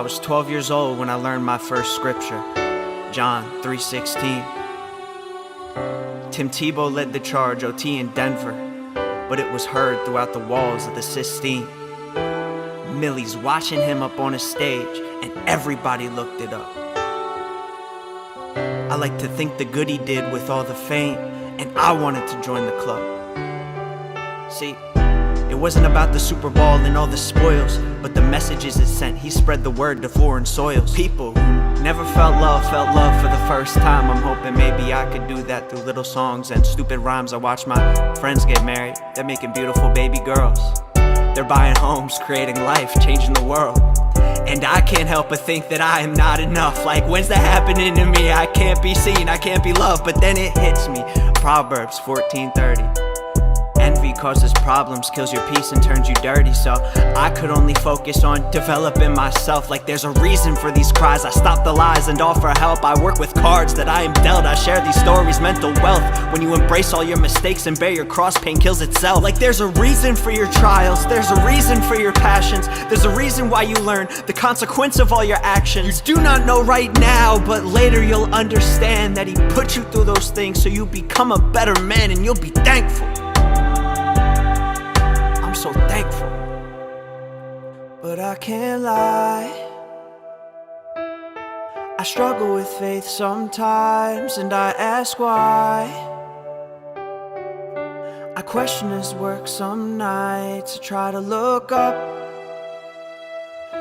was 12 years old when I learned my first scripture, John 3:16. Tim Tebow led the charge OT in Denver, but it was heard throughout the walls of the Sistine. Millie's watching him up on a stage, and everybody looked it up. I like to think the good he did with all the fame, and I wanted to join the club. See, it wasn't about the Super Bowl and all the spoils, but the messages it sent. He spread the word to foreign soils. People who never felt love for the first time. I'm hoping maybe I could do that through little songs and stupid rhymes. I watch my friends get married. They're making beautiful baby girls. They're buying homes, creating life, changing the world. And I can't help but think that I am not enough. Like, when's that happening to me? I can't be seen, I can't be loved. But then it hits me. Proverbs 14:30. Envy causes problems, kills your peace and turns you dirty. So I could only focus on developing myself. Like there's a reason for these cries. I stop the lies and offer help. I work with cards that I am dealt. I share these stories, mental wealth. When you embrace all your mistakes and bear your cross, pain kills itself. Like there's a reason for your trials. There's a reason for your passions. There's a reason why you learn the consequence of all your actions. You do not know right now, but later you'll understand that he put you through those things so you become a better man, and you'll be thankful. So thankful, but I can't lie. I struggle with faith sometimes, and I ask why. I question his work some nights. I try to look up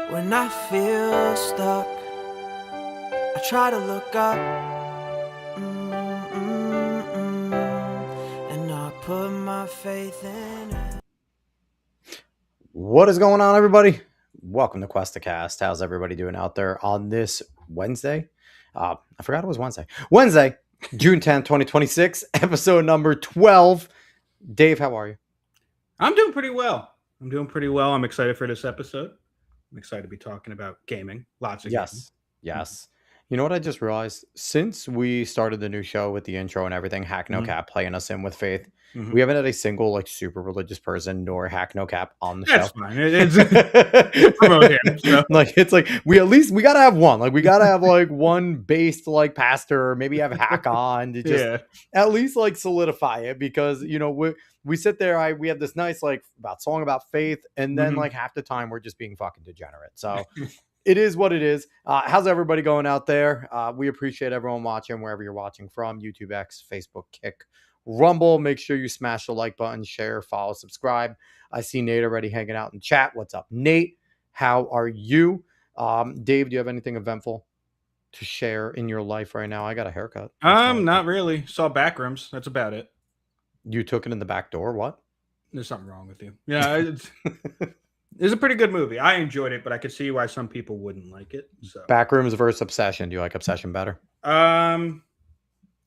when I feel stuck. I try to look up, and I put my faith in it. What is going on, everybody? Welcome to Cuestacast. How's everybody doing out there on this Wednesday? I forgot it was Wednesday. Wednesday, June 10th, 2026, episode number 12. Dave, how are you? I'm doing pretty well. I'm excited for this episode. I'm excited to be talking about gaming. Lots of gaming. Yes. You know what I just realized? Since we started the new show with the intro and everything, Hack No Cap playing us in with Faith, we haven't had a single like super religious person nor Hack No Cap on the show. That's fine. It's promote him. So. Like it's like we gotta have one. Like we gotta have like one based like pastor, or maybe have Hack on to just at least like solidify it, because you know we sit there, we have this nice like song about faith, and then like half the time we're just being fucking degenerate. So it is what it is. How's everybody going out there? We appreciate everyone watching wherever you're watching from. YouTube, X, Facebook, Kick, Rumble. Make sure you smash the like button, share, follow, subscribe. I see Nate already hanging out in chat. What's up, Nate? How are you? Dave, do you have anything eventful to share in your life right now? I got a haircut. Not really. Saw Backrooms. That's about it. You took it in the back door? What? There's something wrong with you. Yeah, it's a pretty good movie. I enjoyed it, but I could see why some people wouldn't like it. So. Backrooms versus Obsession. Do you like Obsession better?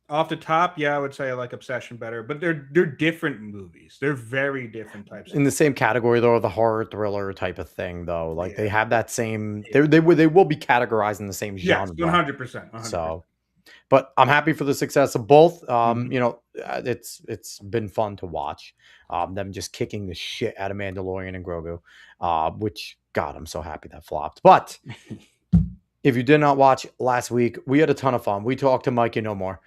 Off the top, yeah, I would say I like Obsession better, but they're different movies. They're very different types. In the same category, though, the horror thriller type of thing, though. Like they have that same. They will be categorized in the same genre. Yes, 100%. So, but I'm happy for the success of both. You know, it's been fun to watch. Them just kicking the shit out of Mandalorian and GoW, which, God, I'm so happy that flopped. But if you did not watch last week, we had a ton of fun. We talked to Mikey No More,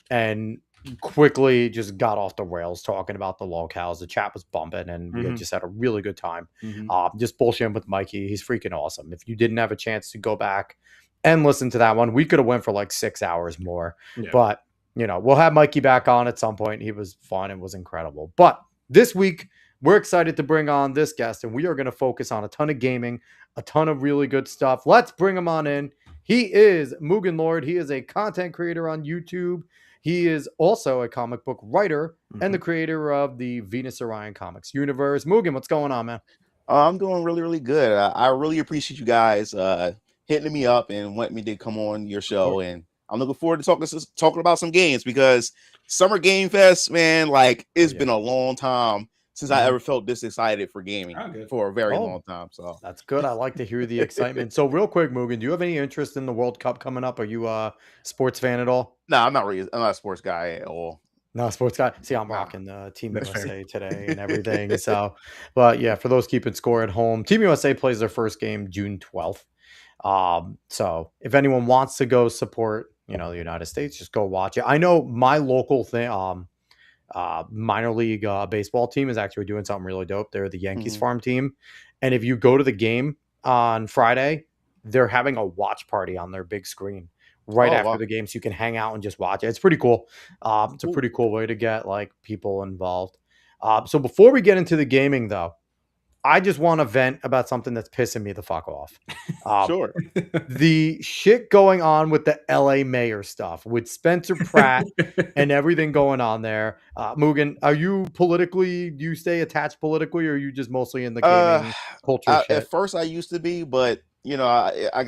and quickly just got off the rails talking about the locales. The chat was bumping, and we just had a really good time. Just bullshitting with Mikey. He's freaking awesome. If you didn't have a chance to go back and listen to that one, we could have went for like 6 hours more. Yeah. But, you know, we'll have Mikey back on at some point. He was fun and was incredible. But this week, we're excited to bring on this guest, and we are going to focus on a ton of gaming, a ton of really good stuff. Let's bring him on in. He is MugenLord. He is a content creator on YouTube. He is also a comic book writer and the creator of the VenusOrionComics universe. Mugen, what's going on, man? I'm doing really, really good. I really appreciate you guys hitting me up and wanting me to come on your show. And I'm looking forward to talking about some games, because Summer Game Fest, man, like it's been a long time since I ever felt this excited for gaming for a very long time. So that's good. I like to hear the excitement. So real quick, Mugen, do you have any interest in the World Cup coming up? Are you a sports fan at all? No, I'm not a sports guy at all. No, sports guy. See, I'm rocking Team USA today and everything. So, but yeah, for those keeping score at home, Team USA plays their first game June 12th. So if anyone wants to go support, the United States, just go watch it. I know my local thing, minor league baseball team is actually doing something really dope. They're the Yankees farm team. And if you go to the game on Friday, they're having a watch party on their big screen right after the game. So you can hang out and just watch it. It's pretty cool. It's a pretty cool way to get like people involved. So before we get into the gaming though, I just want to vent about something that's pissing me the fuck off. Sure. The shit going on with the LA mayor stuff with Spencer Pratt and everything going on there. Mugen, are you politically, do you stay attached politically, or are you just mostly in the gaming culture shit? At first I used to be, but I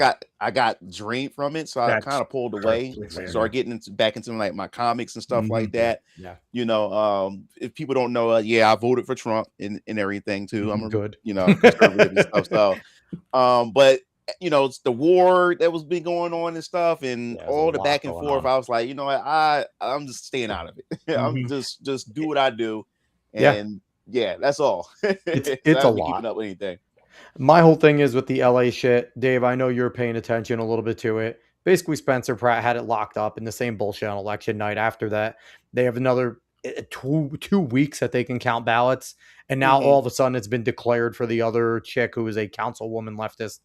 got drained from it, so I kind of pulled away. Started getting back into like my comics and stuff like that. Yeah. If people don't know, I voted for Trump and everything too. I'm good. Conservative and stuff. So, but it's the war that was been going on and stuff, and all the back and forth. I was like, I'm just staying out of it. I'm just do what I do, and that's all. It's a lot. Keeping up with anything. My whole thing is with the LA shit, Dave, I know you're paying attention a little bit to it. Basically, Spencer Pratt had it locked up in the same bullshit on election night. After that, they have another 2 weeks that they can count ballots. And now all of a sudden it's been declared for the other chick who is a councilwoman leftist.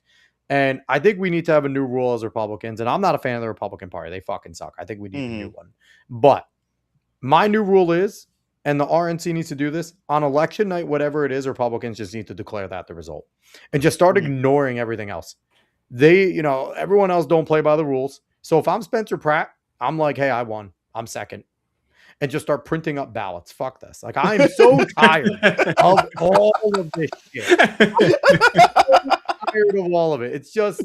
And I think we need to have a new rule as Republicans. And I'm not a fan of the Republican Party. They fucking suck. I think we need a new one. But my new rule is, and the RNC needs to do this, on election night, whatever it is, Republicans just need to declare that the result and just start ignoring everything else. They, everyone else don't play by the rules. So if I'm Spencer Pratt, I'm like, hey, I won. I'm second. And just start printing up ballots. Fuck this. Like, I'm so tired of all of this shit. I'm so tired of all of it. It's just,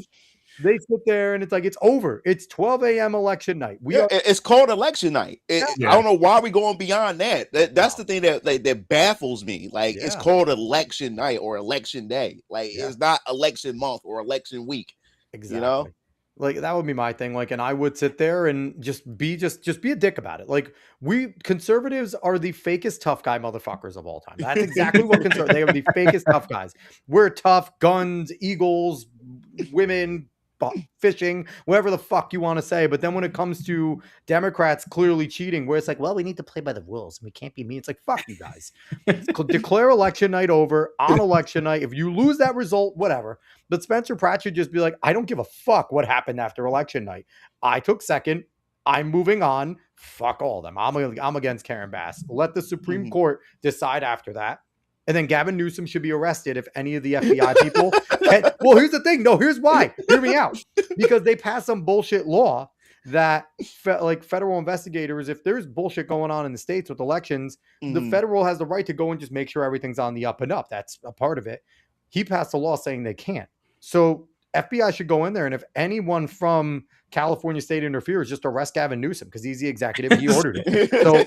they sit there and it's like, it's over. It's 12 a.m. election night. It's called election night. I don't know why we're going beyond that. That's the thing that baffles me. Like, it's called election night or election day. Like, it's not election month or election week. Exactly. Like, that would be my thing. Like, and I would sit there and just be a dick about it. Like, we conservatives are the fakest tough guy motherfuckers of all time. That's exactly what they are, the fakest tough guys. We're tough, guns, eagles, women, fishing, whatever the fuck you want to say. But then when it comes to Democrats clearly cheating, where it's like, well, we need to play by the rules and we can't be mean. It's like, fuck you guys. Declare election night over on election night. If you lose that result, whatever. But Spencer Pratt should just be like, I don't give a fuck what happened after election night. I took second. I'm moving on. Fuck all of them. I'm against Karen Bass. Let the Supreme Court decide after that. And then Gavin Newsom should be arrested if any of the FBI people well, here's the thing. No, here's why. Hear me out. Because they passed some bullshit law that like federal investigators, if there's bullshit going on in the states with elections, the federal has the right to go and just make sure everything's on the up and up. That's a part of it. He passed a law saying they can't. So FBI should go in there, and if anyone from California state interferes, just arrest Gavin Newsom because he's the executive and he ordered it. So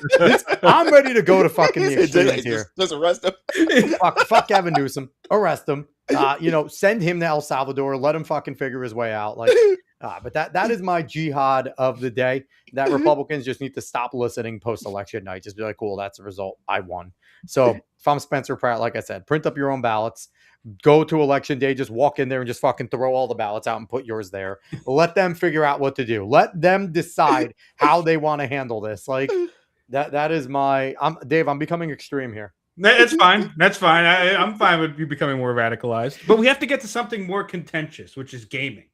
I'm ready to go to fucking the extremes here. Just arrest him. Fuck Gavin Newsom. Arrest him. Send him to El Salvador. Let him fucking figure his way out. Like, but that is my jihad of the day. That Republicans just need to stop listening post-election night. Just be like, cool, that's the result. I won. So if I'm Spencer Pratt, like I said, print up your own ballots. Go to election day, just walk in there and just fucking throw all the ballots out and put yours there. Let them figure out what to do. Let them decide how they want to handle this. Like that is Dave, I'm becoming extreme here. That's fine. That's fine. I'm fine with you becoming more radicalized. But we have to get to something more contentious, which is gaming.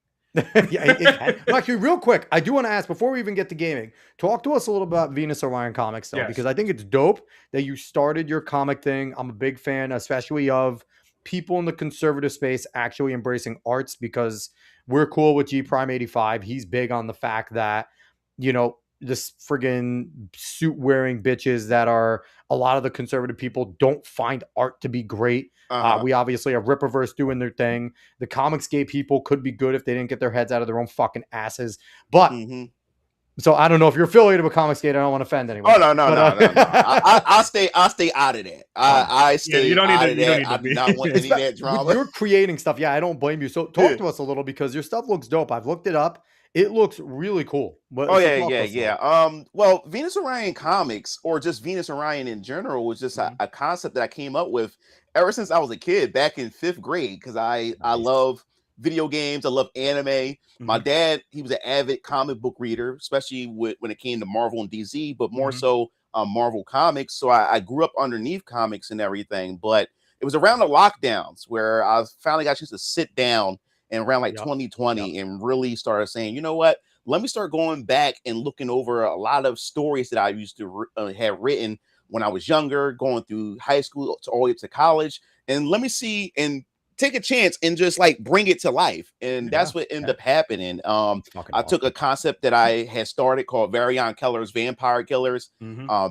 Actually, real quick, I do want to ask before we even get to gaming, talk to us a little about VenusOrionComics though, because I think it's dope that you started your comic thing. I'm a big fan, especially of people in the conservative space actually embracing arts, because we're cool with G Prime 85. He's big on the fact that, this friggin' suit wearing bitches that are a lot of the conservative people don't find art to be great. We obviously have Rippaverse doing their thing. The Comicsgate people could be good if they didn't get their heads out of their own fucking asses. But so I don't know if you're affiliated with Comicsgate. I don't want to offend anyone. Oh no. I'll stay out of that. I stay. You don't out need of to. that. I do not want any of that drama. You're creating stuff. Yeah, I don't blame you. So talk to us a little, because your stuff looks dope. I've looked it up. It looks really cool. But Well, VenusOrionComics, or just Venus Orion in general, was just a concept that I came up with ever since I was a kid, back in 5th grade, because I love video games. I love anime. My dad, he was an avid comic book reader, especially when it came to Marvel and DC, but more so Marvel comics. So I grew up underneath comics and everything. But it was around the lockdowns where I finally got a chance to sit down and around like 2020 and really started saying, you know what? Let me start going back and looking over a lot of stories that I used to have written when I was younger, going through high school all the way to college. And let me see and take a chance and just like bring it to life. And that's what ended up happening. I took a concept that I had started called Varian Keller's Vampire Killers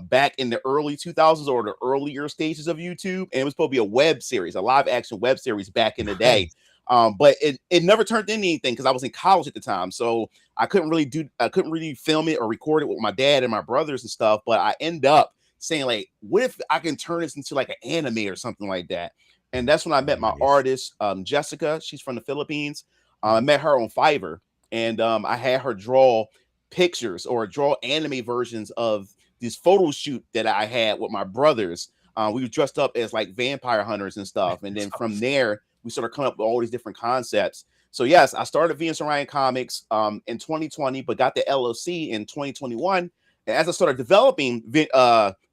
back in the early 2000s or the earlier stages of YouTube. And it was supposed to be a web series, a live action web series back in the day. But it never turned into anything because I was in college at the time. So I couldn't really film it or record it with my dad and my brothers and stuff. But I end up saying, like, what if I can turn this into like an anime or something like that? And that's when I met my artist, Jessica. She's from the Philippines. I met her on Fiverr, and I had her draw pictures or draw anime versions of this photo shoot that I had with my brothers. We were dressed up as like vampire hunters and stuff. And then from there, we started coming up with all these different concepts. So yes, I started VenusOrionComics in 2020, but got the LLC in 2021. And as I started developing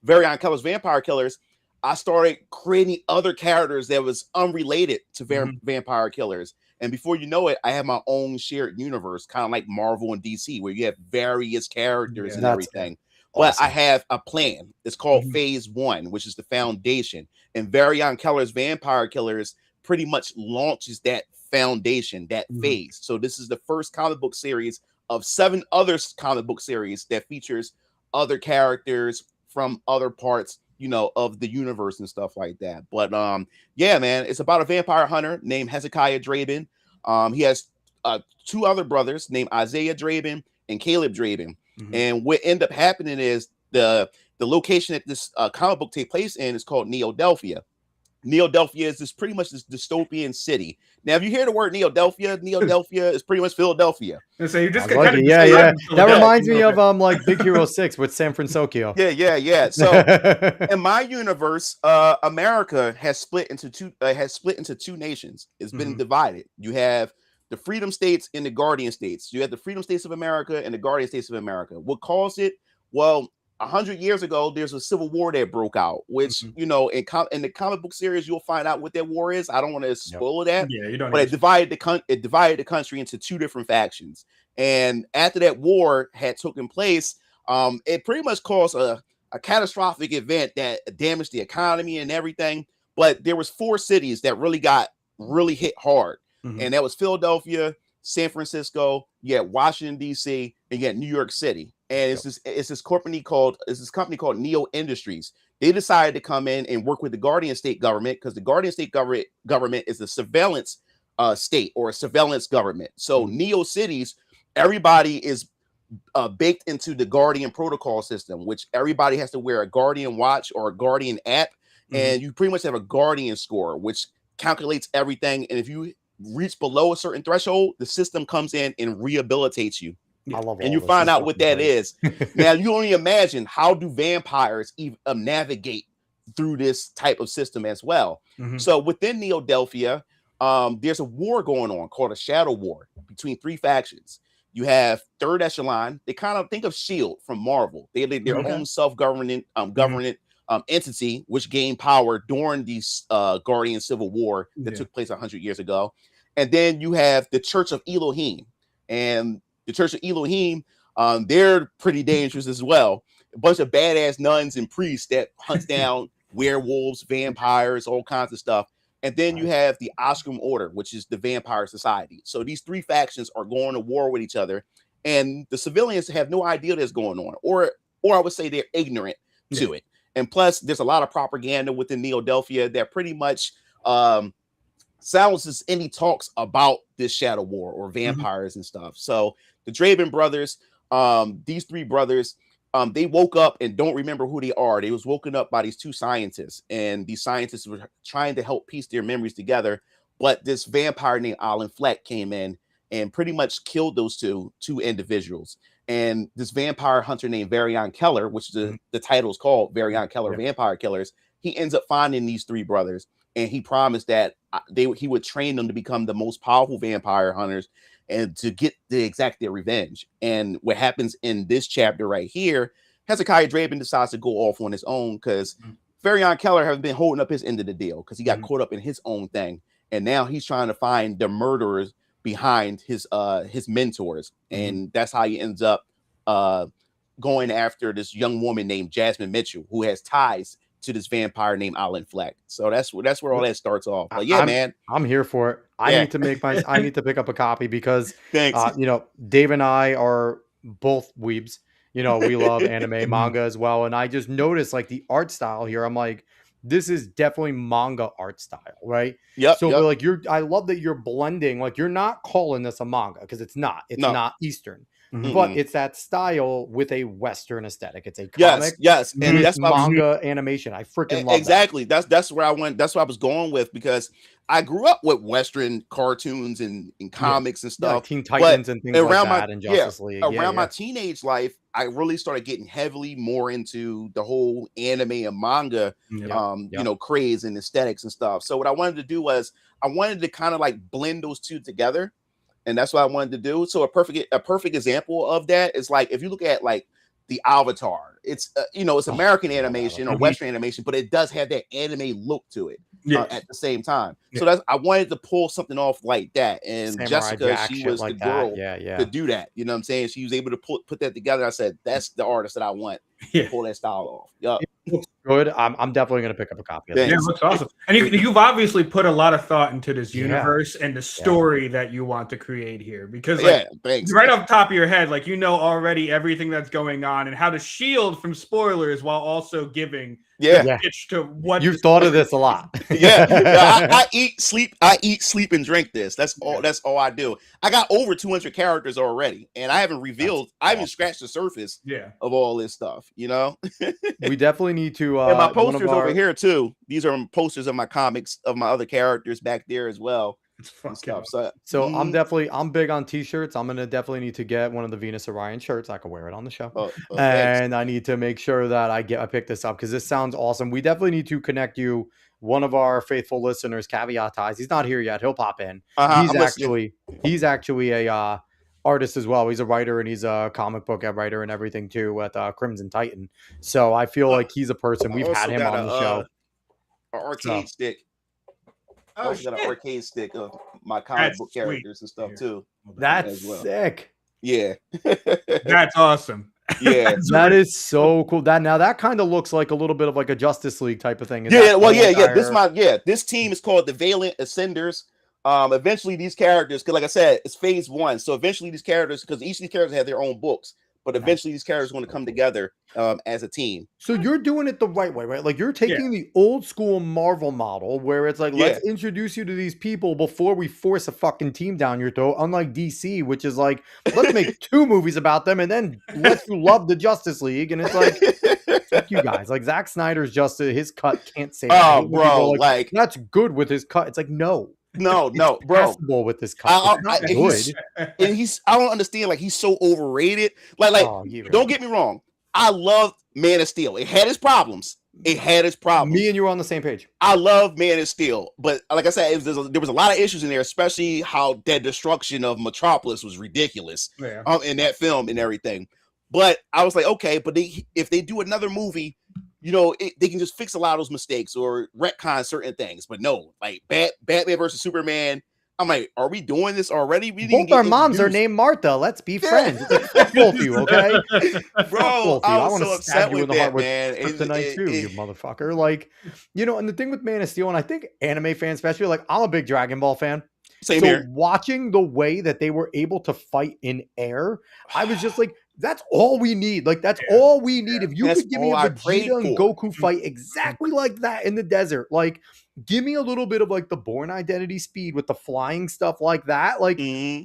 Varian Keller's Vampire Killers, I started creating other characters that was unrelated to Vampire Killers. And before you know it, I have my own shared universe, kind of like Marvel and DC, where you have various characters and everything. But I have a plan. It's called Phase 1, which is the foundation. And Varian Keller's Vampire Killers pretty much launches that foundation, that phase. So this is the first comic book series of 7 other comic book series that features other characters from other parts, you know, of the universe and stuff like that. But yeah, man, it's about a vampire hunter named Hezekiah Draben. He has 2 other brothers named Isaiah Draben and Caleb Draben. And what ended up happening is the location that this comic book take place in is called Neodelphia. Neodelphia is pretty much this dystopian city. Now, if you hear the word Neodelphia is pretty much Philadelphia. So you just like that reminds me of like Big Hero 6 with San Francisco. Yeah. So in my universe, America has split into two nations. It's been divided. You have the Freedom States and the Guardian States. You have the Freedom States of America and the Guardian States of America. What caused it? Well, 100 years ago, there's a civil war that broke out, which, you know, in the comic book series, you'll find out what that war is. I don't want to spoil that. Yeah, you don't. But it divided the country into 2 different factions. And after that war had taken place, it pretty much caused a catastrophic event that damaged the economy and everything. But there was 4 cities that really hit hard. And that was Philadelphia, San Francisco, you had Washington, D.C., and you had New York City. And it's this company called Neo Industries. They decided to come in and work with the Guardian State government because the Guardian State government is a surveillance state or a surveillance government. So Neo cities, everybody is baked into the Guardian protocol system, which everybody has to wear a Guardian watch or a Guardian app. And you pretty much have a Guardian score, which calculates everything. And if you reach below a certain threshold, the system comes in and rehabilitates you. I love and you find out what that is. Now, you only imagine how do vampires even navigate through this type of system as well. So within Neodelphia, there's a war going on called a shadow war between 3 factions. You have Third Echelon. They kind of think of S.H.I.E.L.D. from Marvel. They have their own self-government entity, which gained power during the Guardian Civil War that took place 100 years ago. And then you have the Church of Elohim. And the Church of Elohim, they're pretty dangerous as well. A bunch of badass nuns and priests that hunt down werewolves, vampires, all kinds of stuff. And then you have the Oscrum Order, which is the Vampire Society. So these 3 factions are going to war with each other. And the civilians have no idea that's going on. Or I would say they're ignorant to it. And plus, there's a lot of propaganda within Neodelphia that pretty much silences any talks about this shadow war or vampires and stuff. So the Draben brothers, these 3 brothers, they woke up and don't remember who they are. They was woken up by these 2 scientists, and these scientists were trying to help piece their memories together. But this vampire named Alan Fleck came in and pretty much killed those two individuals. And this vampire hunter named Varian Keller, which the title is called Varian Keller Vampire Killers, he ends up finding these 3 brothers. and he promised that he would train them to become the most powerful vampire hunters and to exact their revenge. And what happens in this chapter right here, Hezekiah Draven decides to go off on his own because Farion Keller has been holding up his end of the deal because he got caught up in his own thing, and now he's trying to find the murderers behind his mentors, and that's how he ends up going after this young woman named Jasmine Mitchell, who has ties to this vampire named Alan Fleck. So that's where all that starts off. But yeah, man, I'm here for it. I need to pick up a copy because thanks. Dave and I are both weebs. We love anime, manga as well. And I just noticed like the art style here. I'm like, this is definitely manga art style, right? Yep. So like I love that you're blending, like you're not calling this a manga because it's not Eastern. But it's that style with a Western aesthetic. It's a comic, yes, and that's manga animation. I freaking love exactly. That's where I went. That's what I was going with because I grew up with Western cartoons and comics and stuff, like Teen Titans and things like that, and Justice League. Around my teenage life, I really started getting heavily more into the whole anime and manga, craze and aesthetics and stuff. So what I wanted to do was I wanted to kind of like blend those two together. And that's what I wanted to do. So a perfect example of that is like if you look at like the Avatar, it's it's American animation or Western animation, but it does have that anime look to it at the same time. So I wanted to pull something off like that. And Samurai Jessica, Jack, she was like the girl to do that. You know what I'm saying? She was able to put that together. I said, that's the artist that I want to pull that style off. Yep. Good. I'm definitely going to pick up a copy of that. Yeah, it looks awesome. And you've obviously put a lot of thought into this universe and the story that you want to create here. Because right off the top of your head, like already everything that's going on and how to shield from spoilers while also giving pitch to what you've thought of this a lot. I eat, sleep, and drink this. That's all I do. I got over 200 characters already, and I haven't revealed. I haven't scratched the surface of all this stuff. We definitely need to. And my posters over here too. These are posters of my comics of my other characters back there as well. Stuff. So I'm big on t-shirts. I'm gonna definitely need to get one of the Venus Orion shirts. I can wear it on the show. And I need to make sure that I pick this up because this sounds awesome. We definitely need to connect you. One of our faithful listeners, Caveat Ties. He's not here yet. He'll pop in. He's actually a artist as well. He's a writer and he's a comic book writer and everything too at Crimson Titan. So I feel like he's a person we've had him on the show. An arcade stick. I also got an arcade stick of my comic book characters and stuff too. That's sick. Yeah. That's awesome. Yeah. That is so cool. That kind of looks like a little bit of like a Justice League type of thing. This team is called the Valiant Ascenders. Eventually these characters, because like I said, it's phase 1. So eventually these characters, because each of these characters have their own books, but eventually these characters are going to come together as a team. So you're doing it the right way, right? Like you're taking the old school Marvel model where it's like, let's introduce you to these people before we force a fucking team down your throat. Unlike DC, which is like, let's make 2 movies about them and then let you love the Justice League. And it's like, fuck you guys. Like Zack Snyder's Justice, his cut can't say that. Oh, bro, like that's good with his cut. It's like, no, bro. With this cut. I don't understand. Like he's so overrated. Don't get me wrong. I love Man of Steel. It had its problems. Me and you were on the same page. I love Man of Steel, but like I said, there was a lot of issues in there, especially how that destruction of Metropolis was ridiculous in that film and everything. But I was like, okay, but if they do another movie, they can just fix a lot of those mistakes or retcon certain things. But no, like Batman versus Superman. I'm like, are we doing this already? Both our moms are named Martha. Let's be friends. It's like, both of you, okay? Bro, I was so upset with that, man. Tonight too, you motherfucker. Like, and the thing with Man of Steel, and I think anime fans, especially, like, I'm a big Dragon Ball fan. Same here. Watching the way that they were able to fight in air, I was just like, that's all we need. Like, that's all we need. If you could give me a Vegeta and Goku fight exactly like that in the desert, like, give me a little bit of like the Bourne Identity speed with the flying stuff like that. Like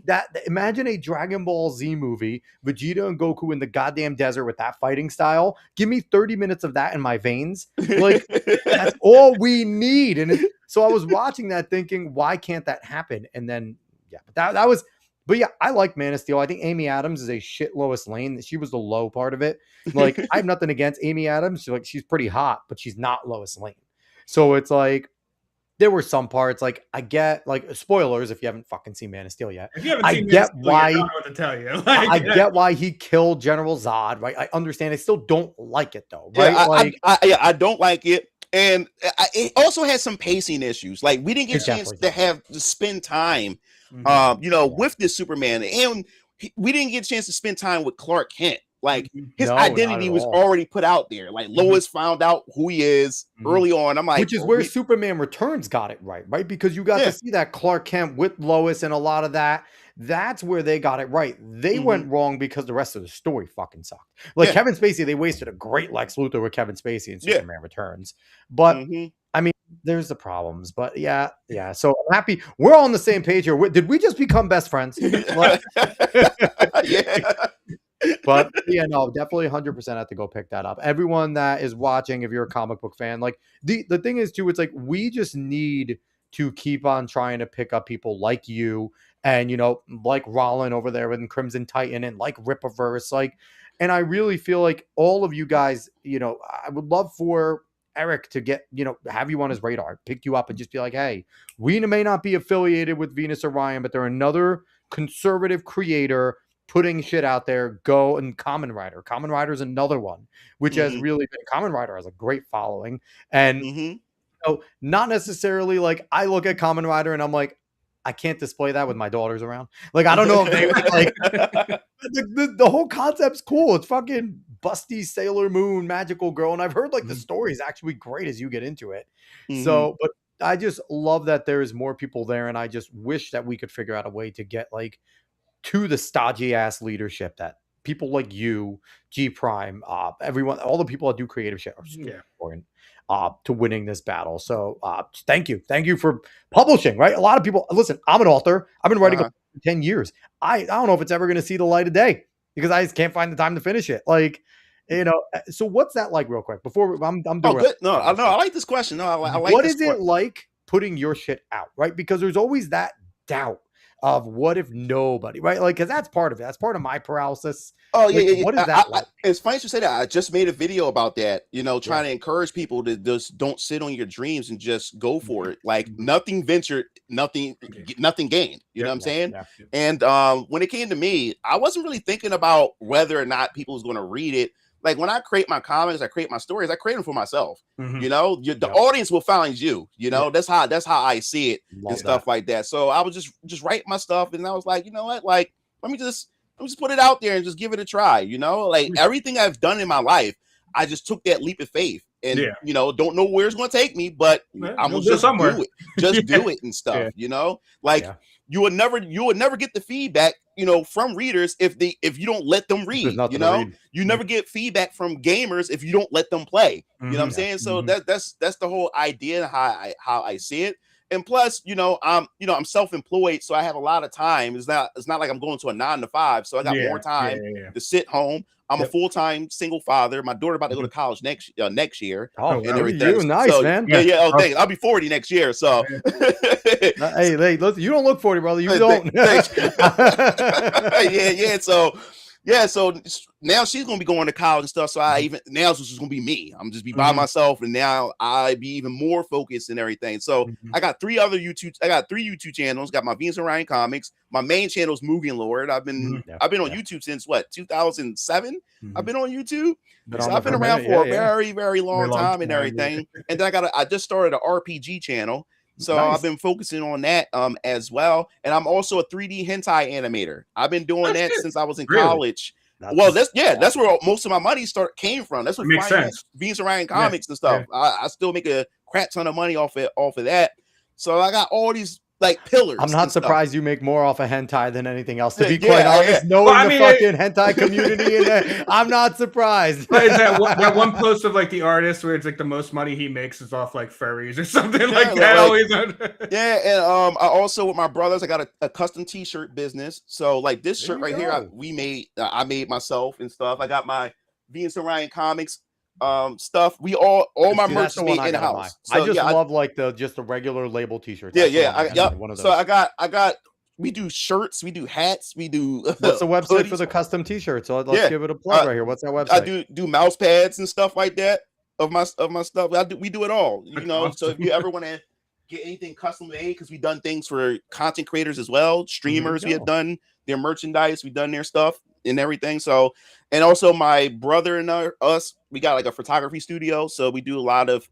that. Imagine a Dragon Ball Z movie, Vegeta and Goku in the goddamn desert with that fighting style. Give me 30 minutes of that in my veins. Like that's all we need. And so I was watching that thinking, why can't that happen? And then, but yeah, I like Man of Steel. I think Amy Adams is a shit Lois Lane. She was the low part of it. Like I have nothing against Amy Adams. She's pretty hot, but she's not Lois Lane. So it's like, there were some parts like I get like spoilers if you haven't fucking seen Man of Steel yet. If you haven't I seen get Man of Steel, why I don't know what to tell you. I get why he killed General Zod, right? I understand. I still don't like it though, right? I don't like it. And it also has some pacing issues. Like we didn't get a chance to spend time, with this Superman, and we didn't get a chance to spend time with Clark Kent. Like his identity was already put out there. Like Lois found out who he is early on. I'm like, which is where Superman Returns got it right? Because you got to see that Clark Kent with Lois and a lot of that. That's where they got it right. They went wrong because the rest of the story fucking sucked. Like Kevin Spacey, they wasted a great Lex Luthor with Kevin Spacey in Superman Returns. But I mean, there's the problems. But yeah. So I'm happy we're all on the same page here. Did we just become best friends? Like, but yeah, no, definitely 100% have to go pick that up. Everyone that is watching, if you're a comic book fan, like the thing is too, it's like we just need to keep on trying to pick up people like you and like Rollin over there in Crimson Titan and like Rippaverse, like, and I really feel like all of you guys, I would love for Eric to get, have you on his radar, pick you up and just be like, hey, we may not be affiliated with Venus Orion, but they're another conservative creator putting shit out there. Go and Common Rider. Common Rider is another one, which has really been. Common Rider has a great following, and not necessarily like I look at Common Rider and I'm like, I can't display that with my daughters around. Like I don't know if they like the whole concept's cool. It's fucking busty Sailor Moon magical girl, and I've heard like the story is actually great as you get into it. So, but I just love that there is more people there, and I just wish that we could figure out a way to get like to the stodgy ass leadership that people like you, G Prime, everyone, all the people that do creative shit are super important to winning this battle. So thank you for publishing, right? A lot of people listen, I'm an author. I've been writing for 10 years. I don't know if it's ever going to see the light of day because I just can't find the time to finish it. Like, so what's that like real quick before I'm doing good. No, I like this question. No, I like what this is it like putting your shit out, right? Because there's always that doubt of what if nobody, right? Like, because that's part of it. That's part of my paralysis. Oh, like, yeah. What is that like? It's funny you say that. I just made a video about that, trying to encourage people to just don't sit on your dreams and just go for it. Like nothing ventured, nothing gained. You know what I'm saying? Yeah. And when it came to me, I wasn't really thinking about whether or not people was going to read it. Like when I create my comics, I create my stories, I create them for myself. The audience will find you. That's how I see it. Love and stuff like that. So I was just write my stuff, and I was like, you know what, like let me just put it out there and just give it a try. Like everything I've done in my life, I just took that leap of faith, and don't know where it's going to take me, but I'm gonna just do it, do it and stuff. You would never get the feedback, from readers if you don't let them read. You never get feedback from gamers if you don't let them play. You know what I'm saying? So that's the whole idea and how I see it. And plus, I'm self-employed, so I have a lot of time. It's not like I'm going to a 9 to 5, so I got more time to sit home. I'm a full-time single father. My daughter about to go to college next year. Oh, and everything. You nice, so, man. Yeah. Oh, thanks. I'll be 40 next year. So, hey, listen, you don't look 40, brother. You don't. So now she's gonna be going to college and stuff. So now it's just gonna be me. I'm just be by myself, and now I be even more focused and everything. So I got three YouTube channels. Got my VenusOrionComics. My main channel is MugenLord. I've been on YouTube since 2007. I've been on YouTube. So I've been around for a very, very long time and everything. And then I just started an RPG channel. So I've been focusing on that as well. And I'm also a 3D hentai animator. I've been doing that since I was in college. That's where most of my money came from. That's what makes sense. VenusOrionComics and stuff. I still make a crap ton of money off of that. So I got all these like pillars. I'm not surprised you make more off of hentai than anything else, to be quite honest. Knowing the fucking hentai community in there, I'm not surprised. But is that one post of like the artist where it's like the most money he makes is off like furries or something like that? And I also with my brothers, I got a custom t-shirt business. So like this shirt right here, I made myself and stuff. I got my VenusOrionComics stuff. We all my merch is made in house. So, I just love like the regular label t-shirts. So I got we do shirts, we do hats, we do what's the website for the custom t-shirts? So let's give it a plug right here. What's that website? I do mouse pads and stuff like that of my stuff. We do it all, So if you ever want to get anything custom made because we've done things for content creators as well. Streamers, we have done their merchandise, we've done their stuff and everything. So, and also my brother and us, we got like a photography studio, so we do a lot of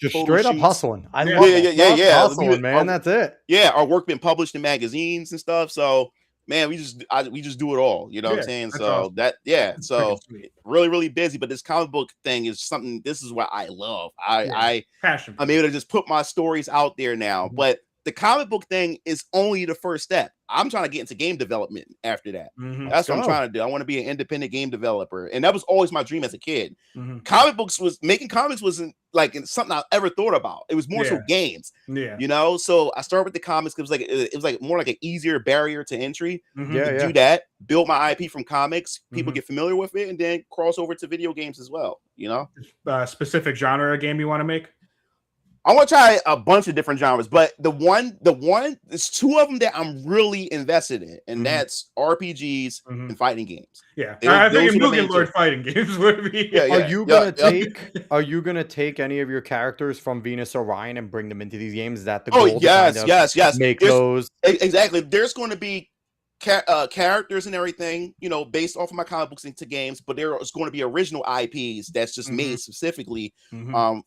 just straight up hustling. I love hustling, man. That's it. Yeah, our work been published in magazines and stuff. So, man, we just do it all. You know what I'm saying? So awesome. So really, really busy. But this comic book thing is something. This is what I love. I'm able to just put my stories out there now. But the comic book thing is only the first step. I'm trying to get into game development after that. That's what I'm trying to do. I want to be an independent game developer. And that was always my dream as a kid. Making comics wasn't like something I ever thought about. It was more so games. You know, so I started with the comics. It was like more like an easier barrier to entry. Do that, build my IP from comics, people get familiar with it, and then cross over to video games as well. You know, specific genre of game you want to make? I want to try a bunch of different genres, but the one, there's two of them that I'm really invested in, and that's RPGs and fighting games. Yeah, I think MugenLord fighting games would be. Are you gonna take any of your characters from Venus Orion and bring them into these games? Is that the goal? Oh yes. Make those exactly. There's going to be characters and everything, you know, based off of my comic books into games, but there is going to be original IPs that's just made specifically for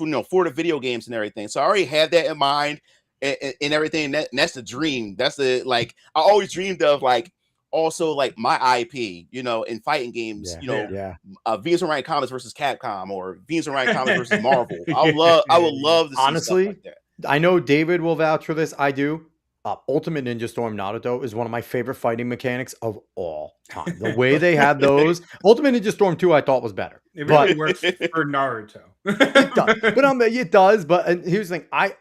the video games and everything. So I already had that in mind and everything. And that's the dream. That's the, like, I always dreamed of, like, also like my IP, you know, in fighting games, VenusOrionComics versus Capcom, or VenusOrionComics versus Marvel. I would love to see honestly stuff like that. I know David will vouch for this. I do. Ultimate Ninja Storm Naruto is one of my favorite fighting mechanics of all time. The way they had those, Ultimate Ninja Storm 2, I thought was better. It really works for Naruto. It does. But it does. But and here's the thing: I'm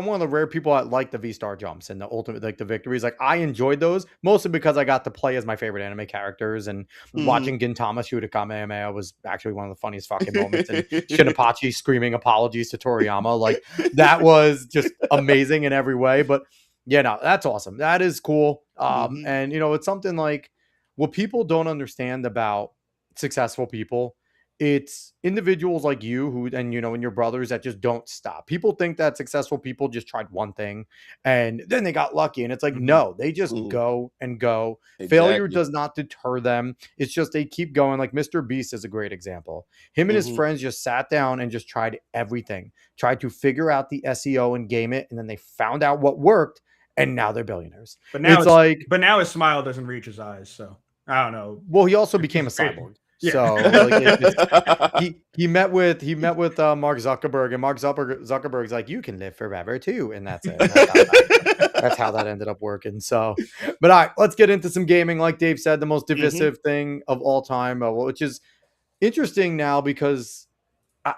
one of the rare people that like the V-Star jumps and the ultimate, like the victories. Like, I enjoyed those mostly because I got to play as my favorite anime characters, and watching Gintama shoot a Kamehameha was actually one of the funniest fucking moments. And Shinipachi screaming apologies to Toriyama, like, that was just amazing in every way. But yeah, no, that's awesome. That is cool. And you know, it's something like what people don't understand about successful people. It's individuals like you who, and you know, and your brothers that just don't stop. People think that successful people just tried one thing and then they got lucky. And it's like, no, they just go and go. Exactly. Failure does not deter them. It's just, they keep going. Like Mr. Beast is a great example. Him and his friends just sat down and just tried everything, tried to figure out the SEO and game it. And then they found out what worked. And now they're billionaires. But now but now his smile doesn't reach his eyes. So I don't know. Well, he also became a cyborg. Yeah. So like, he met with Mark Zuckerberg, and Mark Zuckerberg's like, you can live forever too, and that's it. That's how that ended up working. So, but all right, let's get into some gaming. Like Dave said, the most divisive thing of all time, which is interesting now because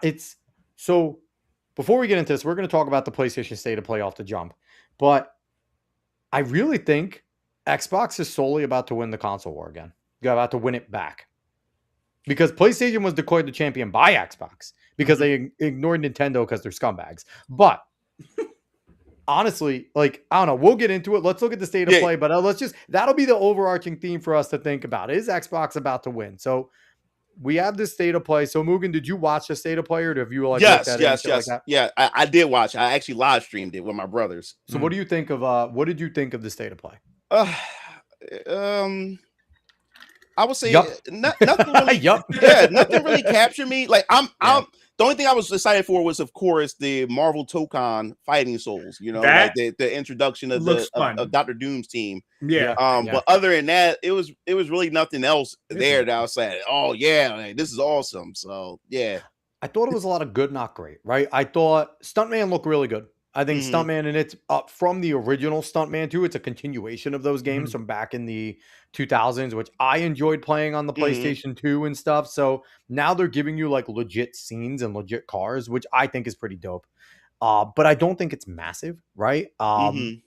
it's so. Before we get into this, we're going to talk about the PlayStation State of Play off the jump, but I really think Xbox is solely about to win the console war again. They're about to win it back. Because PlayStation was declared the champion by Xbox because they ignored Nintendo because they're scumbags. But honestly, like, I don't know. We'll get into it. Let's look at the state of play. But that'll be the overarching theme for us to think about. Is Xbox about to win? So we have this state of play. So Mugen, did you watch the state of play, or have you like yes. Like yeah, I did watch. I actually live streamed it with my brothers. So what do you think of what did you think of the state of play? I would say nothing really, nothing really captured me. Like I'm the only thing I was excited for was, of course, the Marvel Tokon Fighting Souls, you know, like the introduction of of Dr. Doom's team. But other than that, it was really nothing else there that I was saying, oh yeah, like, this is awesome. So yeah. I thought it was a lot of good, not great, right? I thought Stuntman looked really good. I think Stuntman, and it's up from the original Stuntman too. It's a continuation of those games from back in the 2000s, which I enjoyed playing on the PlayStation 2 and stuff. So now they're giving you like legit scenes and legit cars, which I think is pretty dope. But I don't think it's massive, right? God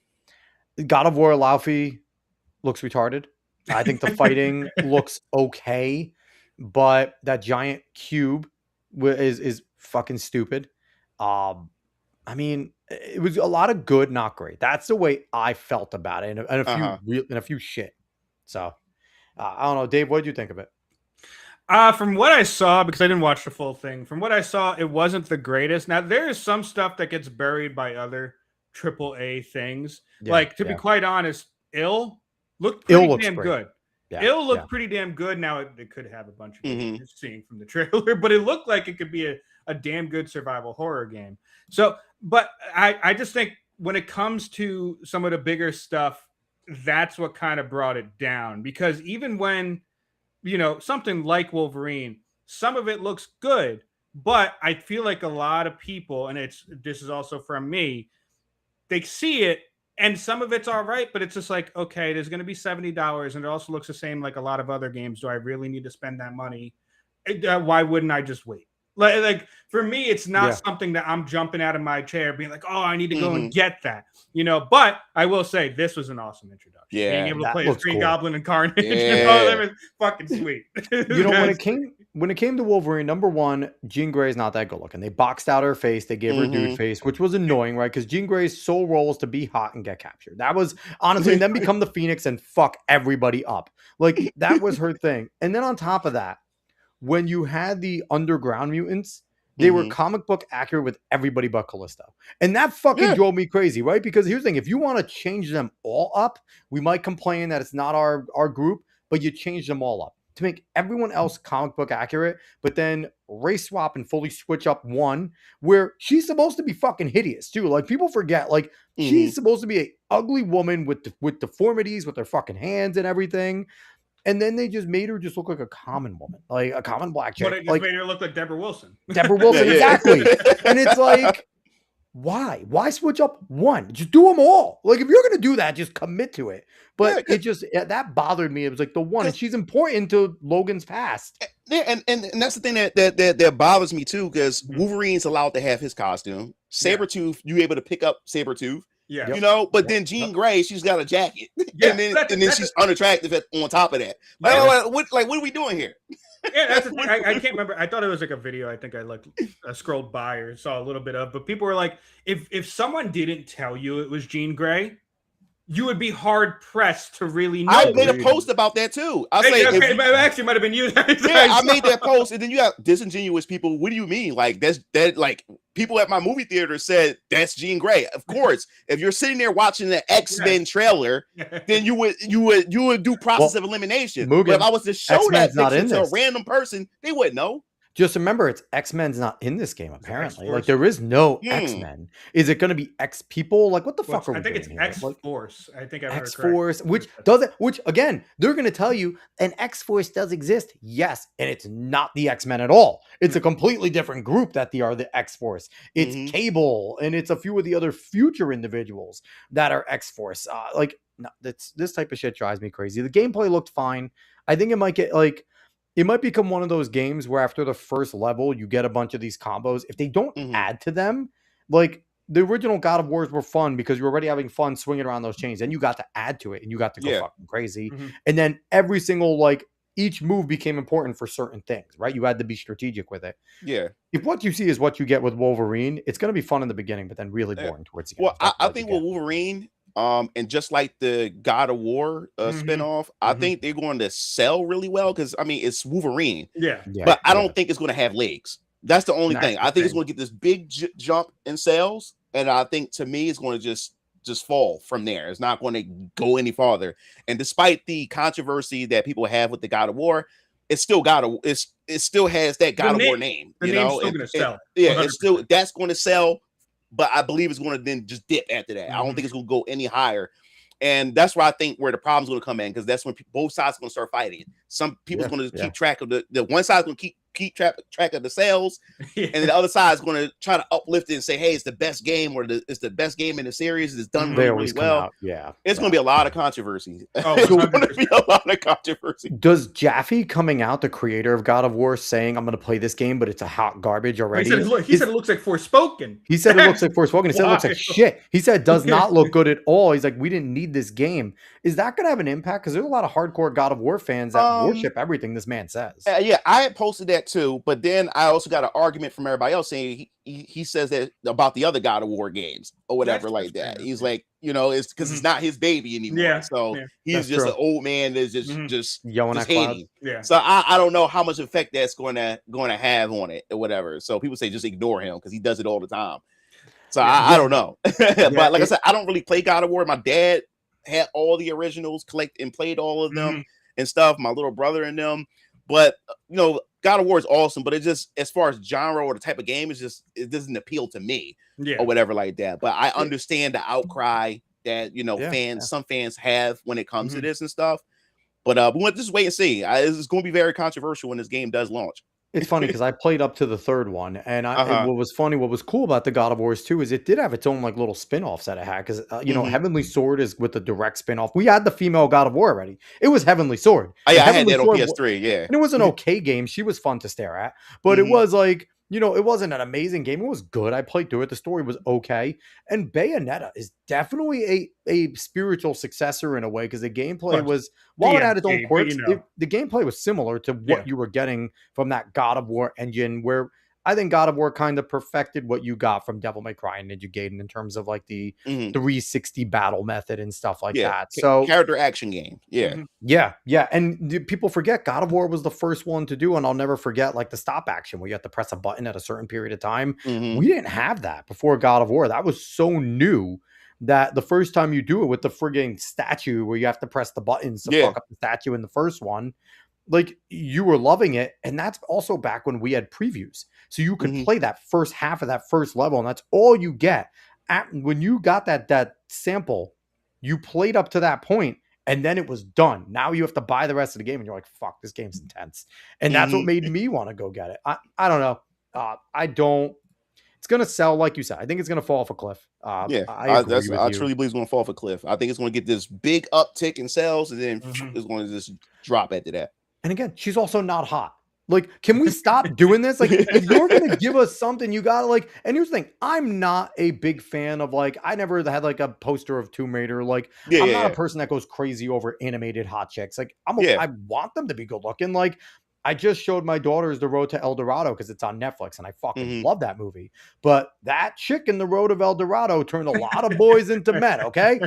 of War Laufey looks retarded. I think the fighting looks okay, but that giant cube is fucking stupid. I mean, it was a lot of good, not great. That's the way I felt about it, and a few shit. So, I don't know, Dave. What did you think of it? From what I saw, because I didn't watch the full thing, from what I saw, it wasn't the greatest. Now, there is some stuff that gets buried by other AAA things. Like, to be quite honest, Ill looked Ill pretty damn great. good. Yeah, Ill looked pretty damn good. Now it could have a bunch of issues seeing from the trailer, but it looked like it could be a damn good survival horror game. So, but I just think when it comes to some of the bigger stuff, that's what kind of brought it down. Because even when, you know, something like Wolverine, some of it looks good, but I feel like a lot of people, and this is also from me, they see it and some of it's all right, but it's just like, okay, there's going to be $70 and it also looks the same like a lot of other games. Do I really need to spend that money? Why wouldn't I just wait? Like for me, it's not something that I'm jumping out of my chair being like, oh, I need to go and get that, you know. But I will say this was an awesome introduction. Yeah, being able to play as Green Goblin and Carnage, that was fucking sweet. You know, when it came to Wolverine, number one, Jean Grey's not that good looking. They boxed out her face, they gave her dude face, which was annoying, right? Because Jean Grey's sole role is to be hot and get captured. That was honestly, and then become the Phoenix and fuck everybody up. Like that was her thing. And then on top of that, when you had the underground mutants, they were comic book accurate with everybody but Callisto. And that fucking drove me crazy, right? Because here's the thing, if you want to change them all up, we might complain that it's not our group, but you change them all up to make everyone else comic book accurate, but then race swap and fully switch up one where she's supposed to be fucking hideous too. Like people forget, like she's supposed to be an ugly woman with deformities with her fucking hands and everything. And then they just made her just look like a common woman, like a common black chick. But it just made her look like Deborah Wilson. Deborah Wilson, exactly. And it's like, why? Why switch up one? Just do them all. Like, if you're going to do that, just commit to it. But it just, that bothered me. It was like the one, and she's important to Logan's past. Yeah, and that's the thing that bothers me too, because Wolverine's allowed to have his costume. Sabretooth, you're able to pick up Sabretooth. Yeah, you know, but then Jean Grey, she's got a jacket, and then she's unattractive on top of that. What are we doing here? Yeah, that's the thing. I can't remember. I thought it was like a video. I think I scrolled by or saw a little bit of, but people were like, if someone didn't tell you it was Jean Grey, you would be hard pressed to really know. I made a post about that too. I say it actually might have been you. Yeah, I made that post, and then you got disingenuous people. What do you mean? Like that? Like people at my movie theater said that's Jean Grey. Of course, if you're sitting there watching the X-Men trailer, then you would do process of elimination. But if I was to show that picture to a random person, they wouldn't know. Just remember, it's X-Men's not in this game, apparently. Like, there is no X-Men. Is it going to be X-People? Like, what the fuck are we doing? I think it's X-Force. I think I've heard X-Force, which, again, they're going to tell you an X-Force does exist. Yes, and it's not the X-Men at all. It's a completely different group that they are the X-Force. It's Cable, and it's a few of the other future individuals that are X-Force. No, this type of shit drives me crazy. The gameplay looked fine. I think it might get, like... It might become one of those games where after the first level, you get a bunch of these combos. If they don't add to them, like the original God of Wars were fun because you're already having fun swinging around those chains. Then you got to add to it and you got to go fucking crazy. And then every single, like, each move became important for certain things, right? You had to be strategic with it. Yeah. If what you see is what you get with Wolverine, it's going to be fun in the beginning, but then really boring towards the end. Well, I think with Wolverine... and just like the God of War spinoff, I think they're going to sell really well because I mean it's Wolverine, but I don't think it's going to have legs. That's the only thing. I think it's going to get this big jump in sales, and I think to me it's going to just fall from there. It's not going to go any farther. And despite the controversy that people have with the God of War, it's still it still has that God of War name. The name's still going to sell. It's still that's going to sell. But I believe it's going to then just dip after that. I don't think it's going to go any higher. And that's where I think where the problem's going to come in, because that's when both sides are going to start fighting. Some people's going to keep track of the one side's going to keep track of the sales, and then the other side is going to try to uplift it and say, hey, it's the best game, or it's the best game in the series. It's done really well. It's going to be a lot of controversy. It's going to be a lot of controversy. Does Jaffe coming out, the creator of God of War, saying I'm going to play this game, but it's a hot garbage already? He said it looks like Forspoken. He said it looks like Forspoken. He said it looks like shit. He said it does not look good at all. He's like, we didn't need this game. Is that going to have an impact? Because there's a lot of hardcore God of War fans that worship everything this man says. Yeah, I had posted that too, but then I also got an argument from everybody else saying he says that about the other God of War games or whatever like that. He's like, you know, it's because it's not his baby anymore. Yeah. So he's just an old man that's just yelling at hating. Yeah. So I don't know how much effect that's going to have on it or whatever. So people say just ignore him because he does it all the time. So I don't know. But like I said, I don't really play God of War. My dad had all the originals, collect and played all of them and stuff. My little brother and them. But God of War is awesome, but it just, as far as genre or the type of game, it doesn't appeal to me or whatever like that. But I understand the outcry that some fans have when it comes to this and stuff. But we want to just wait and see. It's going to be very controversial when this game does launch. It's funny because I played up to the third one, and what was cool about the God of Wars too is it did have its own like little spin-offs that it had, because Heavenly Sword is with the direct spin-off. We had the female God of War already. It was Heavenly Sword. I had that on PS3, and it was an okay game. She was fun to stare at, but it was like, it wasn't an amazing game. It was good. I played through it. The story was okay. And Bayonetta is definitely a spiritual successor in a way, because the gameplay was, while it had its own quirks, the gameplay was similar to what you were getting from that God of War engine, where I think God of War kind of perfected what you got from Devil May Cry and Ninja Gaiden in terms of like the 360 battle method and stuff like that. So character action game. Yeah. And people forget God of War was the first one to do, and I'll never forget like the stop action where you have to press a button at a certain period of time. We didn't have that before God of War. That was so new that the first time you do it with the frigging statue where you have to press the buttons to fuck up the statue in the first one, like, you were loving it. And that's also back when we had previews. So you could play that first half of that first level, and that's all you get. When you got that sample, you played up to that point, and then it was done. Now you have to buy the rest of the game, and you're like, fuck, this game's intense. And that's what made me want to go get it. I don't know. It's going to sell, like you said. I think it's going to fall off a cliff. I truly believe it's going to fall off a cliff. I think it's going to get this big uptick in sales, and then it's going to just drop after that. And again, she's also not hot. Like, can we stop doing this? Like, if you're going to give us something, you got to like, and here's the thing. I'm not a big fan of like, I never had like a poster of Tomb Raider. Like, I'm not a person that goes crazy over animated hot chicks. Like, I want them to be good looking. Like, I just showed my daughters The Road to El Dorado because it's on Netflix, and I fucking love that movie. But that chick in The Road of El Dorado turned a lot of boys into men, okay?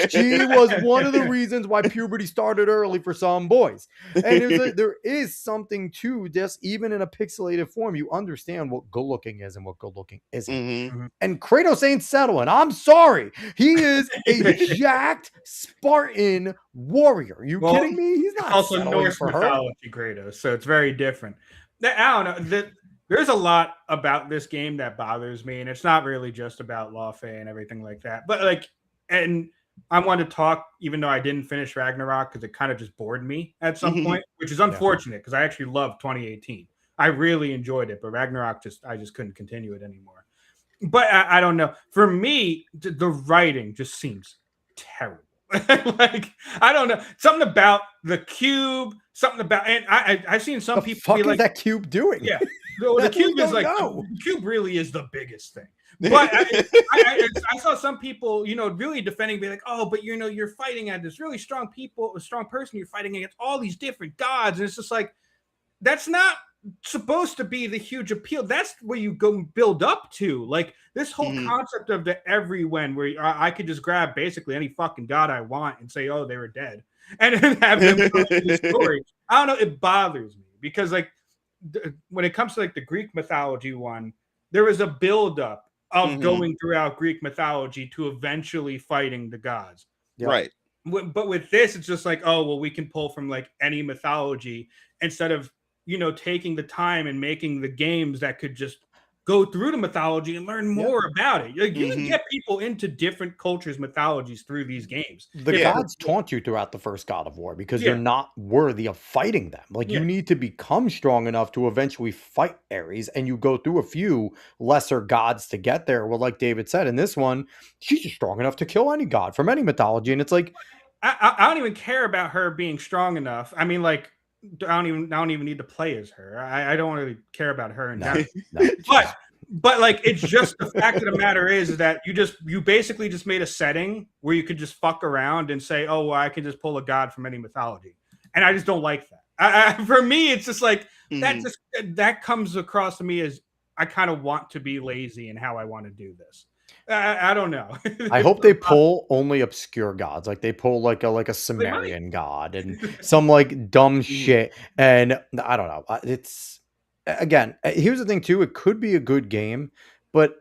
She was one of the reasons why puberty started early for some boys. And there is something to this, even in a pixelated form. You understand what good looking is and what good looking isn't. And Kratos ain't settling. I'm sorry. He is a jacked Spartan warrior. Are you kidding me? He's not also settling Norse for her. mythology, Kratos, so it's very different. I don't know. There's a lot about this game that bothers me, and it's not really just about Laufey and everything like that. But like, and I wanted to talk, even though I didn't finish Ragnarok because it kind of just bored me at some point, which is unfortunate because I actually loved 2018. I really enjoyed it, but Ragnarok I just couldn't continue it anymore. But I don't know. For me, the writing just seems terrible. Like, I don't know, something about the cube, something about, and I've seen some people be like, that cube doing? Yeah, the cube is like, the cube really is the biggest thing. But I saw some people, really defending, be like, oh, but you're fighting at this really strong person, you're fighting against all these different gods, and it's just like, that's not supposed to be the huge appeal. That's where you go build up to, like, this whole concept of the everyone, where I could just grab basically any fucking god I want and say, oh, they were dead, and then have them tell the story. I don't know, it bothers me because like when it comes to like the Greek mythology one, there was a build up of going throughout Greek mythology to eventually fighting the gods. Right. But with this, it's just like, oh, well, we can pull from like any mythology instead of taking the time and making the games that could just go through the mythology and learn more about it. Like, you can get people into different cultures' mythologies through these games. The gods taunt you throughout the first God of War because you're not worthy of fighting them. Like, you need to become strong enough to eventually fight Ares, and you go through a few lesser gods to get there. Well, like David said, in this one, she's just strong enough to kill any god from any mythology. And it's like, I don't even care about her being strong enough. I mean, like, I don't even need to play as her. I don't really care about her in that. But like, it's just the fact of the matter is that you basically just made a setting where you could just fuck around and say, oh, well, I can just pull a god from any mythology, and I just don't like that. For me, it's just like that comes across to me as I kind of want to be lazy in how I want to do this. I don't know. I hope they pull only obscure gods. Like, they pull like a Sumerian god and some like dumb shit. And I don't know. It's, again, here's the thing too. It could be a good game, but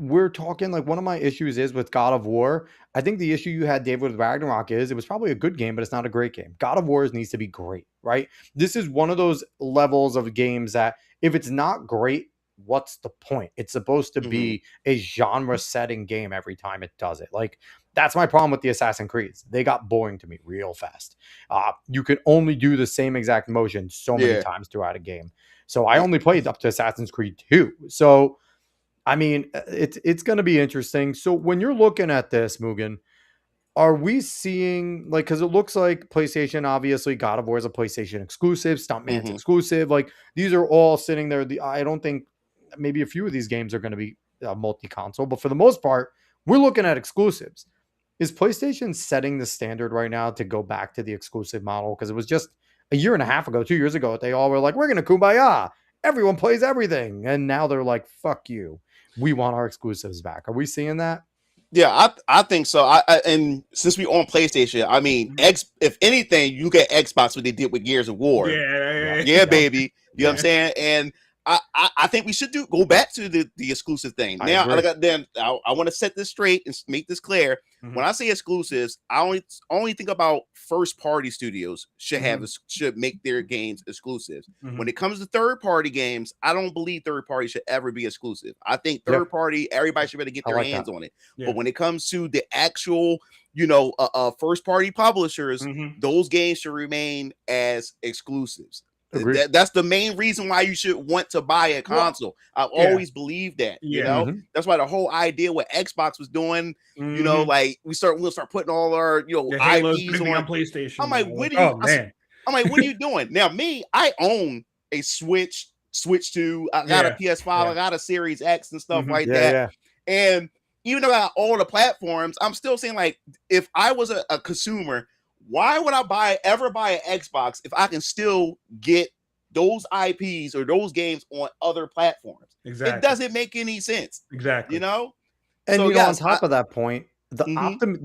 we're talking like one of my issues is with God of War. I think the issue you had, David, with Ragnarok is it was probably a good game, but it's not a great game. God of War needs to be great, right? This is one of those levels of games that if it's not great, what's the point? It's supposed to be a genre setting game every time it does it. Like, that's my problem with the Assassin's Creeds. They got boring to me real fast. You can only do the same exact motion so many times throughout a game. So I only played up to Assassin's Creed 2. So I mean, it's going to be interesting. So when you're looking at this, Mugen, are we seeing, like, because it looks like PlayStation, obviously, God of War is a PlayStation exclusive, Stuntman's exclusive. Like, these are all sitting there. I don't think maybe a few of these games are going to be multi-console, but for the most part, we're looking at exclusives. Is PlayStation setting the standard right now to go back to the exclusive model? Because it was just a year and a half ago, 2 years ago, they all were like, we're going to kumbaya. Everyone plays everything. And now they're like, fuck you. We want our exclusives back. Are we seeing that? Yeah, I think so. And since we on PlayStation, I mean, if anything, you get Xbox what they did with Gears of War. Yeah, baby. You know what I'm saying? And I think we should go back to the exclusive thing. Now, I want to set this straight and make this clear. When I say exclusives, I only think about first party studios should make their games exclusive. When it comes to third party games, I don't believe third party should ever be exclusive. I think third party, everybody should better get their hands on it. But when it comes to the actual, first party publishers, those games should remain as exclusives. That's the main reason why you should want to buy a console. I've always believed that. You know, that's why the whole idea what Xbox was doing. Like we'll start putting all our IPs on PlayStation. I'm like, what are you doing? Now, me, I own a Switch 2. I got a PS5. I got a Series X and stuff like that. And even though I got all the platforms, I'm still saying, like, if I was a consumer, why would I ever buy an Xbox if I can still get those IPs or those games on other platforms? Exactly. It doesn't make any sense. Exactly. And so, on top of that point,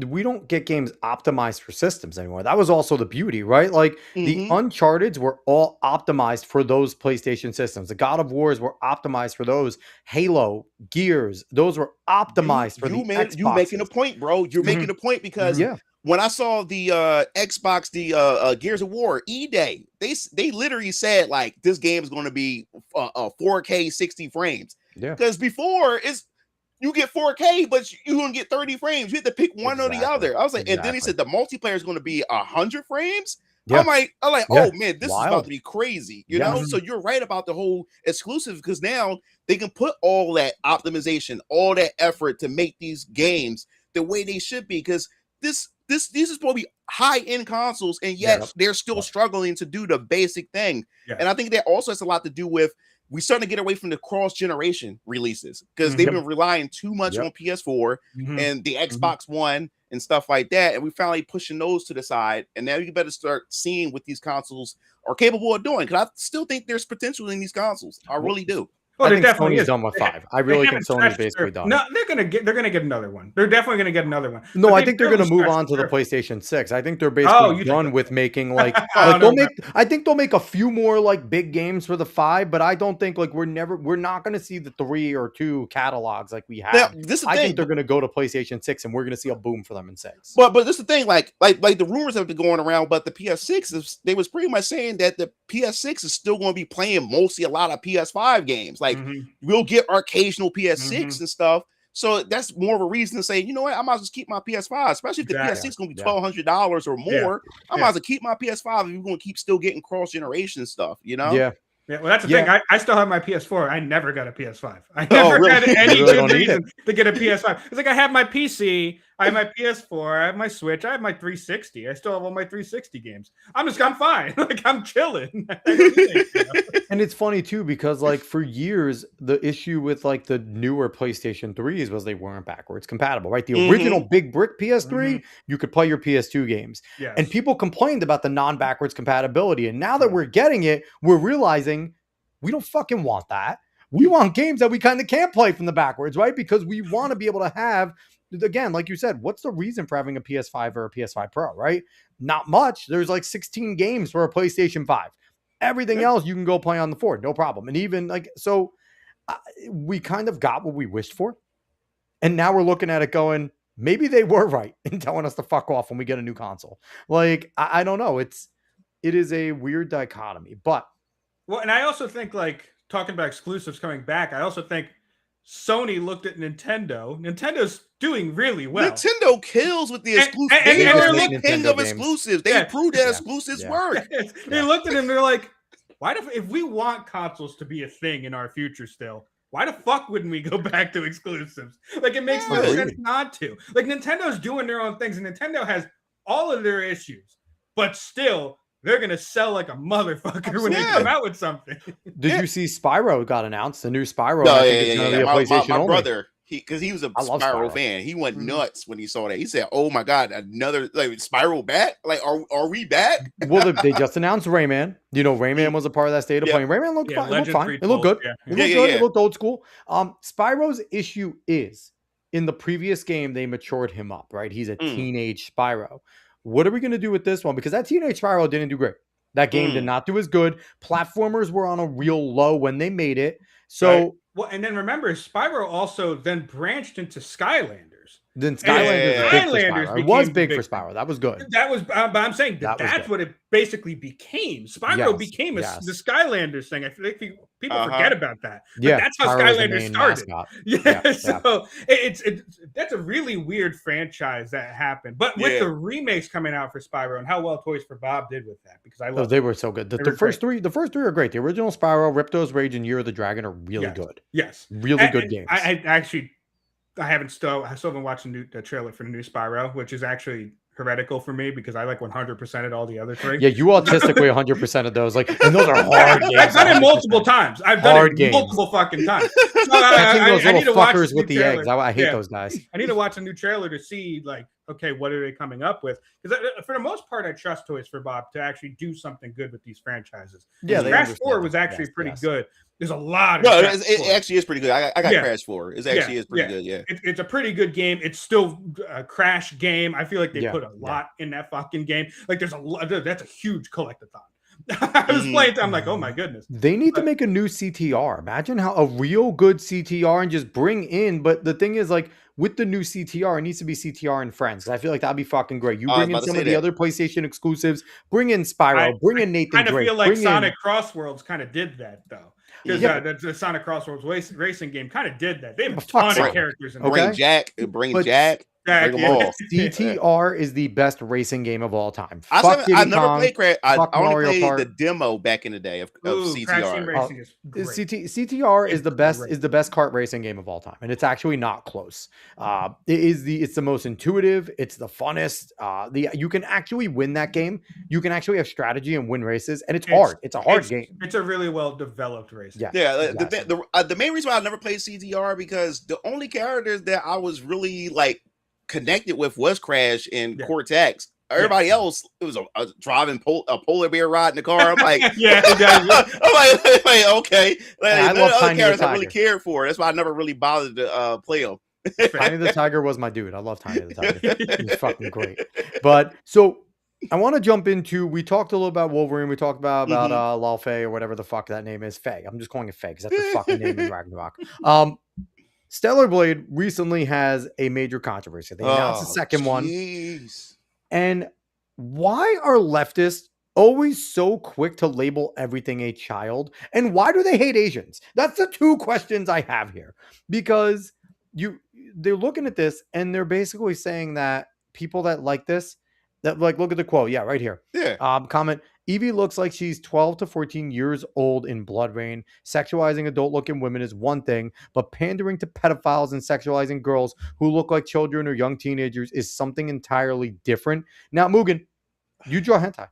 we don't get games optimized for systems anymore. That was also the beauty, right? Like the Uncharted's were all optimized for those PlayStation systems. The God of Wars were optimized for those. Halo, Gears, those were optimized for the Xbox. You're making a point, bro. You're making a point because when I saw the Xbox, the Gears of War E-Day, they literally said like this game is going to be 4K 60 frames. Yeah. Because before you get 4K, but you're going to get 30 frames. You have to pick one or the other. I was like, and then he said the multiplayer is going to be 100 frames. Yeah. I'm like, oh man, this is about to be crazy. You know? So you're right about the whole exclusive because now they can put all that optimization, all that effort to make these games the way they should be. Because these is supposed to be high-end consoles, and yet they're still struggling to do the basic thing. Yeah. And I think that also has a lot to do with we starting to get away from the cross-generation releases because they've been relying too much on PS4 and the Xbox One and stuff like that. And we finally pushing those to the side. And now you better start seeing what these consoles are capable of doing. Because I still think there's potential in these consoles. I really do. Well, I think Sony's done with 5. I really think Sony's basically done. No, they're gonna get another one. They're definitely gonna get another one. No, I think they're gonna move on to the PlayStation 6. I think they're basically done with making like I think they'll make a few more like big games for the 5, but I don't think like we're not gonna see the 3 or 2 catalogs like we have. I think they're gonna go to PlayStation 6 and we're gonna see a boom for them in 6. But this is the thing, like the rumors have been going around, but the PS6 they was pretty much saying that the PS6 is still gonna be playing mostly a lot of PS5 games. Like we'll get occasional PS6 and stuff. So that's more of a reason to say, you know what, I might as well keep my PS5, especially if the PS6 is going to be $1,200 or more. I might as well keep my PS5 if you're going to keep still getting cross-generation stuff, you know? Yeah, well, that's the thing. I still have my PS4. I never got a PS5. I never had any good reason to get a PS5. It's like I have my PC, I have my PS4, I have my Switch, I have my 360. I still have all my 360 games. I'm fine. Like I'm chilling. And it's funny too because like for years the issue with like the newer PlayStation 3s was they weren't backwards compatible, right? The original big brick PS3, you could play your PS2 games. Yes. And people complained about the non-backwards compatibility. And now that we're getting it, we're realizing we don't fucking want that. We want games that we kind of can't play from the backwards, right? Because we want to be able to have, again, like you said, what's the reason for having a PS5 or a PS5 Pro, right? Not much. There's like 16 games for a PlayStation 5. Everything else you can go play on the 4, no problem. And even like, so we kind of got what we wished for. And now we're looking at it going, maybe they were right in telling us to fuck off when we get a new console. Like, I don't know. It is a weird dichotomy, but. Well, and I also think, like, talking about exclusives coming back, I also think Sony looked at Nintendo. Nintendo's doing really well. Nintendo kills with the exclusives. They're the king of exclusives. They proved that exclusives work. They looked at him. They're like, "Why if we want consoles to be a thing in our future still? Why the fuck wouldn't we go back to exclusives? Like, it makes no sense not to. Like, Nintendo's doing their own things, and Nintendo has all of their issues, but still." They're going to sell like a motherfucker when they come out with something. Did you see Spyro got announced? The new Spyro. No, my brother, because he was a Spyro fan. He went nuts when he saw that. He said, "Oh my god, another like Spyro back? Like, are we back?" Well, they just announced Rayman. You know, Rayman was a part of that state of playing. Rayman looked fine. It looked fine. It looked good. It looked good. It looked old school. Spyro's issue is in the previous game they matured him up. Right, he's a teenage Spyro. What are we going to do with this one? Because that Teenage Spyro didn't do great. That game did not do as good. Platformers were on a real low when they made it. So, well, and then remember, Spyro also then branched into Skylanders. Then Skylanders was big for Spyro. That was good. That was, but I'm saying that's what it basically became. Spyro became the Skylanders thing. I feel like people forget about that. But that's how Skylanders started. So it's that's a really weird franchise that happened. But with the remakes coming out for Spyro and how well Toys for Bob did with that, because I love they were so good. The first three are great. The original Spyro, Ripto's Rage, and Year of the Dragon are really good. Yes, really good games. I still haven't watched the trailer for the new Spyro, which is actually heretical for me because I like 100% of all the other three. Yeah, you autistically 100% of those. Like, and those are hard games. I've done it multiple times. I've done it multiple fucking times. So I need to watch with the eggs. I hate those guys. I need to watch a new trailer to see, like, okay, what are they coming up with? Because for the most part, I trust Toys for Bob to actually do something good with these franchises. Yeah, Crash 4 was actually pretty good. There's a lot of it actually is pretty good. I got Crash 4. It actually is pretty good. Yeah, it's a pretty good game. It's still a Crash game. I feel like they put a lot in that fucking game. Like, there's a lot. That's a huge collectathon. I was playing. I'm like, oh my goodness. They need to make a new CTR. Imagine how a real good CTR and just bring in. But the thing is, like, with the new CTR, it needs to be CTR and friends. I feel like that'd be fucking great. You bring in some of the other PlayStation exclusives. Bring in Spyro. Bring in Nathan Drake. I kind of feel like Sonic Crossworlds kind of did that, though. Because the Sonic Crossworlds racing game kind of did that. They have a ton of characters in there. Bring Jack. Bring them all. CTR is the best racing game of all time. I never played Crash. I only played the demo back in the day of CTR. CTR is the best kart racing game of all time, and it's actually not close. It's the most intuitive. It's the funnest. You can actually win that game. You can actually have strategy and win races, and it's hard. It's a hard game. It's a really well developed race. Yeah. Exactly. The main reason why I never played CTR because the only characters that I was really like connected with was Crash and Cortex. Everybody else, it was a driving a polar bear ride in the car. I'm like, I'm like, okay. Like, I love other characters I really cared for. That's why I never really bothered to play them. Tiny the Tiger was my dude. I love Tiny the Tiger. He's fucking great. But so I want to jump into. We talked a little about Wolverine. We talked about Laufey or whatever the fuck that name is. Faye. I'm just calling it Faye because that's the fucking name in Ragnarok. Stellar Blade recently has a major controversy. They announced the second one. And why are leftists always so quick to label everything a child? And why do they hate Asians? That's the two questions I have here. Because they're looking at this and they're basically saying that people that like this, that like, look at the quote. Yeah, right here. Comment. Evie looks like she's 12 to 14 years old in Blood Rain. Sexualizing adult-looking women is one thing, but pandering to pedophiles and sexualizing girls who look like children or young teenagers is something entirely different. Now, Mugen, you draw hentai.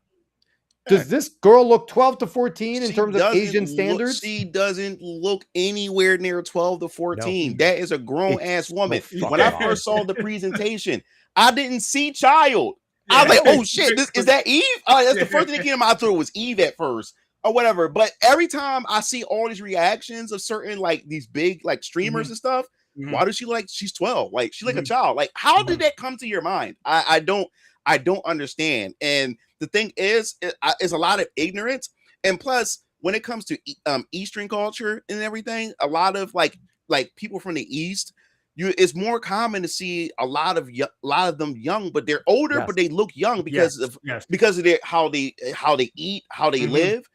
Does this girl look 12 to 14 in terms of Asian standards? She doesn't look anywhere near 12 to 14. No. That is a grown-ass woman. When I first saw the presentation, I didn't see child. I was like, oh shit, is that Eve? That's the first thing that came to my throat was Eve at first or whatever. But every time I see all these reactions of certain like these big like streamers and stuff, why does she like she's 12? Like she's like a child. Like how did that come to your mind? I don't understand. And the thing is, it's a lot of ignorance. And plus, when it comes to Eastern culture and everything, a lot of like people from the East, it's more common to see a lot of them young, but they're older, but they look young because of how they eat, how they live.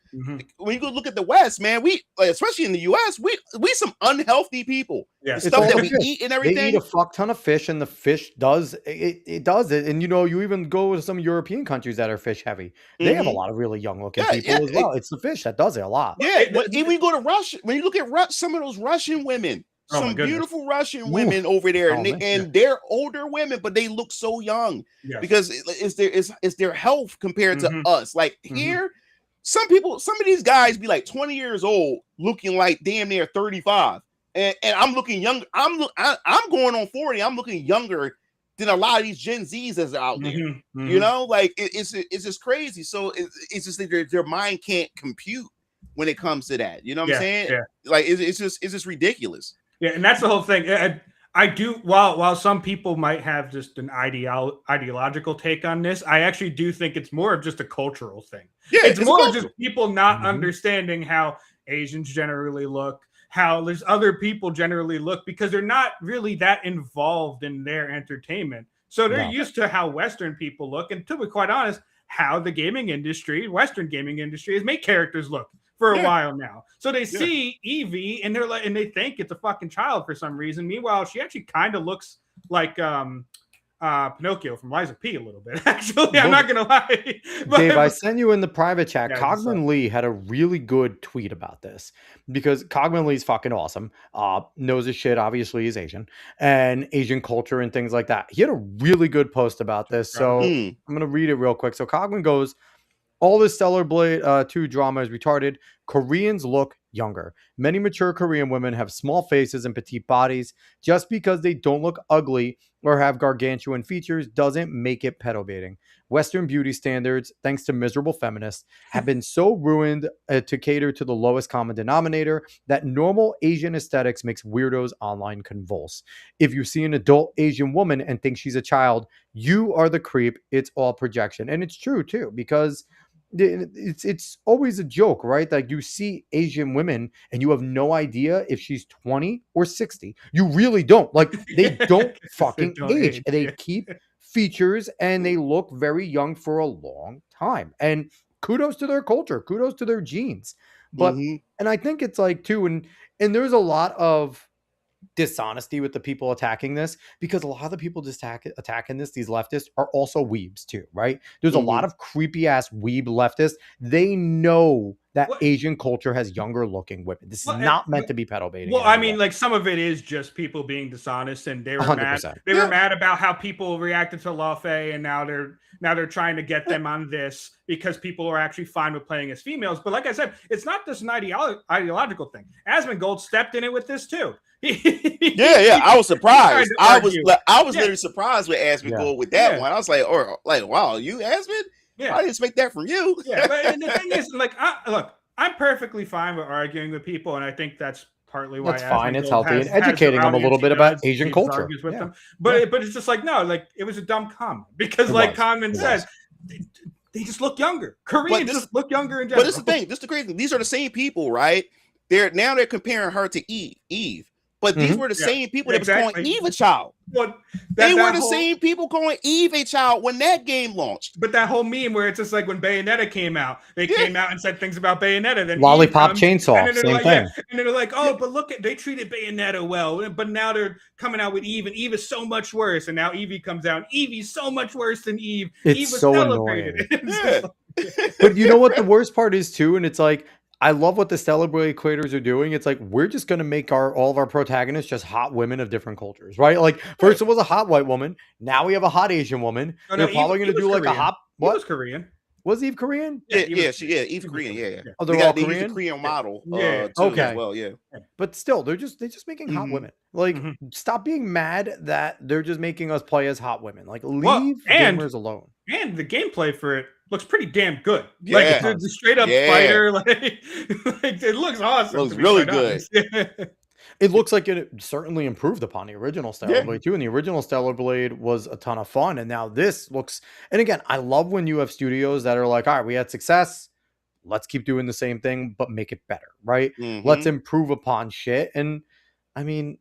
When you go look at the West, man, we especially in the US, we some unhealthy people. The stuff that we eat and everything. They eat a fuck ton of fish, and the fish does it. And you even go to some European countries that are fish heavy. They have a lot of really young looking people as well. It's the fish that does it a lot. Yeah, even you go to Russia, when you look at some of those Russian women, some beautiful Russian women over there, and they're older women, but they look so young because it's their health compared to us. Like here. Some of these guys be like 20 years old, looking like damn near 35, and I'm looking young. I'm going on 40. I'm looking younger than a lot of these Gen Zs that's out there. You know, like it's just crazy. So it's just that their mind can't compute when it comes to that. You know what I'm saying? Yeah. Like it's just ridiculous. Yeah, and that's the whole thing. I do, while some people might have just an ideological take on this, I actually do think it's more of just a cultural thing. Yeah, it's more just people not understanding how Asians generally look, how there's other people generally look, because they're not really that involved in their entertainment. So they're used to how Western people look, and to be quite honest, how the Western gaming industry has made characters look for a while now. So they see Evie and they're like, and they think it's a fucking child for some reason. Meanwhile, she actually kind of looks like Pinocchio from Lies of P a little bit. Actually, I'm not gonna lie. Dave, I sent you in the private chat. Cogman Lee had a really good tweet about this because Cogman Lee's fucking awesome. Knows his shit. Obviously, he's Asian and Asian culture and things like that. He had a really good post about this. So I'm gonna read it real quick. So Cogman goes, all this Stellar Blade 2 drama is retarded. Koreans look younger. Many mature Korean women have small faces and petite bodies. Just because they don't look ugly or have gargantuan features doesn't make it pedo-baiting. Western beauty standards, thanks to miserable feminists, have been so ruined to cater to the lowest common denominator that normal Asian aesthetics makes weirdos online convulse. If you see an adult Asian woman and think she's a child, you are the creep. It's all projection. And it's true too, because it's always a joke, right? Like you see Asian women and you have no idea if she's 20 or 60. You really don't. Like they don't fucking age. They keep features and they look very young for a long time. And kudos to their culture, kudos to their genes. But and I think it's like too, and there's a lot of dishonesty with the people attacking this, because a lot of the people just attacking this, these leftists, are also weebs too, right? There's a lot of creepy ass weeb leftists. They know that Asian culture has younger looking women. This is not meant to be pedo baiting. Well, I mean, like some of it is just people being dishonest, and they were 100%. Mad. They were mad about how people reacted to Laufey, and now they're trying to get them on this because people are actually fine with playing as females. But like I said, it's not just an ideological thing. Asmongold stepped in it with this too. I was surprised. I was literally surprised with Asmongold with that one. I was like, wow, you Asmon? Yeah. I didn't expect that from you. But the thing is, like, look, I'm perfectly fine with arguing with people, and I think that's partly why that's fine. It's healthy and educating them a little bit about Asian culture. With them. But it's just like, no, like it was a dumb comment because, like Conman says, they just look younger. Koreans just look younger in general. But this is the thing. This is the crazy thing. These are the same people, right? They're comparing her to Eve. But these were the same people that was calling Eve a child. They were the same people calling Eve a child when that game launched. But that whole meme where it's just like when Bayonetta came out, they came out and said things about Bayonetta. Then Lollipop Chainsaw, same thing. And then they're like, but look, they treated Bayonetta well. But now they're coming out with Eve, and Eve is so much worse. And now Evie comes out, and Evie's so much worse than Eve. It's Eve was so celebrated. annoying. But you know what the worst part is too? And it's like, I love what the Stellar Blade creators are doing. It's like, we're just going to make all of our protagonists just hot women of different cultures, right? Like first it was a hot white woman. Now we have a hot Asian woman. They're probably going to do like a hot, what? He was Korean. Was Eve Korean? Eve's Korean. Yeah. Oh, they're all Korean? He's a Korean model. Okay. As well, yeah. But still, they're just making hot women. Like, stop being mad that they're just making us play as hot women. Like, leave gamers alone. And the gameplay for it looks pretty damn good. Like it's a straight up fighter. Like it looks awesome. It looks really good. It looks like it certainly improved upon the original Stellar Blade too. And the original Stellar Blade was a ton of fun. And now this looks, and again, I love when you have studios that are like, all right, we had success. Let's keep doing the same thing, but make it better, right? Let's improve upon shit. And I mean,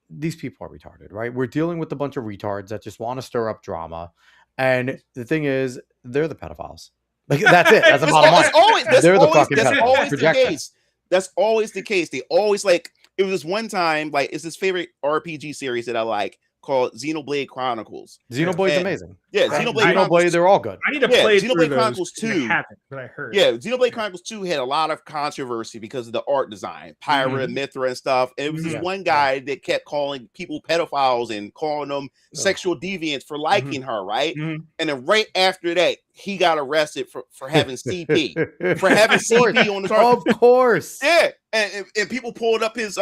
these people are retarded, right? We're dealing with a bunch of retards that just want to stir up drama. And the thing is, they're the pedophiles. Like, that's it. That's the bottom line. They're the fucking pedophiles. Always the case. That's always the case. They always like, it was this one time, like, it's this favorite RPG series that I like called Xenoblade Chronicles. Xenoblade's amazing. Yeah, Xenoblade, they're all good. I need to play Xenoblade Chronicles 2. But I heard. Yeah, Xenoblade Chronicles 2 had a lot of controversy because of the art design, Pyra, Mithra, and stuff. And it was this one guy that kept calling people pedophiles and calling them sexual deviants for liking her, right? And then right after that, he got arrested for having CP, for having CP on his art. Of course. Yeah, and people pulled up his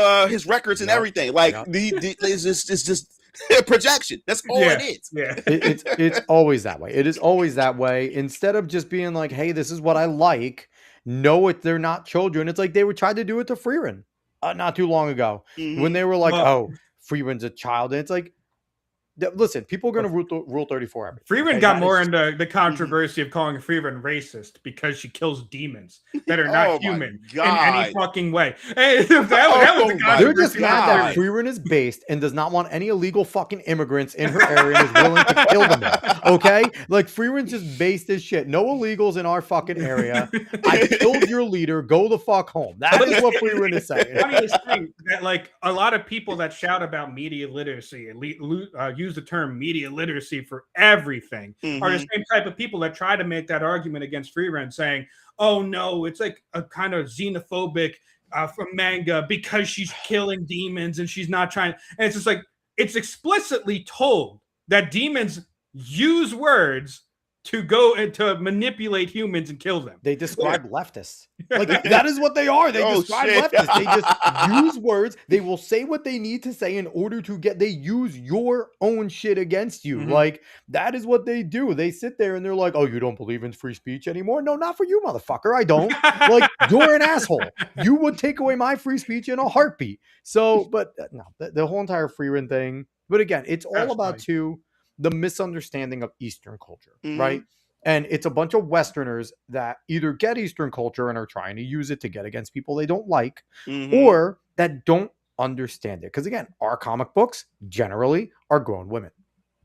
records and everything. Like, it's just projection. That's all it is. Yeah. It's always that way. It is always that way. Instead of just being like, hey, this is what I like. No, they're not children. It's like they would try to do it to Freerin not too long ago when they were like, oh, Freerin's a child. And it's like, listen, people are going to rule 34 everything. Freerin got more into the controversy of calling Freerin racist because she kills demons that are not human in any fucking way. Hey, that was the controversy. They're just mad that Freerin is based and does not want any illegal fucking immigrants in her area and is willing to kill them there. Okay? Like, Freerin's just based as shit. No illegals in our fucking area. I killed your leader. Go the fuck home. That is what Freerin is saying. Funniest thing that, like, a lot of people that shout about media literacy and use the term media literacy for everything are the same type of people that try to make that argument against Freerin, saying, oh no, it's like a kind of xenophobic from manga because she's killing demons and she's not trying. And it's just like, it's explicitly told that demons use words to go and to manipulate humans and kill them. They describe leftists. Like, that is what they are. They describe leftists. They just use words. They will say what they need to say in order to they use your own shit against you. Like, that is what they do. They sit there and they're like, oh, you don't believe in free speech anymore? No, not for you, motherfucker. I don't. Like, you're an asshole. You would take away my free speech in a heartbeat. So, but no, the whole entire Freerin thing. But again, it's all about the misunderstanding of Eastern culture, right? And it's a bunch of Westerners that either get Eastern culture and are trying to use it to get against people they don't like, or that don't understand it. Because again, our comic books generally are grown women,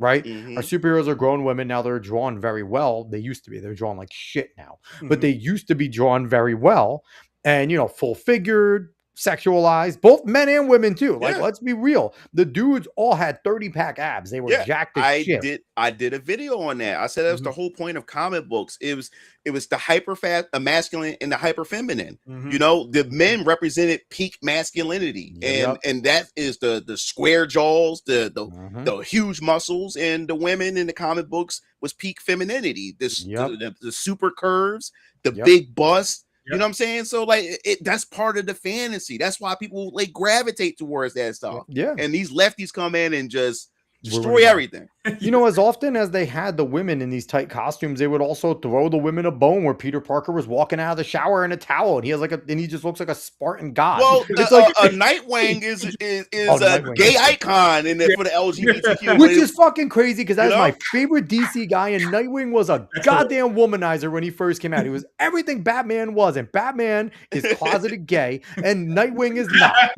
right? Our superheroes are grown women. Now they're drawn very well. They used to be. They're drawn like shit now. But they used to be drawn very well. And, full figured, sexualized, both men and women too. Like, let's be real. The dudes all had 30-pack abs. They were jacked as shit. I did a video on that. I said that was the whole point of comic books. It was the hyper masculine and the hyper feminine. The men represented peak masculinity, and that is the square jaws, the huge muscles, and the women in the comic books was peak femininity. The super curves, the big bust. You know what I'm saying? So like that's part of the fantasy. That's why people like gravitate towards that stuff. Yeah. And these lefties come in and just destroy everything. As often as they had the women in these tight costumes, they would also throw the women a bone where Peter Parker was walking out of the shower in a towel and he has and he just looks like a Spartan god. Well, it's like a Nightwing is a gay icon for the LGBTQ, which is fucking crazy because that's my favorite DC guy, and Nightwing was a goddamn womanizer when he first came out. He was everything Batman was, and Batman is closeted gay, and Nightwing is not.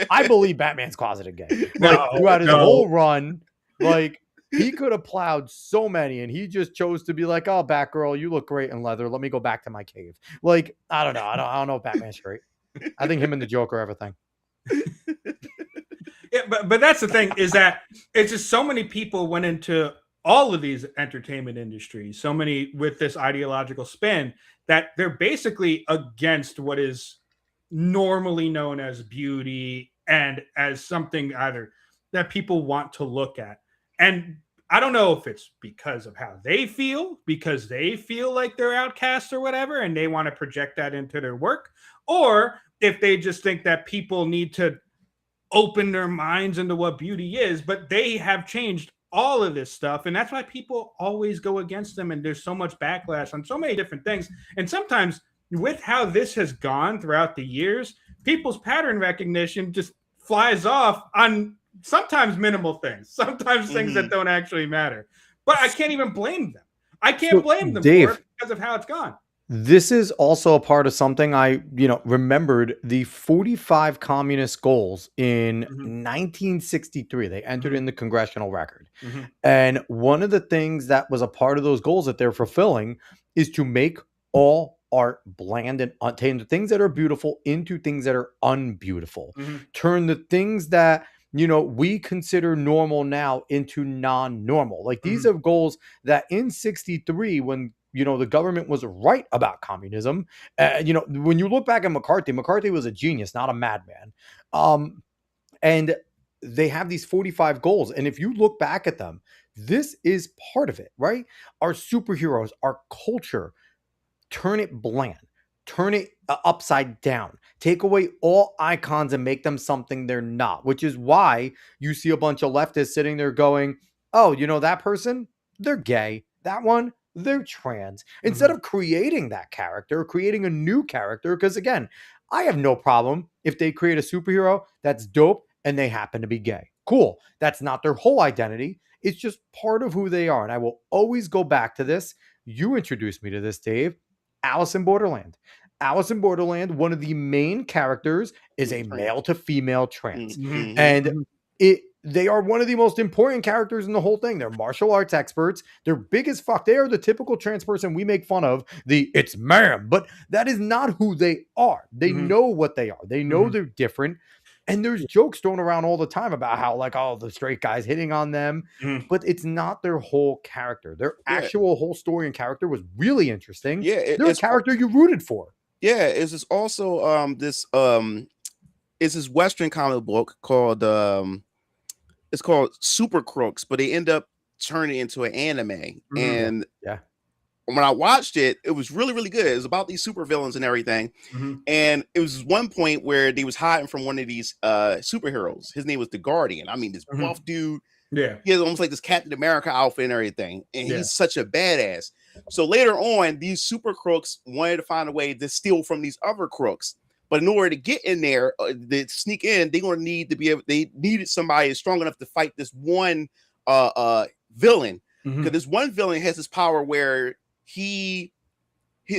I believe Batman's closeted gay. Throughout his whole run. Like, he could have plowed so many, and he just chose to be like, oh, Batgirl, you look great in leather. Let me go back to my cave. Like, I don't know. I don't know if Batman's straight. I think him and the Joker have a thing. Yeah, but that's the thing, is that it's just so many people went into all of these entertainment industries, so many with this ideological spin, that they're basically against what is normally known as beauty and as something either that people want to look at. And I don't know if it's because of how they feel, because they feel like they're outcasts or whatever, and they want to project that into their work, or if they just think that people need to open their minds into what beauty is, but they have changed all of this stuff. And that's why people always go against them. And there's so much backlash on so many different things. And sometimes with how this has gone throughout the years, people's pattern recognition just flies off on sometimes minimal things, sometimes things that don't actually matter. But I can't even blame them. I can't blame them, Dave, for it because of how it's gone. This is also a part of something I, remembered the 45 communist goals in 1963. They entered in the congressional record. And one of the things that was a part of those goals that they're fulfilling is to make all art bland and turn the things that are beautiful into things that are unbeautiful. Turn the things that, we consider normal now into non-normal. Like these are goals that in 63, when the government was right about communism. When you look back at McCarthy was a genius, not a madman. And they have these 45 goals. And if you look back at them, this is part of it, right? Our superheroes, our culture, turn it bland, turn it upside down, take away all icons and make them something they're not, which is why you see a bunch of leftists sitting there going, oh, that person, they're gay. That one, they're trans. Instead of creating that character, creating a new character, because again, I have no problem if they create a superhero that's dope and they happen to be gay. Cool. That's not their whole identity. It's just part of who they are. And I will always go back to this. You introduced me to this, Dave. Alice in Borderland. Alice in Borderland, one of the main characters is a male to female trans. And they are one of the most important characters in the whole thing. They're martial arts experts. They're big as fuck. They are the typical trans person we make fun of. It's ma'am, but that is not who they are. They know what they are. They know they're different. And there's jokes thrown around all the time about how the straight guys hitting on them, but it's not their whole character. Their actual whole story and character was really interesting. Yeah, they're a character you rooted for. Yeah, it's also this Western comic book called it's called Super Crooks, but they end up turning it into an anime. And when I watched it, it was really, really good. It was about these super villains and everything. And it was one point where they was hiding from one of these superheroes. His name was the Guardian. I mean, this buff dude. Yeah, he has almost like this Captain America outfit and everything. And he's such a badass. So later on, these super crooks wanted to find a way to steal from these other crooks. But in order to get in there, to sneak in, they're going to need to be able. They needed somebody strong enough to fight this one villain. Because this one villain has this power where he's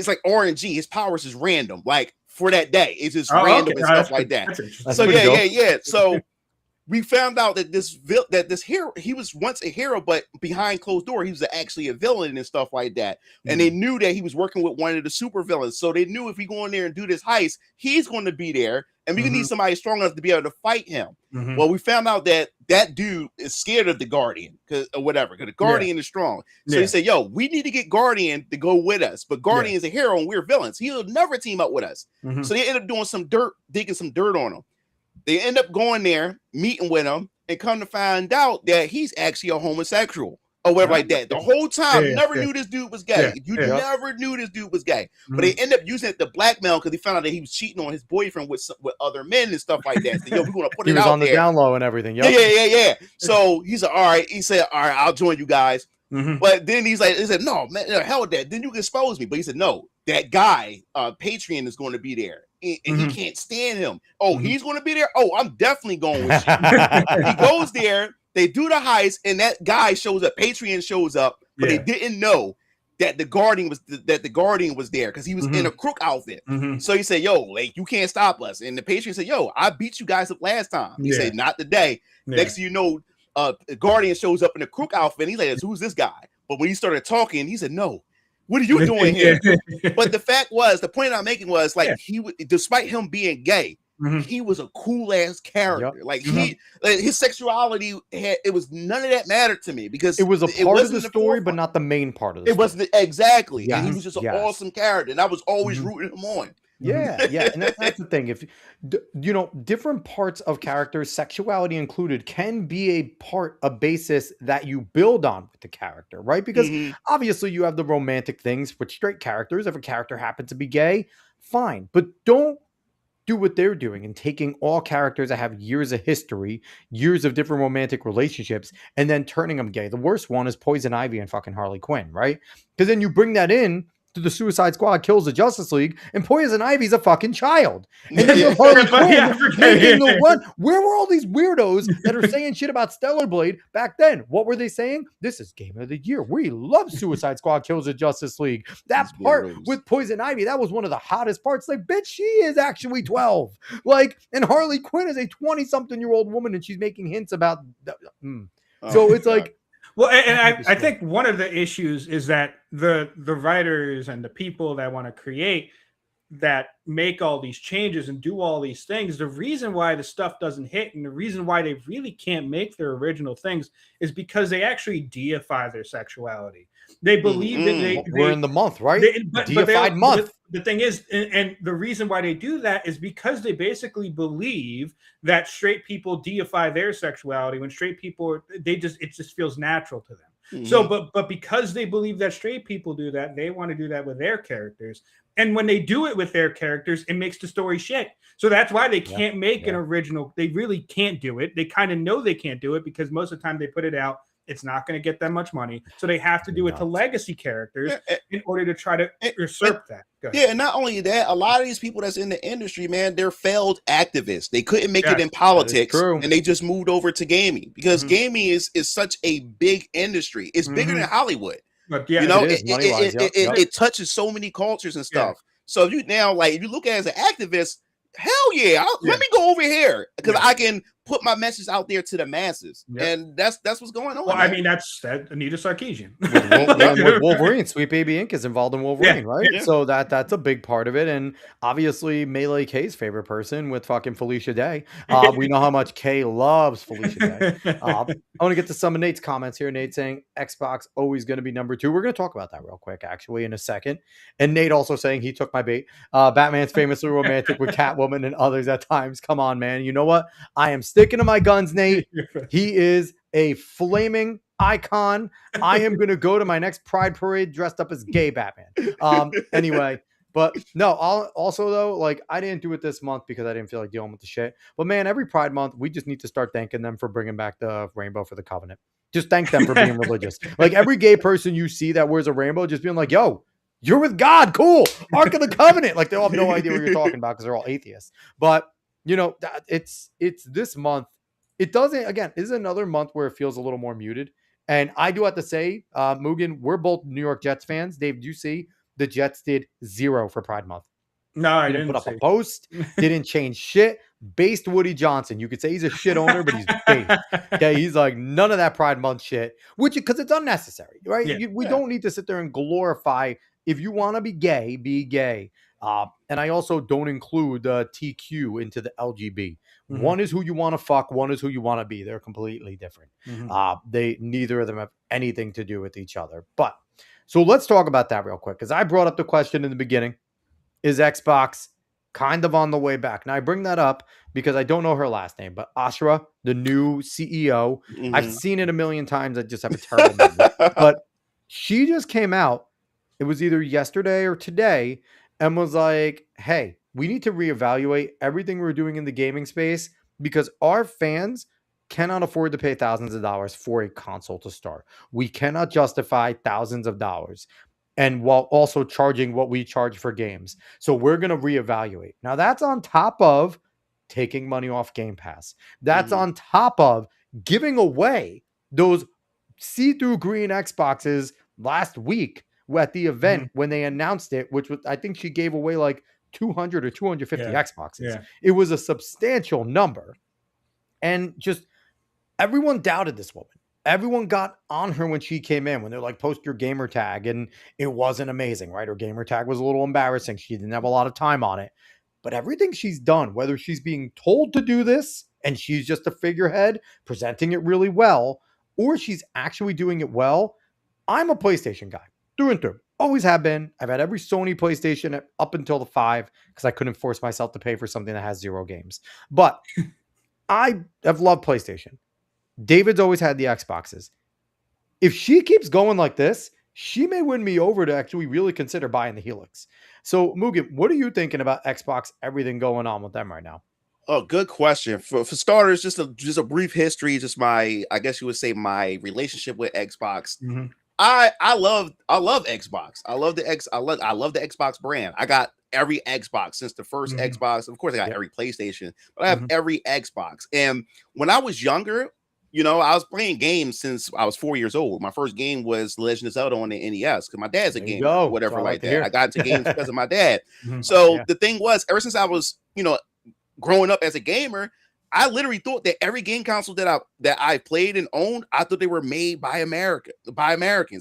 like RNG. His powers is random, like for that day. It's just random and stuff like that. So yeah. So we found out that this hero, he was once a hero, but behind closed door, he was actually a villain and stuff like that. And they knew that he was working with one of the super villains. So they knew if we go in there and do this heist, he's going to be there. And we need somebody strong enough to be able to fight him. Well, we found out that dude is scared of the Guardian because the Guardian is strong. So he said, yo, we need to get Guardian to go with us. But Guardian is a hero and we're villains. He'll never team up with us. So they ended up doing digging some dirt on him. They end up going there, meeting with him, and come to find out that he's actually a homosexual or whatever like that. The whole time, never knew this dude was gay. Never knew this dude was gay. But they end up using it to blackmail because they found out that he was cheating on his boyfriend with other men and stuff like that. So, yo, we're going to put it out there. He was on the down low and everything. Yeah. So he said, all right. He said, all right, I'll join you guys. But then he said, no, man, hell with that. Then you can expose me. But he said, no, that guy, Patreon is going to be there. And he can't stand him. Oh, he's going to be there? Oh, I'm definitely going with you. He goes there. They do the heist, and that guy shows up. Patreon shows up, but they didn't know that the Guardian was there because he was in a crook outfit. So he said, yo, like, you can't stop us. And the Patreon said, yo, I beat you guys up last time. He said, not today. Next thing you know, the Guardian shows up in a crook outfit, and he's like, who's this guy? But when he started talking, he said, no. What are you doing here? But the point I'm making was like despite him being gay, he was a cool ass character. Like his sexuality it was none of that mattered to me because it was a part of the story, but not the main part of the story. It wasn't exactly. Yes. And he was just an awesome character, and I was always rooting him on. Yeah, and that's the thing. If different parts of characters, sexuality included, can be a basis that you build on with the character, right? Because obviously you have the romantic things with straight characters. If a character happens to be gay, fine, but don't do what they're doing and taking all characters that have years of history, years of different romantic relationships, and then turning them gay. The worst one is Poison Ivy and fucking Harley Quinn, right? Because then you bring that in. to the Suicide Squad kills the Justice League, and Poison Ivy's a fucking child. And then you have Harley Quinn making a run. Where were all these weirdos that are saying shit about Stellar Blade back then? What were they saying? This is Game of the Year. We love Suicide Squad kills the Justice League. That part with Poison Ivy, that was one of the hottest parts. Like, bitch, she is actually 12. Like, and Harley Quinn is a 20-something-year-old woman, and she's making hints about... So it's like... Well, and I think one of the issues is that the writers and the people that want to create, that make all these changes and do all these things, the reason why the stuff doesn't hit and the reason why they really can't make their original things is because they actually deify their sexuality. They believe that we're in the month, right? Deified month. The thing is, and the reason why they do that is because they basically believe that straight people deify their sexuality when straight people, it just feels natural to them. So, but because they believe that straight people do that, they want to do that with their characters. And when they do it with their characters, it makes the story shit. So that's why they can't make an original. They really can't do it. They kind of know they can't do it because most of the time they put it out, it's not going to get that much money. So they have to do it to legacy characters in order to try to usurp that. Yeah, and not only that, a lot of these people that's in the industry, man, they're failed activists. They couldn't make it in politics, and they just moved over to gaming because gaming is such a big industry. It's bigger than Hollywood. But you know, it touches so many cultures and stuff. So if you look at it as an activist, hell yeah, let me go over here because I can put my message out there to the masses, and that's what's going on. Well, I mean, that's Anita Sarkeesian with Wolverine. Sweet Baby Inc. is involved in Wolverine, right? Yeah. So that's a big part of it, and obviously Melee K's favorite person with fucking Felicia Day. We know how much Kay loves Felicia Day. I want to get to some of Nate's comments here. Nate saying Xbox always going to be number 2. We're going to talk about that real quick, actually, in a second. And Nate also saying he took my bait. Batman's famously romantic with Catwoman and others at times. Come on, man. You know what? I am sticking to my guns, Nate. He is a flaming icon. I am going to go to my next Pride Parade dressed up as gay Batman. Anyway, but no, also though, like I didn't do it this month because I didn't feel like dealing with the shit. But man, every Pride month, we just need to start thanking them for bringing back the rainbow for the Covenant. Just thank them for being religious. Like every gay person you see that wears a rainbow, just being like, yo, you're with God. Cool. Ark of the Covenant. Like they'll have no idea what you're talking about because they're all atheists. But you know, it's this month. It doesn't, again, this is another month where it feels a little more muted. And I do have to say, Mugen, we're both New York Jets fans. Dave, did you see the Jets did 0 for Pride Month? No, I didn't put up a post, didn't change shit. Based Woody Johnson. You could say he's a shit owner, but he's based. Okay, he's like, none of that Pride Month shit, which, because it's unnecessary, right? We don't need to sit there and glorify. If you want to be gay, be gay. And I also don't include TQ into the LGB. One is who you want to fuck. One is who you want to be. They're completely different. Neither of them have anything to do with each other. But so let's talk about that real quick. Because I brought up the question in the beginning, is Xbox kind of on the way back? Now I bring that up because I don't know her last name, but Ashra, the new CEO, I've seen it a million times. I just have a terrible memory. But she just came out. It was either yesterday or today. And was like, hey, we need to reevaluate everything we're doing in the gaming space because our fans cannot afford to pay thousands of dollars for a console to start. We cannot justify thousands of dollars and while also charging what we charge for games. So we're going to reevaluate. Now that's on top of taking money off Game Pass. That's on top of giving away those see-through green Xboxes last week at the event when they announced it, which was, I think she gave away like 200 or 250 Xboxes. Yeah. It was a substantial number. And just everyone doubted this woman. Everyone got on her when she came in, when they're like, post your gamer tag. And it wasn't amazing, right? Her gamer tag was a little embarrassing. She didn't have a lot of time on it. But everything she's done, whether she's being told to do this and she's just a figurehead presenting it really well, or she's actually doing it well. I'm a PlayStation guy. Through and through. Always have been. I've had every Sony PlayStation up until the 5 because I couldn't force myself to pay for something that has 0 games. But I have loved PlayStation. David's always had the Xboxes. If she keeps going like this, she may win me over to actually really consider buying the Helix. So, Mugen, what are you thinking about Xbox, everything going on with them right now? Oh, good question. For starters, just a brief history, just I guess you would say my relationship with Xbox. I love Xbox. I love the Xbox brand. I got every Xbox since the first Xbox. Of course, I got every PlayStation, but I have every Xbox. And when I was younger, you know, I was playing games since I was 4 years old. My first game was Legend of Zelda on the NES because my dad's a gamer, or whatever like that. I got into games because of my dad. So the thing was, ever since I was, you know, growing up as a gamer, I literally thought that every game console that I played and owned, I thought they were made by Americans.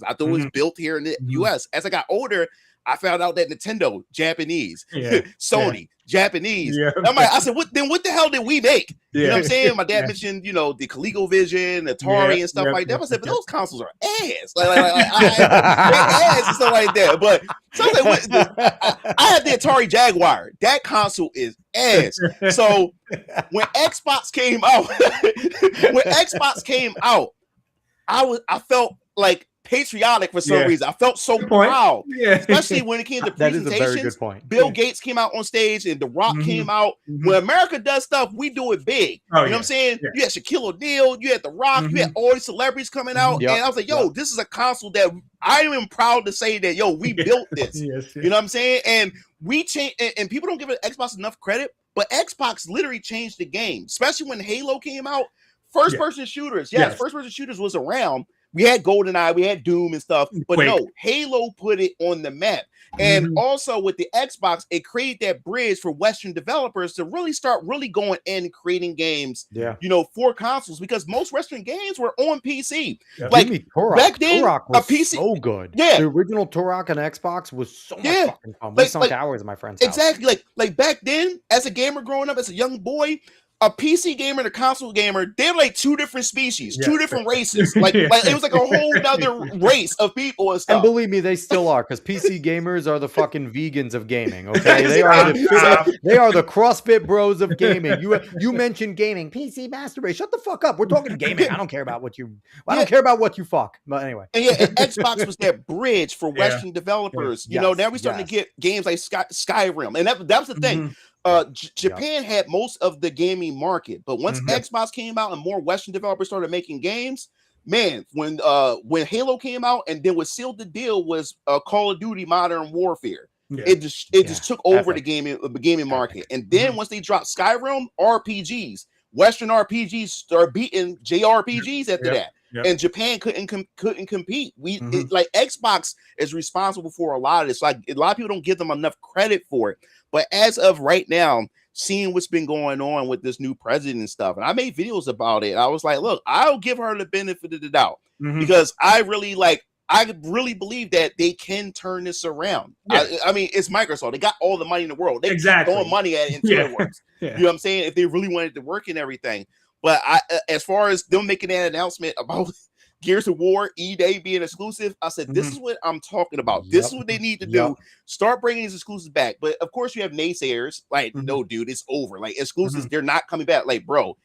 I thought it was built here in the US. As I got older, I found out that Nintendo, Japanese, Sony, Japanese. I said, what the hell did we make? You know what I'm saying? My dad mentioned, you know, the ColecoVision, Atari, and stuff like that. I said, but those consoles are ass. Ass and stuff like that. But so I was like, I had the Atari Jaguar. That console is ass. So when Xbox came out, I felt like patriotic for some reason. I felt so proud, especially when it came to presentations. That is a very good point. Bill Gates came out on stage and The Rock came out. When America does stuff, we do it big. You know what I'm saying? You had Shaquille O'Neal, you had The Rock, you had all these celebrities coming out, and I was like, yo, this is a console that I am proud to say that, yo, we built this. You know what I'm saying? And we changed, and people don't give Xbox enough credit, but Xbox literally changed the game, especially when Halo came out. First-person shooters, first-person shooters was around. We had GoldenEye, we had Doom and stuff, but no, Halo put it on the map. And also with the Xbox, it created that bridge for Western developers to really start going in and creating games, you know, for consoles, because most Western games were on PC. Like back then, Turok was a PC so good. The original Turok on Xbox was so much fucking fun. We sunk hours at my friend's house. Exactly. Like back then, as a gamer growing up, as a young boy, a PC gamer and a console gamer, they're like two different species, two different races. Like it was like a whole other race of people and stuff. And believe me, they still are, because PC gamers are the fucking vegans of gaming. Okay, they are the CrossFit bros of gaming. You mentioned gaming, PC masturbate. Shut the fuck up. We're talking gaming. I don't care about what you. I don't care about what you fuck. But anyway, and Xbox was that bridge for Western developers. You know, now we're starting to get games like Skyrim, and that was the thing. Japan had most of the gaming market, but once Xbox came out and more Western developers started making games, man, when Halo came out, and then what sealed the deal was Call of Duty Modern Warfare. It just took over the gaming market. And then once they dropped Skyrim, RPGs, Western RPGs start beating JRPGs after that. And Japan couldn't compete. Like Xbox is responsible for a lot of this. Like a lot of people don't give them enough credit for it. But as of right now, seeing what's been going on with this new president and stuff, and I made videos about it. I was like, look, I'll give her the benefit of the doubt because I really believe that they can turn this around. I mean, it's Microsoft. They got all the money in the world. They throwing money at it until it works. You know what I'm saying? If they really wanted to work and everything. But as far as them making that announcement about Gears of War E-Day being exclusive, I said, this is what I'm talking about. This is what they need to do. Start bringing these exclusives back. But of course, you have naysayers like, no, dude, it's over. Like exclusives, they're not coming back. Like, bro,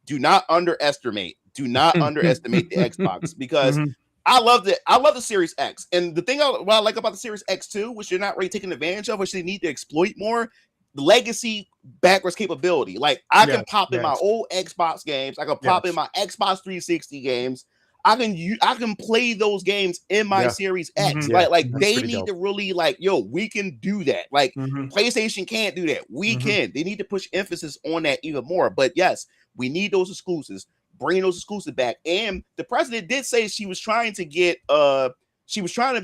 do not underestimate the Xbox, because I love the Series X. And the thing what I like about the Series X too, which you're not really taking advantage of, which they need to exploit more, the legacy backwards capability. Like I can pop in my old Xbox games. I can pop in my Xbox 360 games. I can play those games in my Series X. Like they need to really we can do that. Like PlayStation can't do that. We can. They need to push emphasis on that even more. But yes, we need those exclusives. Bring those exclusives back. And the president did say she was trying to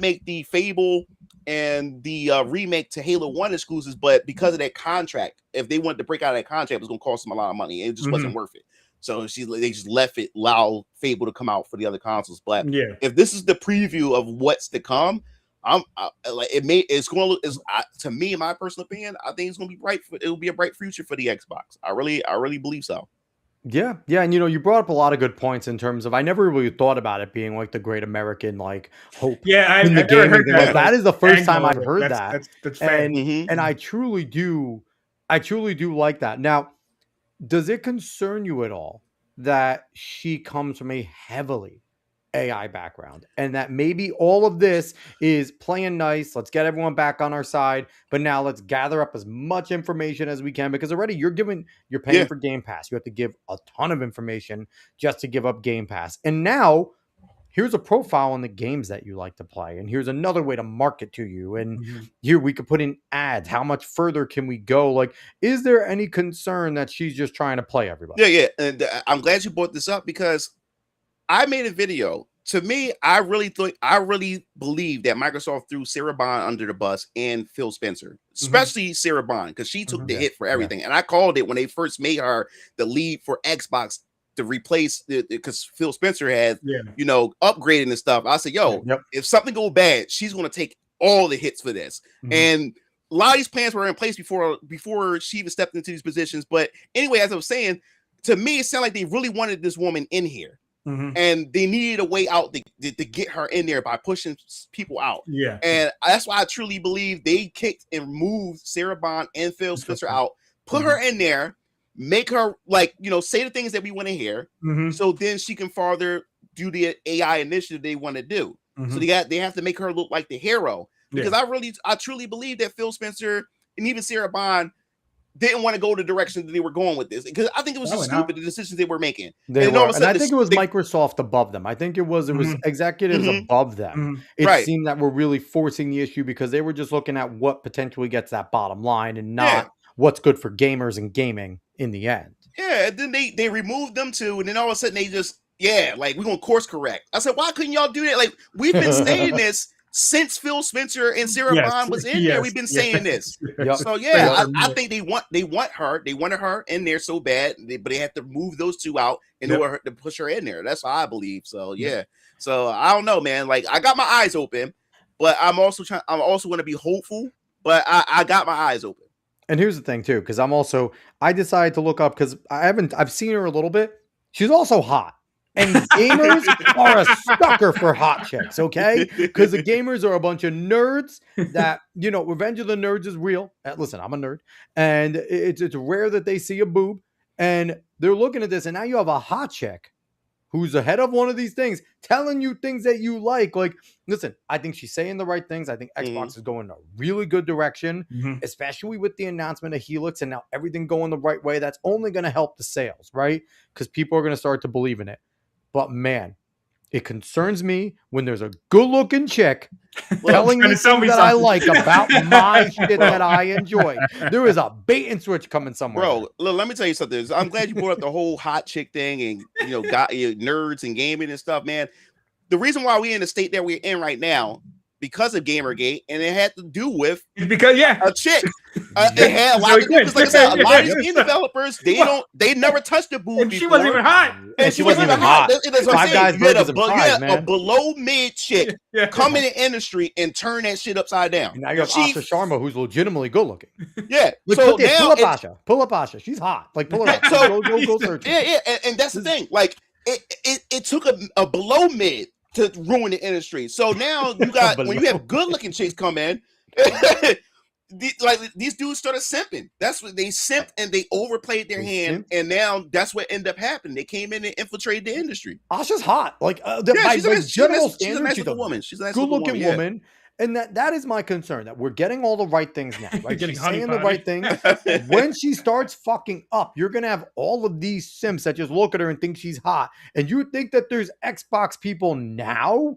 make the Fable and the remake to Halo 1 exclusives, but because of that contract, if they wanted to break out of that contract, it was going to cost them a lot of money. It just wasn't worth it. So they just allow Fable to come out for the other consoles. But if this is the preview of what's to come, to me, in my personal opinion, I think it's going to be bright. It will be a bright future for the Xbox. I really believe so. Yeah. And you brought up a lot of good points in terms of, I never really thought about it being like the great American hope. I never heard that. That is the first time I've heard that. That's and I truly do like that. Now, does it concern you at all that she comes from a heavily AI background, and that maybe all of this is playing nice? Let's get everyone back on our side, but now let's gather up as much information as we can, because already you're paying for Game Pass. You have to give a ton of information just to give up Game Pass. And now here's a profile on the games that you like to play, and here's another way to market to you, and here we could put in ads. How much further can we go? Like, is there any concern that she's just trying to play everybody? Yeah, and I'm glad you brought this up because I made a video. To me, I really believe that Microsoft threw Sarah Bond under the bus and Phil Spencer, especially Sarah Bond, because she took the hit for everything. And I called it when they first made her the lead for Xbox to replace because Phil Spencer had, upgrading and stuff. I said, if something go bad, she's going to take all the hits for this. And a lot of these plans were in place before she even stepped into these positions. But anyway, as I was saying, to me, it sounded like they really wanted this woman in here. And they needed a way out to get her in there by pushing people out. And that's why I truly believe they kicked and moved Sarah Bond and Phil Spencer out, put her in there, make her say the things that we want to hear, so then she can further do the AI initiative they want to do. So they have to make her look like the hero, because I truly believe that Phil Spencer and even Sarah Bond didn't want to go the direction that they were going with this, because I think it was just stupid, the decisions they were making. And I think it was Microsoft above them. I think it was executives above them. It seemed that we're really forcing the issue because they were just looking at what potentially gets that bottom line and not what's good for gamers and gaming in the end. Yeah, and then they removed them too, and then all of a sudden they just we're gonna course correct. I said, why couldn't y'all do that? Like, we've been saying this since Phil Spencer and Sarah Bond was in there. We've been saying this. So I think they wanted her in there so bad, but they have to move those two out in order to push her in there. That's how I believe. So so I don't know, man. Like, I got my eyes open, but I'm also going to be hopeful, but I got my eyes open. And here's the thing too, because I decided to look up, because I've seen her a little bit. She's also hot. And gamers are a sucker for hot chicks, okay? Because the gamers are a bunch of nerds that, Revenge of the Nerds is real. Listen, I'm a nerd. And it's rare that they see a boob. And they're looking at this, and now you have a hot chick who's ahead of one of these things, telling you things that you like. Like, listen, I think she's saying the right things. I think Xbox is going in a really good direction, especially with the announcement of Helix and now everything going the right way. That's only going to help the sales, right? Because people are going to start to believe in it. But man, it concerns me when there's a good-looking chick telling me something that I like about my shit that I enjoy. There is a bait and switch coming somewhere. Bro, look, let me tell you something. I'm glad you brought up the whole hot chick thing and got nerds and gaming and stuff, man. The reason why we're in the state that we're in right now, because of Gamergate, and it had to do with a chick. It had a lot to do, because, like I said, a lot of these game developers, they never touched the boob before. She wasn't even hot. And she wasn't even hot. That's what I'm saying. You had a below mid chick come in the industry and turn that shit upside down. And now you have Asha Sharma, who's legitimately good looking. Yeah. Like, so now pull up Asha. She's hot. Like, pull her up. Go search. Yeah. And that's the thing. Like, it took a below mid to ruin the industry. So now you got, when you have good looking chicks come in, these dudes started simping. That's what they simped, and they overplayed their hand, and now that's what ended up happening. They came in and infiltrated the industry. Asha's hot. Like, she's a nice looking woman. She's a nice good looking woman. And that is my concern, that we're getting all the right things now, right? She's saying the right things. When she starts fucking up, you're going to have all of these simps that just look at her and think she's hot. And you think that there's Xbox people now,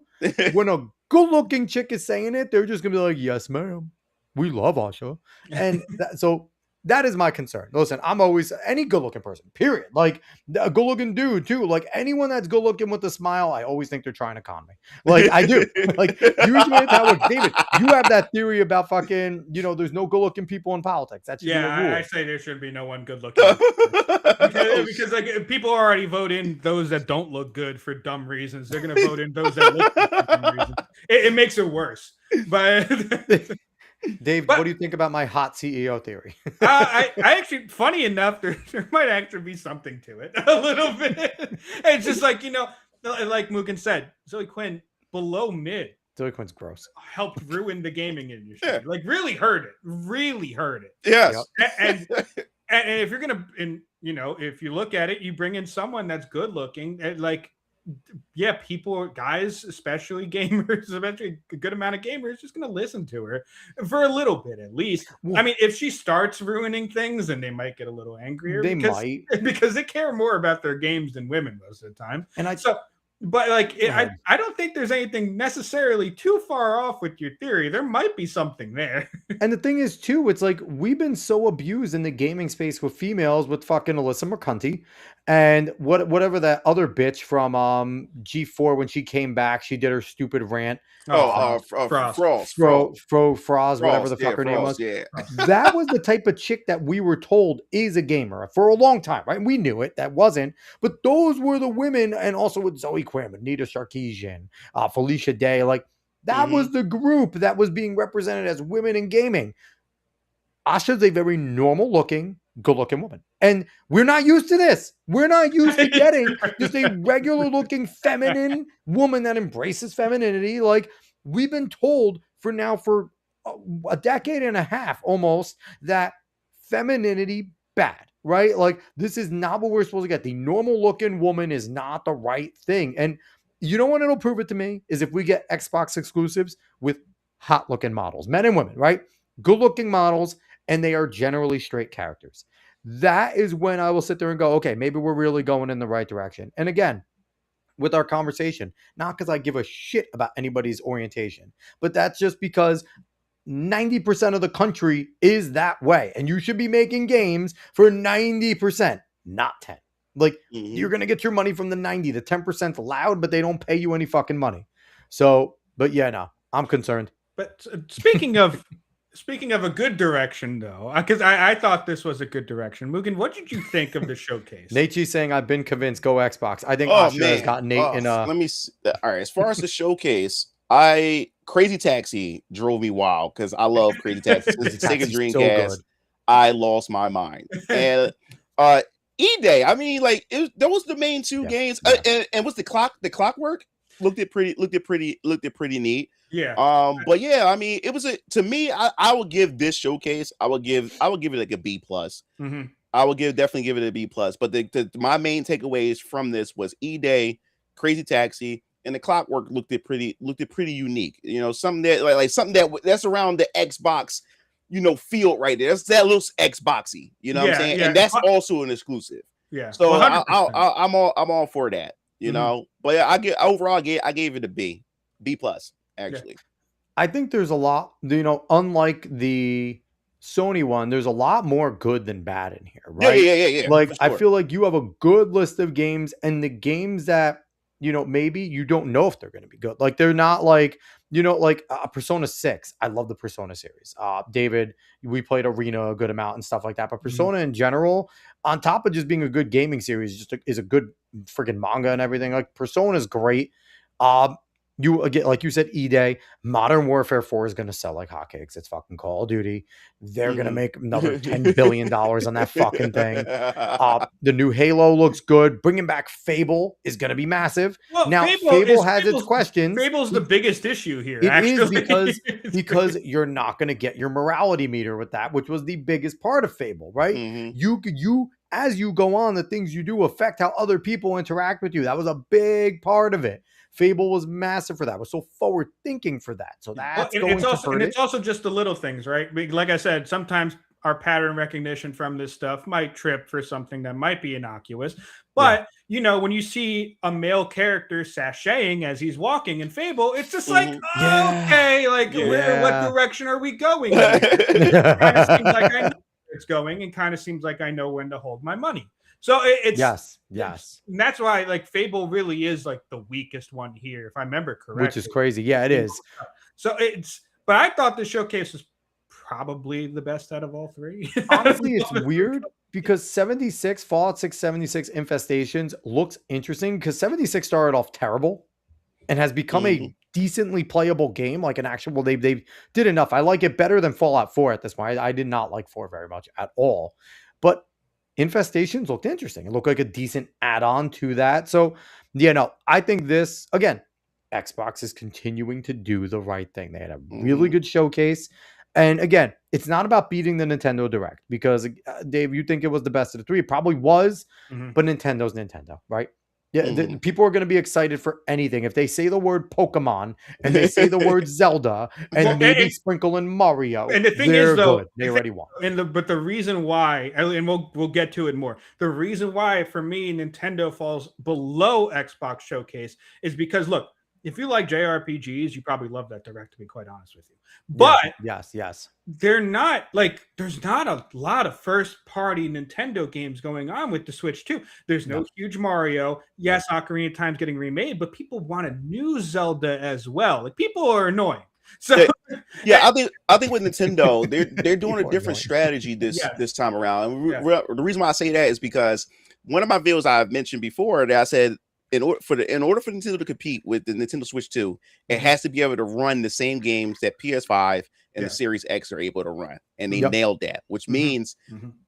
when a good-looking chick is saying it, they're just going to be like, yes, ma'am. We love Asha. And so that is my concern. Listen, I'm always any good-looking person, period. Like, a good-looking dude, too. Like, anyone that's good-looking with a smile, I always think they're trying to con me. Like, I do. Like, usually it's how it's David. You have that theory about fucking, there's no good-looking people in politics. That's I say there should be no one good-looking. because like, people already vote in those that don't look good for dumb reasons. They're going to vote in those that look good for dumb reasons. It makes it worse. But... Dave, what do you think about my hot CEO theory? I actually, funny enough, there might actually be something to it a little bit. It's just like, like Mugen said, Zoe Quinn, below mid. Zoe Quinn's gross. Helped ruin the gaming industry. Yeah. Like, really hurt it. Yes. And if you're going to, if you look at it, you bring in someone that's good looking, like, people, guys, especially gamers, especially a good amount of gamers, just going to listen to her for a little bit at least. I mean, if she starts ruining things, then they might get a little angrier. Because they care more about their games than women most of the time. But like, I don't think there's anything necessarily too far off with your theory. There might be something there. And the thing is, too, it's like we've been so abused in the gaming space with females, with fucking Alyssa McCunty, and whatever that other bitch from G4 when she came back, she did her stupid rant. Frost, whatever the fuck her name was. Yeah. That was the type of chick that we were told is a gamer for a long time, right? We knew it. That wasn't. But those were the women, and also with Zoe Quinn, Nita Sarkeesian, Felicia Day, like. That was the group that was being represented as women in gaming. Asha's a very normal looking, good looking woman. And we're not used to this. We're not used to getting just a regular looking feminine woman that embraces femininity. Like we've been told for a decade and a half almost that femininity bad, right? Like this is not what we're supposed to get. The normal looking woman is not the right thing. And you know what it'll prove it to me is if we get Xbox exclusives with hot looking models, men and women, right? Good looking models, and they are generally straight characters. That is when I will sit there and go, okay, maybe we're really going in the right direction. And again, with our conversation, not because I give a shit about anybody's orientation, but that's just because 90% of the country is that way. And you should be making games for 90%, not 10. Like you're going to get your money from the 90, the 10% loud, but they don't pay you any fucking money. So, but yeah, no, I'm concerned. But speaking of a good direction though, because I thought this was a good direction. Mugen, what did you think of the showcase? Nate's saying I've been convinced, go Xbox. I think Asha has got Nate in a... Let me see. All right, as far as the showcase, Crazy Taxi drove me wild because I love Crazy Taxi. It's Sega Dreamcast. So I lost my mind. And E-Day, I mean, like that was the main two games. And was the clockwork looked it pretty neat. Yeah. But yeah, I mean, it was to me, I would give this showcase, I would give it like a B plus. I would definitely give it a B plus. But my main takeaways from this was E-Day, Crazy Taxi, and the clockwork looked it pretty unique. You know, something that like something that's around the Xbox, you know, field right there. That looks Xboxy, you know what I'm saying? Yeah. And that's also an exclusive. Yeah. So I'm all for that, you know. But I gave it a B plus. Actually, I think there's a lot, you know, unlike the Sony one, there's a lot more good than bad in here, right? Yeah. Like, sure. I feel like you have a good list of games, and the games that, you know, maybe you don't know if they're going to be good. Like, they're not like, you know, like Persona 6. I love the Persona series. David, we played Arena a good amount and stuff like that. But Persona in general, on top of just being a good gaming series, is a good freaking manga and everything. Like, Persona is great. You again, like you said, E-Day, Modern Warfare 4 is going to sell like hotcakes. It's fucking Call of Duty. They're going to make another $10 billion on that fucking thing. The new Halo looks good. Bringing back Fable is going to be massive. Well, now, Fable has its questions. Fable's the biggest issue here. It is because you're not going to get your morality meter with that, which was the biggest part of Fable, right? You as you go on, the things you do affect how other people interact with you. That was a big part of it. Fable was massive for that. Was so forward thinking for that. So that's it's also just the little things, right? Like I said, sometimes our pattern recognition from this stuff might trip for something that might be innocuous. But you know, when you see a male character sashaying as he's walking in Fable, it's just like, okay, like what direction are we going? It kind of seems like I know where it's going, and kind of seems like I know when to hold my money. So it's yes. And that's why like Fable really is like the weakest one here, if I remember correctly. Which is crazy. Yeah, it is. So but I thought the showcase was probably the best out of all three. Honestly, it's weird because Fallout 6 76 Infestations looks interesting because 76 started off terrible and has become a decently playable game, like an actual. They did enough. I like it better than Fallout 4 at this point. I did not like 4 very much at all, but Infestations looked interesting. It looked like a decent add-on to that. So, I think this, again, Xbox is continuing to do the right thing. They had a really good showcase. And again, it's not about beating the Nintendo Direct because, Dave, you think it was the best of the three. It probably was, but Nintendo's Nintendo, right? Yeah, people are going to be excited for anything. If they say the word Pokemon and they say the word Zelda and maybe sprinkle in Mario, and the thing is, though, good. They already won. But the reason why, and we'll get to it more. The reason why, for me, Nintendo falls below Xbox Showcase is because, look, if you like JRPGs, you probably love that Direct, to be quite honest with you. But yes, they're not like there's not a lot of first-party Nintendo games going on with the Switch 2. There's no huge Mario. Yes, Ocarina of Time's getting remade, but people want a new Zelda as well. Like, people are annoying. So I think with Nintendo, they're doing a different strategy this time around. The reason why I say that is because one of my videos I've mentioned before that I said in order for Nintendo to compete with the Nintendo Switch 2, it has to be able to run the same games that PS5 and the Series X are able to run, and they nailed that. Which means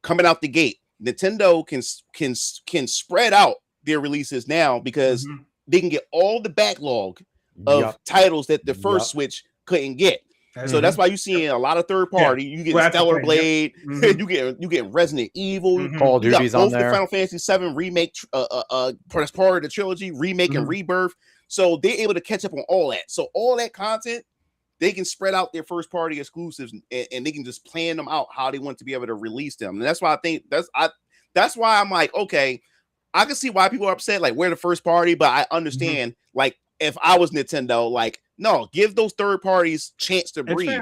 coming out the gate, Nintendo can spread out their releases now because they can get all the backlog of titles that the first Switch couldn't get. So that's why you're seeing a lot of third party. You get Stellar Blade, you get Resident Evil, Call of Duty's on there. The Final Fantasy VII remake, as part of the trilogy, remake and rebirth. So they're able to catch up on all that. So all that content, they can spread out their first party exclusives and they can just plan them out how they want to be able to release them. And that's why I think that's why I'm like, okay, I can see why people are upset. Like, we're the first party, but I understand. Like, if I was Nintendo, like, no, give those third parties chance to breathe.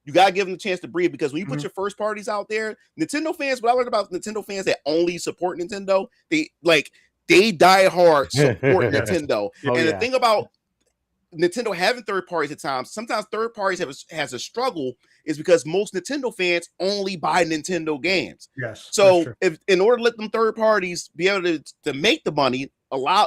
You gotta give them a chance to breathe, because when you put your first parties out there, Nintendo fans, what I learned about Nintendo fans that only support Nintendo, they die hard support Nintendo. The thing about Nintendo having third parties at times, sometimes third parties has a struggle, is because most Nintendo fans only buy Nintendo games. Yes. So if in order to let them third parties be able to make the money,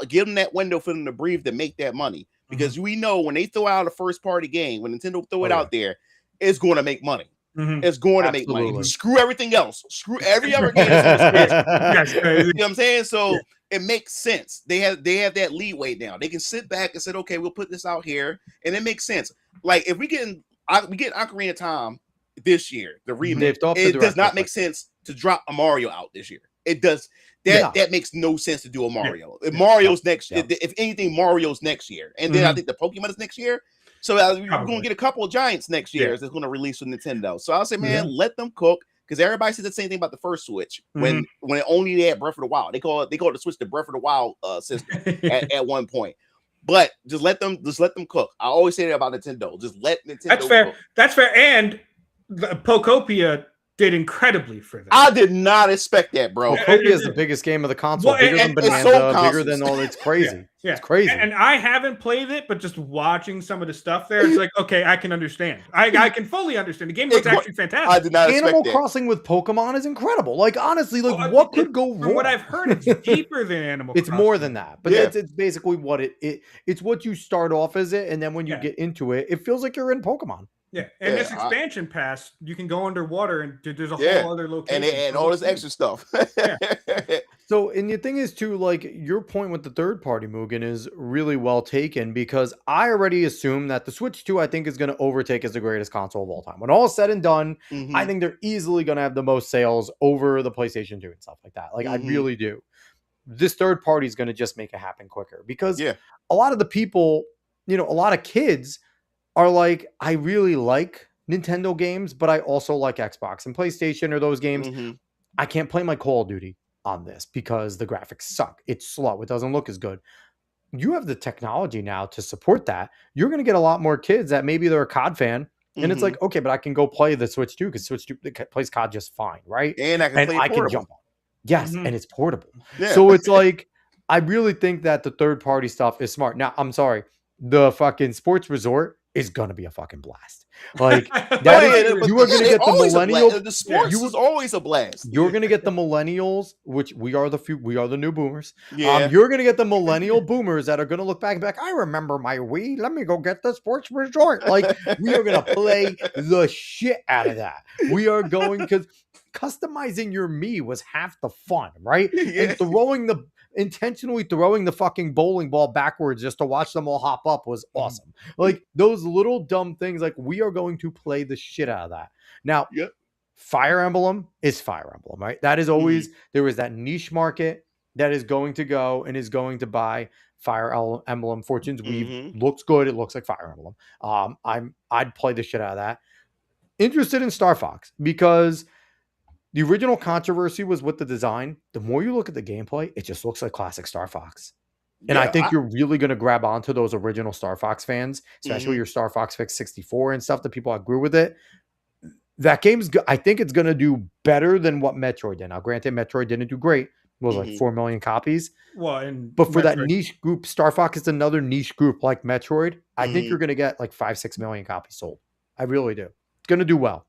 give them that window for them to breathe to make that money. Because we know when they throw out a first party game, when Nintendo throw it out there, it's going to make money. It's going to make money. Screw everything else. Screw every other game. You know what I'm saying? So it makes sense. They have that leeway now. They can sit back and say, okay, we'll put this out here, and it makes sense. Like, if we get Ocarina of Time this year, the remake, it does not make sense to drop a Mario out this year. It does. That makes no sense to do a Mario. If Mario's next, if anything, Mario's next year, and then I think the Pokemon is next year. So we're going to get a couple of Giants next year that's going to release with Nintendo. So I'll say, man, let them cook, because everybody said the same thing about the first Switch when it only had Breath of the Wild. They call it the Switch the Breath of the Wild system at one point. But just let them cook. I always say that about Nintendo. Just let Nintendo. That's fair. Cook. That's fair. And the Pokopia did incredibly for them. I did not expect that, bro. Pokopia is the biggest game of the console, bigger than Bonanza, bigger than all. It's crazy. It's crazy. And I haven't played it, but just watching some of the stuff there, it's like, okay, I can understand. I can fully understand. The game looks actually fantastic. I did not expect Animal Crossing with Pokemon is incredible. Like, honestly, what could go wrong? From what I've heard, it's deeper than Animal Crossing. It's more than that, but it's basically what it's what you start off as it, and then when you get into it, it feels like you're in Pokemon. Yeah, and this expansion pass, you can go underwater, and there's a whole other location. And all this extra stuff. So, and the thing is, too, like, your point with the third-party, Mugen, is really well taken, because I already assume that the Switch 2, I think, is going to overtake as the greatest console of all time. When all is said and done, I think they're easily going to have the most sales over the PlayStation 2 and stuff like that. Like, I really do. This third party is going to just make it happen quicker, because a lot of the people, a lot of kids are like, I really like Nintendo games, but I also like Xbox and PlayStation or those games. I can't play my Call of Duty on this because the graphics suck. It's slow. It doesn't look as good. You have the technology now to support that. You're going to get a lot more kids that maybe they're a COD fan, and it's like, okay, but I can go play the Switch 2 because Switch 2 plays COD just fine, right? And I can jump on. Yes, and it's portable. So it's like, I really think that the third-party stuff is smart. Now, I'm sorry, the fucking Sports Resort is gonna be a fucking blast. Like, you are gonna get the millennial. The sports is always a blast. You're gonna get the millennials, which we are the new boomers. You're gonna get the millennial boomers that are gonna look back and be like, I remember my Wii. Let me go get the Sports Resort. Like, we are gonna play the shit out of that. We are going, because customizing your Mii was half the fun, right? And intentionally throwing the fucking bowling ball backwards just to watch them all hop up was awesome. Like, those little dumb things, like, we are going to play the shit out of that. Now, Fire Emblem is Fire Emblem, right? That is always, there was that niche market that is going to go and is going to buy Fire Emblem Fortune's Weave. Looks good. It looks like Fire Emblem. I'd play the shit out of that. Interested in Star Fox because the original controversy was with the design. The more you look at the gameplay, it just looks like classic Star Fox. And I think you're really going to grab onto those original Star Fox fans, especially your Star Fox Fix 64 and stuff, the people that grew with it. That game's, I think it's going to do better than what Metroid did. Now, granted, Metroid didn't do great. It was like 4 million copies. Well, but for that niche group, Star Fox is another niche group like Metroid. I think you're going to get like 5-6 million copies sold. I really do. It's going to do well.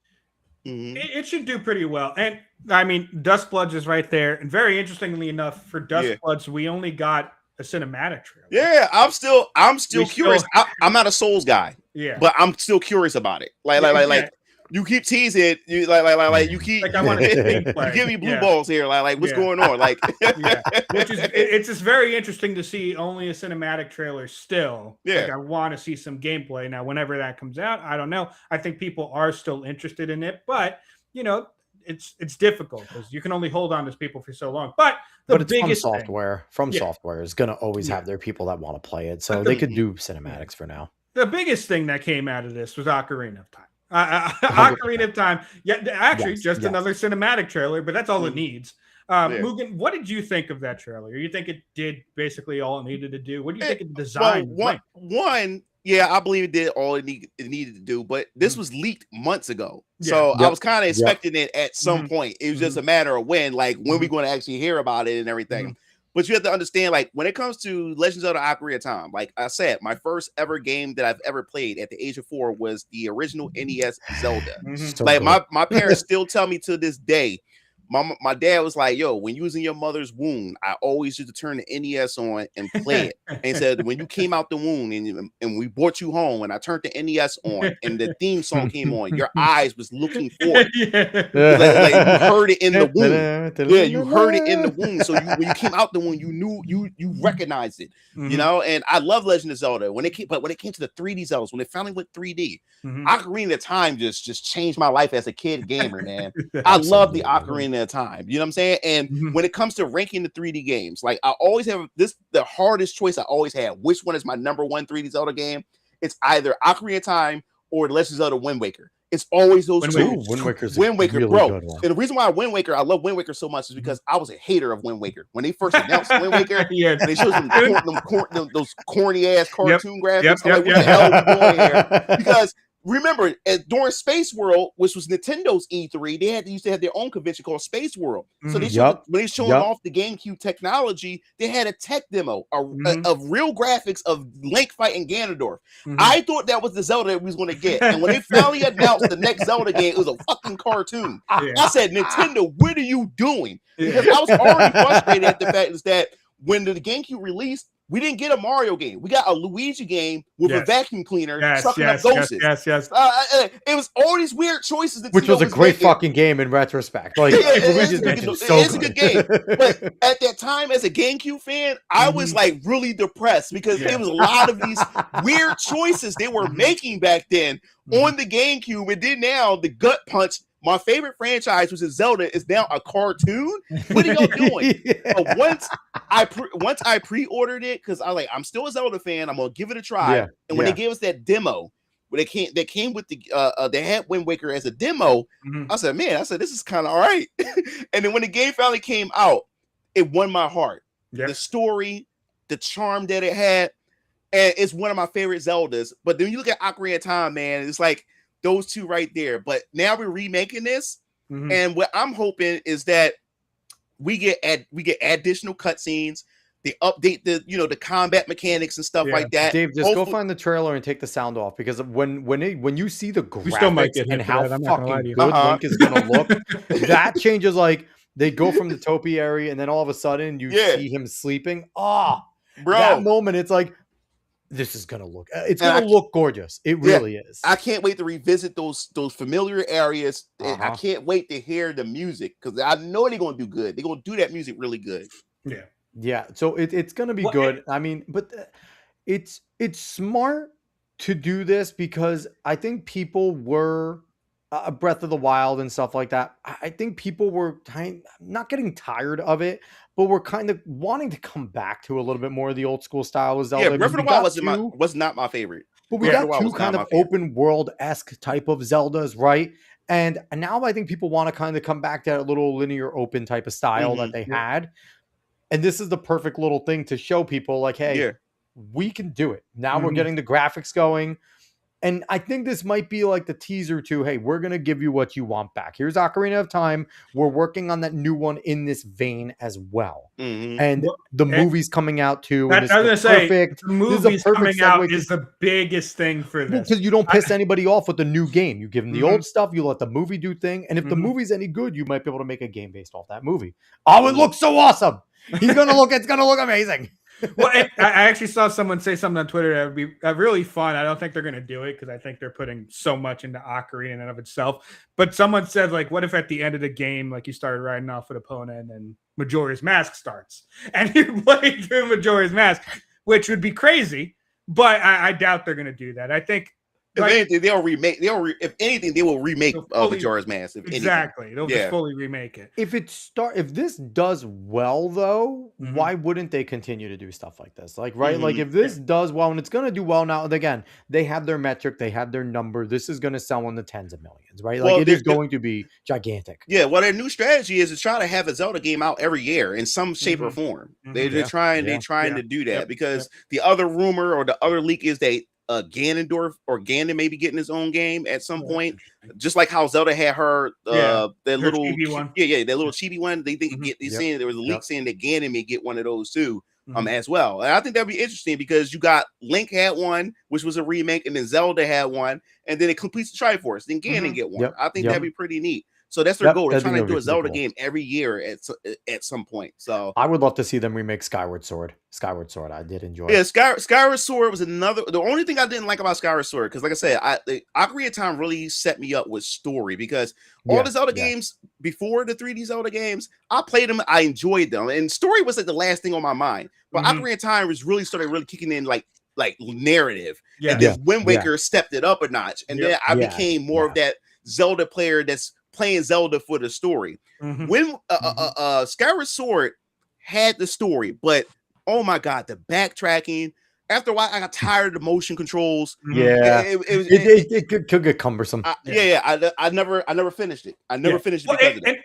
It should do pretty well. And I mean, Duskbloods is right there. And very interestingly enough, for Duskbloods, we only got a cinematic trailer. Yeah, I'm still curious. I'm not a Souls guy. Yeah, but I'm still curious about it. Like you keep teasing it. You like you keep. Like I want to you give me blue balls here. Like what's going on? Like which is it's just very interesting to see only a cinematic trailer still. Yeah, like I want to see some gameplay now. Whenever that comes out, I don't know. I think people are still interested in it, but you know, it's difficult because you can only hold on to people for so long. But it's biggest from software. Software is going to always have their people that want to play it, so they could do cinematics for now. The biggest thing that came out of this was Ocarina of Time. Ocarina of Time. Yeah, actually, another cinematic trailer, but that's all it needs. Mugen, what did you think of that trailer? You think it did basically all it needed to do? What do you think of the design? One, yeah, I believe it did all it needed to do, but this was leaked months ago. So I was kind of expecting it at some point. It was just a matter of when we going to actually hear about it and everything. But you have to understand, like, when it comes to Legends of the Ocarina of Time, like I said, my first ever game that I've ever played at the age of 4 was the original NES Zelda. Like, my parents still tell me to this day, my dad was like, yo, when you was in your mother's womb, I always used to turn the NES on and play it. And he said, when you came out the womb and we brought you home and I turned the NES on and the theme song came on, your eyes was looking for it. Like you heard it in the womb. Yeah, you heard it in the womb. So when you came out the womb, you knew, you recognized it, you know? And I love Legend of Zelda. But when it came to the 3D Zeldas, when it finally went 3D, Ocarina of Time just changed my life as a kid gamer, man. I love the Ocarina of Time, you know what I'm saying? And when it comes to ranking the 3D games, like I always have the hardest choice I always had. Which one is my number 1 3D Zelda game? It's either Ocarina of Time or Legend of Zelda Wind Waker. It's always those two. Wind Waker, really, bro. And the reason why I love Wind Waker so much is because I was a hater of Wind Waker. When they first announced Wind Waker, they showed those corny ass cartoon graphics. I'm like, what the hell are we doing here? Because remember, during Space World, which was Nintendo's E3, they used to have their own convention called Space World. So they showed, when they showed off the GameCube technology, they had a tech demo of real graphics of Link fighting Ganondorf. I thought that was the Zelda that we was going to get. And when they finally announced the next Zelda game, it was a fucking cartoon. I said, Nintendo, what are you doing? Because I was already frustrated at the fact is that when the GameCube released, we didn't get a Mario game. We got a Luigi game with a vacuum cleaner sucking up ghosts. It was all these weird choices. Which was a great fucking game in retrospect. Like, it's a good game. But at that time, as a GameCube fan, I was like really depressed because there was a lot of these weird choices they were making back then on the GameCube. And then now the gut punch. My favorite franchise, which is Zelda, is now a cartoon. What are y'all doing? Once I pre-ordered it, because I'm still a Zelda fan, I'm gonna give it a try. And when they gave us that demo, when they came with the they had Wind Waker as a demo, I said, this is kind of all right. And then when the game finally came out, it won my heart. The story, the charm that it had, and it's one of my favorite Zeldas. But then you look at Ocarina of Time, man, it's like those two right there. But now we're remaking this, and what I'm hoping is that we get additional cutscenes. They update the combat mechanics and stuff like that. Dave, just go find the trailer and take the sound off, because when you see the graphics and how fucking good Link is gonna look, that changes. Like, they go from the Topi area and then all of a sudden you see him sleeping. Bro, that moment, it's like, this is gonna look. It's gonna look gorgeous. It really is. I can't wait to revisit those familiar areas. And I can't wait to hear the music, because I know they're gonna do good. They're gonna do that music really good. Yeah. So it's gonna be good. I mean, but it's smart to do this, because I think people were Breath of the Wild and stuff like that. I think people were not getting tired of it, but we're kind of wanting to come back to a little bit more of the old school style of Zelda. Yeah, Breath of the Wild was not my favorite. But we got two kind of open world-esque type of Zeldas, right? And now I think people want to kind of come back to that little linear open type of style that they had. And this is the perfect little thing to show people like, hey, we can do it. Now we're getting the graphics going. And I think this might be like the teaser to, hey, we're going to give you what you want back. Here's Ocarina of Time. We're working on that new one in this vein as well. And the movie's coming out too. I was going to say, the movie's coming out is the biggest thing for this. Because you don't piss anybody off with the new game. You give them the old stuff. You let the movie do thing. And if the movie's any good, you might be able to make a game based off that movie. Oh, it looks so awesome. It's going to look amazing. Well, I actually saw someone say something on Twitter that would be really fun. I don't think they're going to do it because I think they're putting so much into Ocarina in and of itself. But someone said, like, what if at the end of the game, like, you started riding off with Epona and then Majora's Mask starts and you play through Majora's Mask, which would be crazy. But I doubt they're going to do that. I think if anything, if anything, they will remake Majora's Mask. Exactly, they'll just fully remake it. If this does well, though, why wouldn't they continue to do stuff like this? Like, right? Like, if this does well, and it's going to do well now, again, they have their metric, they have their number. This is going to sell in the tens of millions, right? Like, it is going to be gigantic. Yeah. Well, their new strategy is to try to have a Zelda game out every year in some shape or form. They're trying to do that because the other rumor or the other leak is that Ganondorf or Ganon may be getting his own game at some point, just like how Zelda had her that little chibi one. That little chibi one. They think saying there was a leak saying that Ganon may get one of those too, as well. And I think that'd be interesting because you got Link had one, which was a remake, and then Zelda had one, and then it completes the Triforce. Then Ganon get one. I think that'd be pretty neat. So that's their goal. They're trying to do a Zelda game every year at some point. So I would love to see them remake Skyward Sword. I did enjoy. Yeah, Skyward Sword was another. The only thing I didn't like about Skyward Sword, because like I said, Ocarina of Time really set me up with story because all the Zelda games before the 3D Zelda games, I played them, I enjoyed them, and story was like the last thing on my mind. But Ocarina of Time was really kicking in like narrative, and then Wind Waker stepped it up a notch, and then I became more of that Zelda player that's playing Zelda for the story. When Skyward Sword had the story, but oh my god, the backtracking. After a while, I got tired of the motion controls. It could get cumbersome. I never finished it. I never finished it because of that.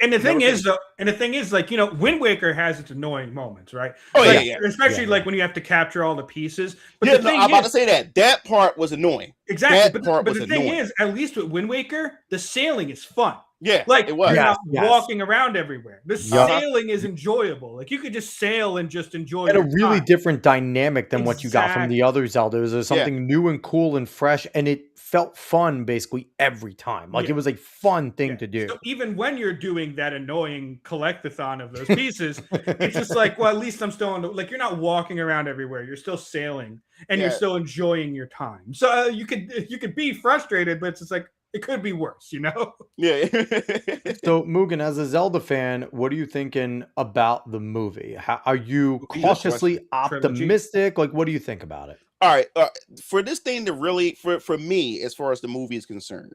And the thing is, like, you know, Wind Waker has its annoying moments, right? Especially like when you have to capture all the pieces. But I'm about to say that part was annoying. Exactly. But the thing is, at least with Wind Waker, the sailing is fun. Yeah, like it was. You're not walking around everywhere. The sailing is enjoyable. Like you could just sail and just enjoy. And a really different dynamic than what you got from the other Zeldas. There's something new and cool and fresh, and it felt fun basically every time. Like it was a fun thing to do. So even when you're doing that annoying collectathon of those pieces, it's just like, well, at least I'm still like you're not walking around everywhere. You're still sailing and you're still enjoying your time. So you could be frustrated, but it's just like. It could be worse, you know? Yeah. So, Mugen, as a Zelda fan, what are you thinking about the movie? Are you cautiously optimistic? Like, what do you think about it? All right. For this thing to really, for me, as far as the movie is concerned,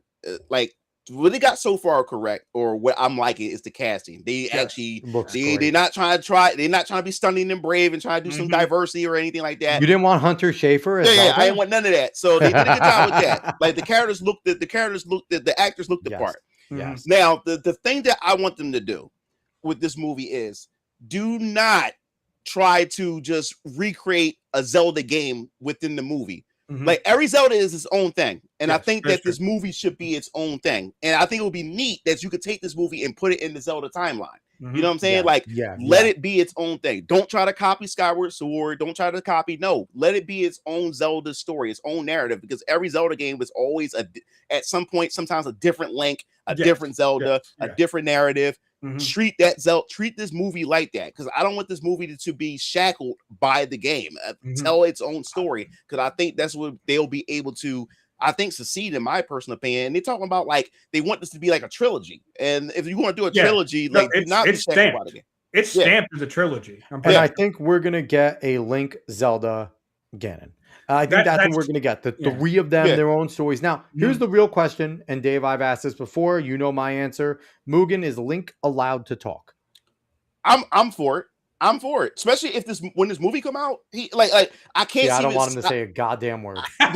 like, what they got so far correct, or what I'm liking, is the casting. They actually they're not trying to be stunning and brave and trying to do some diversity or anything like that. You didn't want Hunter Schafer as I didn't want none of that. So they did a good job with that. Like the actors looked the part. Yes. Now the thing that I want them to do with this movie is do not try to just recreate a Zelda game within the movie. Like every Zelda is its own thing, and I think that this movie should be its own thing. And I think it would be neat that you could take this movie and put it in the Zelda timeline. You know what I'm saying? Let it be its own thing. Don't try to copy Skyward Sword. Don't try to copy. No, let it be its own Zelda story, its own narrative. Because every Zelda game was always at some point, sometimes a different Link, a different Zelda, a different narrative. Treat this movie like that, because I don't want this movie to be shackled by the game. Tell its own story, because I think that's what they'll be able to, I think, succeed, in my personal opinion. And they're talking about like they want this to be like a trilogy, and if you want to do a trilogy, like it's stamped. It's stamped as a trilogy. And I think we're gonna get a Link, Zelda, Ganon. I think that's what we're going to get. The three of them, their own stories. Now, here's the real question. And Dave, I've asked this before. You know my answer. Mugen, is Link allowed to talk? I'm for it. I'm for it, especially if when this movie come out. He like I can't. Yeah, see I don't want him to say a goddamn word, dude.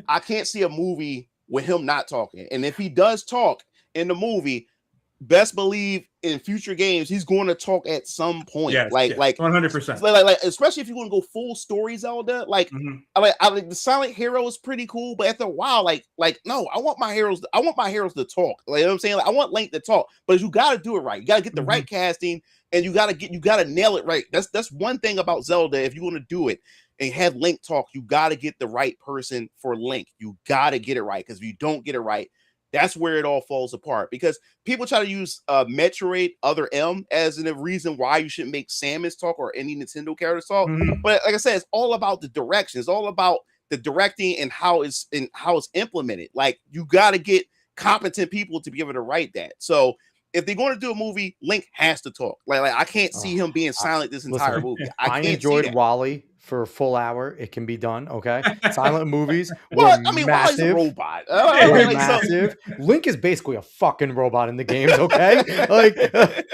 I can't see a movie with him not talking. And if he does talk in the movie, best believe in future games he's going to talk at some point. Yes, like 100%. Like especially if you're going to go full story Zelda. Like I like the Silent Hero is pretty cool, but after a while, like no, I want my heroes to talk. Like, you know what I'm saying? Like, I want Link to talk, but you got to do it right. You got to get the right casting, and you got to nail it right. That's one thing about Zelda. If you want to do it and have Link talk, you got to get the right person for Link. You got to get it right, because if you don't get it right, that's where it all falls apart. Because people try to use Metroid Other M as a reason why you shouldn't make Samus talk or any Nintendo characters talk. But like I said, it's all about the direction. It's all about the directing and how it's implemented. Like, you got to get competent people to be able to write that. So if they're going to do a movie, Link has to talk. Like I can't see him being silent this entire movie. I enjoyed Wally for a full hour. It can be done. Okay. Silent movies well, were massive. Wally's a robot. Massive. Link is basically a fucking robot in the games. Okay. Like,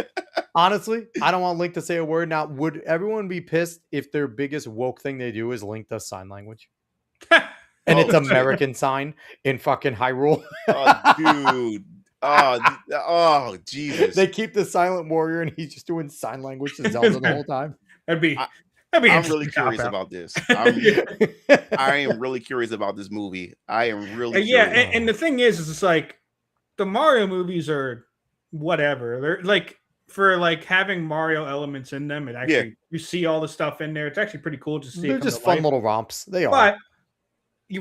honestly, I don't want Link to say a word. Now, would everyone be pissed if their biggest woke thing they do is Link does sign language? And it's American sign in fucking Hyrule. Oh, dude. Oh, Jesus. They keep the silent warrior and he's just doing sign language to Zelda the whole time. I'm really curious about this. I am really curious about this movie. I am really curious. And the thing is it's like the Mario movies are whatever. They're like, for like having Mario elements in them, and actually you see all the stuff in there. It's actually pretty cool to see. They're just fun little romps. They are. But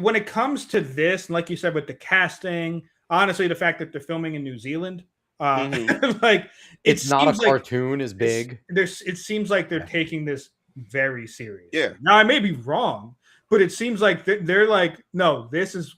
when it comes to this, like you said, with the casting, honestly, the fact that they're filming in New Zealand, like it's not a cartoon as big. It seems like they're taking this very serious. Yeah. Now, I may be wrong, but it seems like they're like, no, this is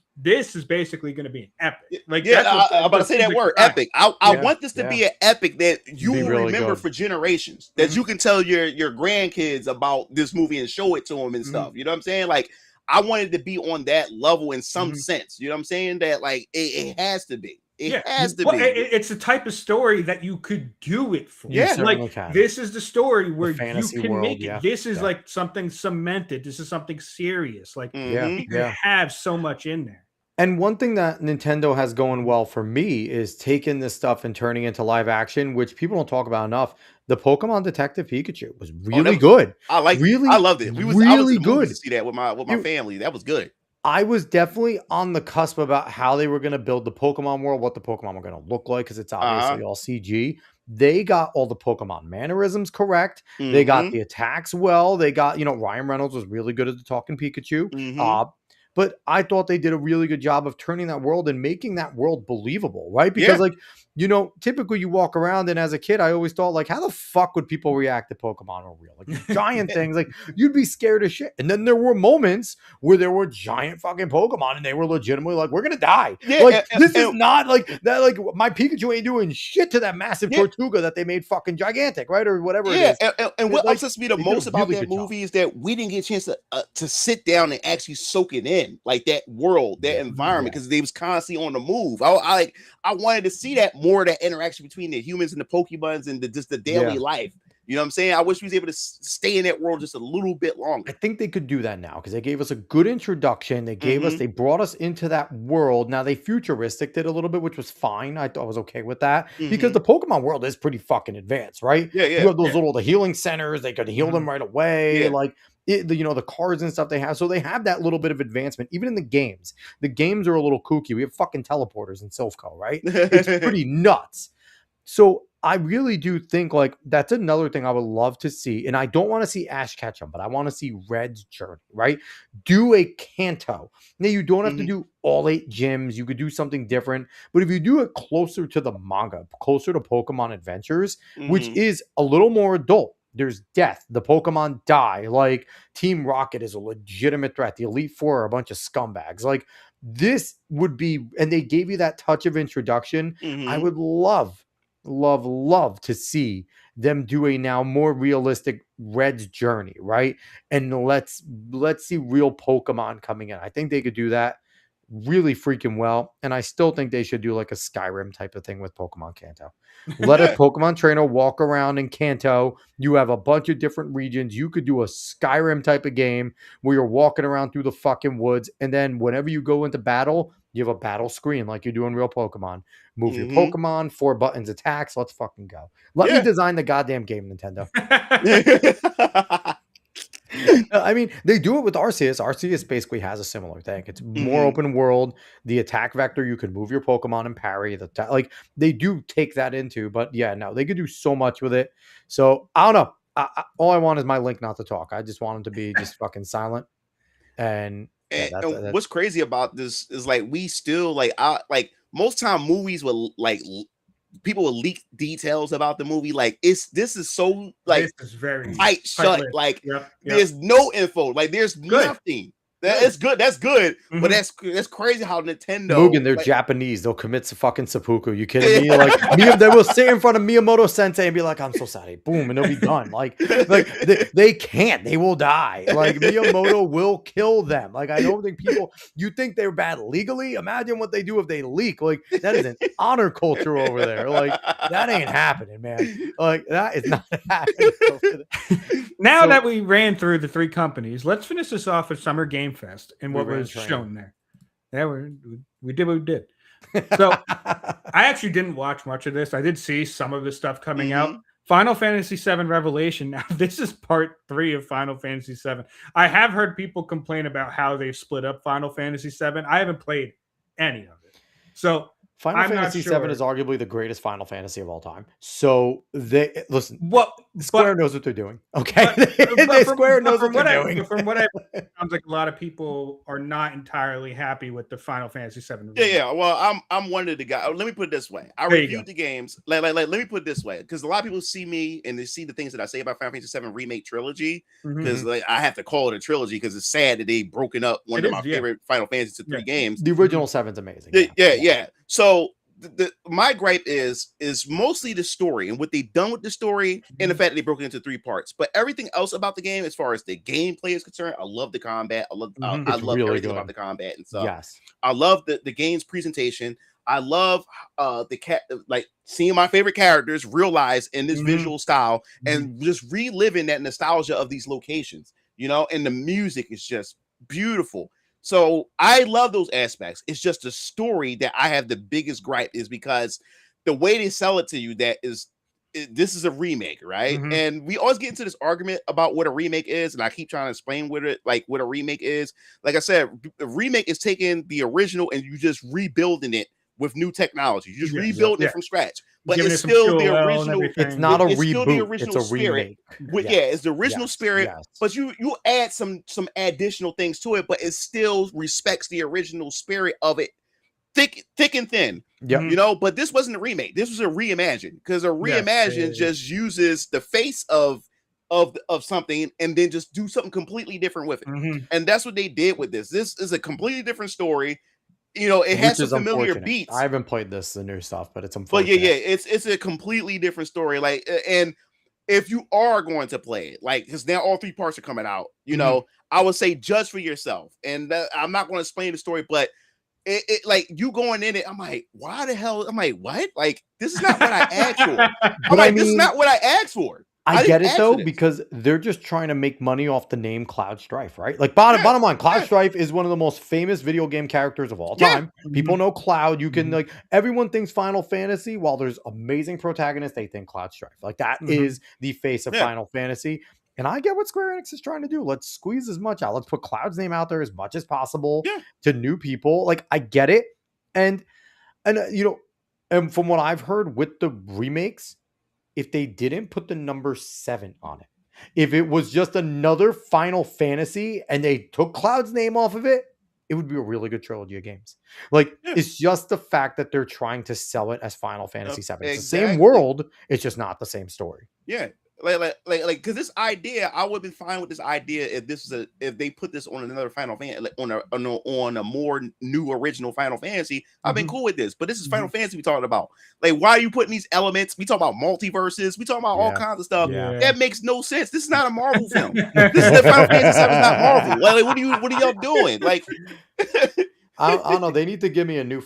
basically going to be an epic. Like, I'm about to say that word, epic. I want this to be an epic that you will really remember for generations. That you can tell your grandkids about this movie and show it to them and stuff. You know what I'm saying? Like, I wanted to be on that level in some sense. You know what I'm saying? That like it has to be. It has to be. It's the type of story that you could do it for. Yeah, like this is the story where you can world, make it. This is like something cemented. This is something serious. Like you have so much in there. And one thing that Nintendo has going well for me is taking this stuff and turning it into live action, which people don't talk about enough. The Pokemon Detective Pikachu was really good. I loved it. I was good to see that with my family. That was good. I was definitely on the cusp about how they were going to build the Pokemon world, what the Pokemon were going to look like, because it's obviously all CG. They got all the Pokemon mannerisms correct. They got the attacks well. They got, Ryan Reynolds was really good at the talking Pikachu. But I thought they did a really good job of turning that world and making that world believable, right? Because typically you walk around, and as a kid, I always thought, like, how the fuck would people react to Pokemon or real? Like, giant things, like, you'd be scared as shit. And then there were moments where there were giant fucking Pokemon, and they were legitimately like, we're going to die. This is not like that. Like, my Pikachu ain't doing shit to that massive Tortuga that they made fucking gigantic, right? Or whatever it is. And what upsets me the most about that movie is that we didn't get a chance to sit down and actually soak it in. Like that world, that environment, because they was constantly on the move. I wanted to see that more, that interaction between the humans and the Pokemons and just the daily life. You know what I'm saying? I wish we was able to stay in that world just a little bit longer. I think they could do that now because they gave us a good introduction. They gave us, they brought us into that world. Now they futuristic did a little bit, which was fine. I thought I was okay with that because the Pokemon world is pretty fucking advanced, right? Yeah. You have those the healing centers. They could heal them right away. Like, the cards and stuff they have. So they have that little bit of advancement, even in the games. The games are a little kooky. We have fucking teleporters in Silphco, right? It's pretty nuts. So I really do think, like, that's another thing I would love to see. And I don't want to see Ash Ketchum, but I want to see Red's journey, right? Do a Kanto. Now, you don't have to do all 8 gyms. You could do something different. But if you do it closer to the manga, closer to Pokemon Adventures, which is a little more adult, there's death. The Pokemon die. Like, Team Rocket is a legitimate threat. The Elite Four are a bunch of scumbags. Like, this would be, and they gave you that touch of introduction. I would love to see them do a now more realistic Red's journey, right? And let's see real Pokemon coming in. I think they could do that. really freaking well. And I still think they should do like a Skyrim type of thing with Pokemon Kanto. Let a Pokemon trainer walk around in Kanto. You have a bunch of different regions. You could do a Skyrim type of game where you're walking around through the fucking woods. And then whenever you go into battle, you have a battle screen like you do in real Pokemon. Move your Pokemon, 4 buttons, attacks. Let's fucking go. Let me design the goddamn game, Nintendo. I mean, they do it with Arceus. Arceus basically has a similar thing. It's more open world. The attack vector, you can move your Pokemon and parry. Like they do take that into, but yeah, no, they could do so much with it. So I don't know. All I want is my Link not to talk. I just want him to be just fucking silent. And what's crazy about this is like we still like most time movies will like people will leak details about the movie. Like this is so like this is very tight shut. Like there's no info. Like there's nothing. That's good. That's good. But that's crazy how Nintendo. Mugen, they're like, Japanese. They'll commit to fucking seppuku. You kidding me? Like they will sit in front of Miyamoto Sensei and be like, "I'm so sorry." Boom, and they'll be done. Like they can't. They will die. Like Miyamoto will kill them. Like I don't think people. You think they're bad legally? Imagine what they do if they leak. Like that is an honor culture over there. Like that ain't happening, man. Like that is not happening. Now that we ran through the 3 companies, let's finish this off with Summer Game Fest and what was shown there. Yeah, we did what we did. So I actually didn't watch much of this. I did see some of the stuff coming out. Final Fantasy VII Revelation. Now, this is part 3 of Final Fantasy VII. I have heard people complain about how they've split up Final Fantasy VII. I haven't played any of it. So Final Fantasy VII is arguably the greatest Final Fantasy of all time. So they listen. Square knows what they're doing. Okay, Square knows what they're doing. From what I sounds like a lot of people are not entirely happy with the Final Fantasy VII. Yeah. Well, I'm one of the guys. Let me put it this way. I reviewed the games. Like, let me put it this way, because a lot of people see me and they see the things that I say about Final Fantasy VII Remake Trilogy. Because like I have to call it a trilogy because it's sad that they've broken up one of my favorite Final Fantasy to 3 games. The original 7's amazing. Yeah. So my gripe is mostly the story and what they've done with the story and the fact that they broke it into 3 parts. But everything else about the game, as far as the gameplay is concerned, I love the combat. I love really everything about the combat and stuff. Yes, I love the game's presentation. I love like seeing my favorite characters realized in this visual style and just reliving that nostalgia of these locations. You know, and the music is just beautiful. So I love those aspects. It's just the story that I have the biggest gripe is because the way they sell it to you, this is a remake, right? And we always get into this argument about what a remake is, and I keep trying to explain what a remake is. Like I said, a remake is taking the original and you just rebuilding it with new technology. You just rebuild it from scratch. But it's still the original. It's not a reboot. It's a remake. It's the original spirit. But you add some additional things to it, but it still respects the original spirit of it, thick and thin. Yeah, you know. But this wasn't a remake. This was a reimagine, because a reimagine just uses the face of something and then just do something completely different with it. And that's what they did with this. This is a completely different story. You know, it has some familiar beats. I haven't played the new stuff, but it's unfortunate. But it's a completely different story. Like, and if you are going to play it, like, because now all 3 parts are coming out, you know, I would say judge for yourself. And I'm not going to explain the story, but it like you going in it, I'm like, why the hell? I'm like, what? Like, this is not what I asked for. I'm like, this is not what I asked for. I get it though, because they're just trying to make money off the name Cloud Strife, right? Like bottom line, Cloud Strife is one of the most famous video game characters of all time. People know Cloud. You can like everyone thinks Final Fantasy. While there's amazing protagonists, they think Cloud Strife. Like that is the face of Final Fantasy. And I get what Square Enix is trying to do. Let's squeeze as much out. Let's put Cloud's name out there as much as possible to new people. Like I get it, and you know, and from what I've heard with the remakes, if they didn't put the number 7 on it, if it was just another Final Fantasy and they took Cloud's name off of it, it would be a really good trilogy of games. Like it's just the fact that they're trying to sell it as Final Fantasy VII. It's the same world. It's just not the same story. Yeah. Like, because this idea, I would have been fine with this idea if they put this on another Final Fantasy, like on a more new original Final Fantasy. I've been cool with this, but this is Final Fantasy we talking about. Like, why are you putting these elements? We talk about multiverses. We talk about all kinds of stuff. That makes no sense. This is not a Marvel film. This is the Final Fantasy VII, not Marvel. Like, what are y'all doing? Like, I don't know. They need to give me a new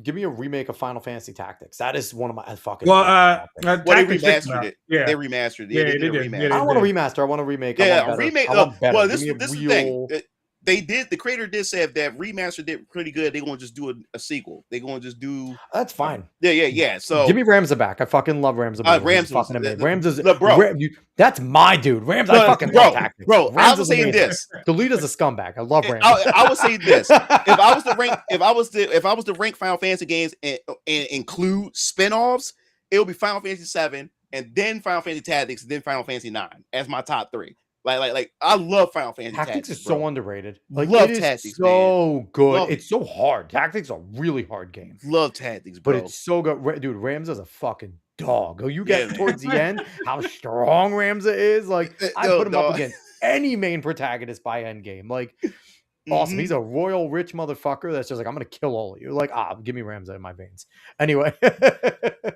give me a remake of Final Fantasy Tactics. That is one of my fucking. Well, they remastered it. Yeah, they remastered it. Yeah, they did a remaster. I don't want a remaster. I want a remake. Yeah, a remake. Well, this is the real... thing. They did. The creator did say if that remaster did pretty good, they're gonna just do a sequel. They're gonna just do. That's fine. Yeah. So give me Ramza back. I fucking love Ramza. Ramza, that's my dude. Ramza, I fucking love Tactics. Bro, I was saying this. Delita's a scumbag. I love Ramza. I would say this. If I was to rank Final Fantasy games and include spinoffs, it would be Final Fantasy 7 and then Final Fantasy Tactics, and then Final Fantasy 9 as my top 3. Like I love Final Fantasy Tactics. Is so underrated. Like love Tactics. So good. It's so hard. Tactics are a really hard game. Love Tactics, bro. But it's so good, dude. Ramza's a fucking dog. Oh, you get towards the end how strong Ramza is. Like I put him up against any main protagonist by endgame. Like awesome. He's a royal rich motherfucker that's just like, I'm gonna kill all of you. Like, give me Ramza in my veins. Anyway.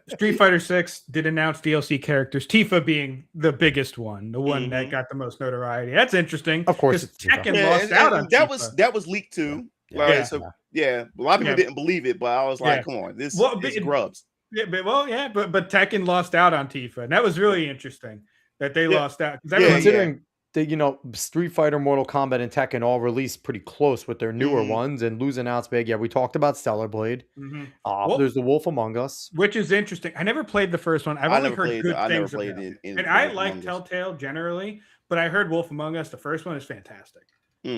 Street Fighter 6 did announce DLC characters, Tifa being the biggest one, the one that got the most notoriety. That's interesting. Of course, Tekken lost out on that was leaked too. A lot of people didn't believe it, but I was like, come on, this is grubs. Yeah, but Tekken lost out on Tifa, and that was really interesting that they lost out. Considering Street Fighter, Mortal Kombat, and Tekken all released pretty close with their newer ones, and losing out's big. Yeah, we talked about Stellar Blade. There's The Wolf Among Us, which is interesting. I never played the first one. I've only heard good things about it. And I like Telltale generally, but I heard Wolf Among Us, the first one, is fantastic.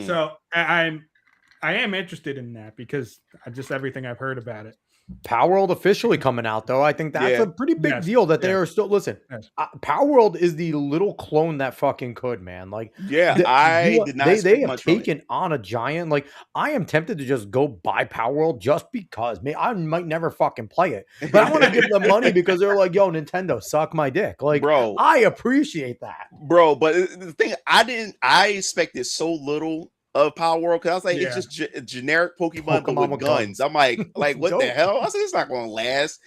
So I am interested in that because just everything I've heard about it. Power World officially coming out, though. I think that's a pretty big deal that they are still. Listen, Power World is the little clone that fucking could, man. Like, they have taken on a giant. Like, I am tempted to just go buy Power World just because. I might never fucking play it, but I want to give them money because they're like, "Yo, Nintendo, suck my dick." Like, bro, I appreciate that, bro. But the thing, I expected so little of Power World because I was like, it's just generic Pokemon but with guns. I'm like what the hell? I said it's not going to last,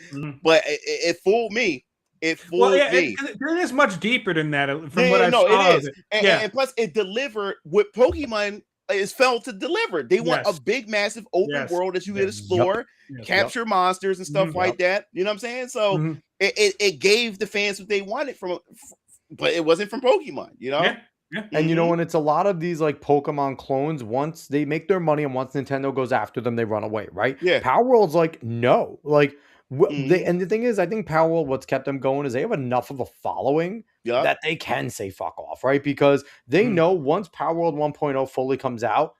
but it fooled me. It fooled me. It is much deeper than that. From what I saw, it is, and plus it delivered what Pokemon is failed to deliver. They want a big, massive open world that you can explore, capture monsters and stuff like that. You know what I'm saying? So it gave the fans what they wanted from, but it wasn't from Pokemon. You know. Yeah. And when it's a lot of these like Pokemon clones, once they make their money and once Nintendo goes after them, they run away, right? Yeah. Power World's like, no. Like and the thing is, I think Power World, what's kept them going is they have enough of a following that they can say fuck off, right? Because they know once Power World 1.0 fully comes out,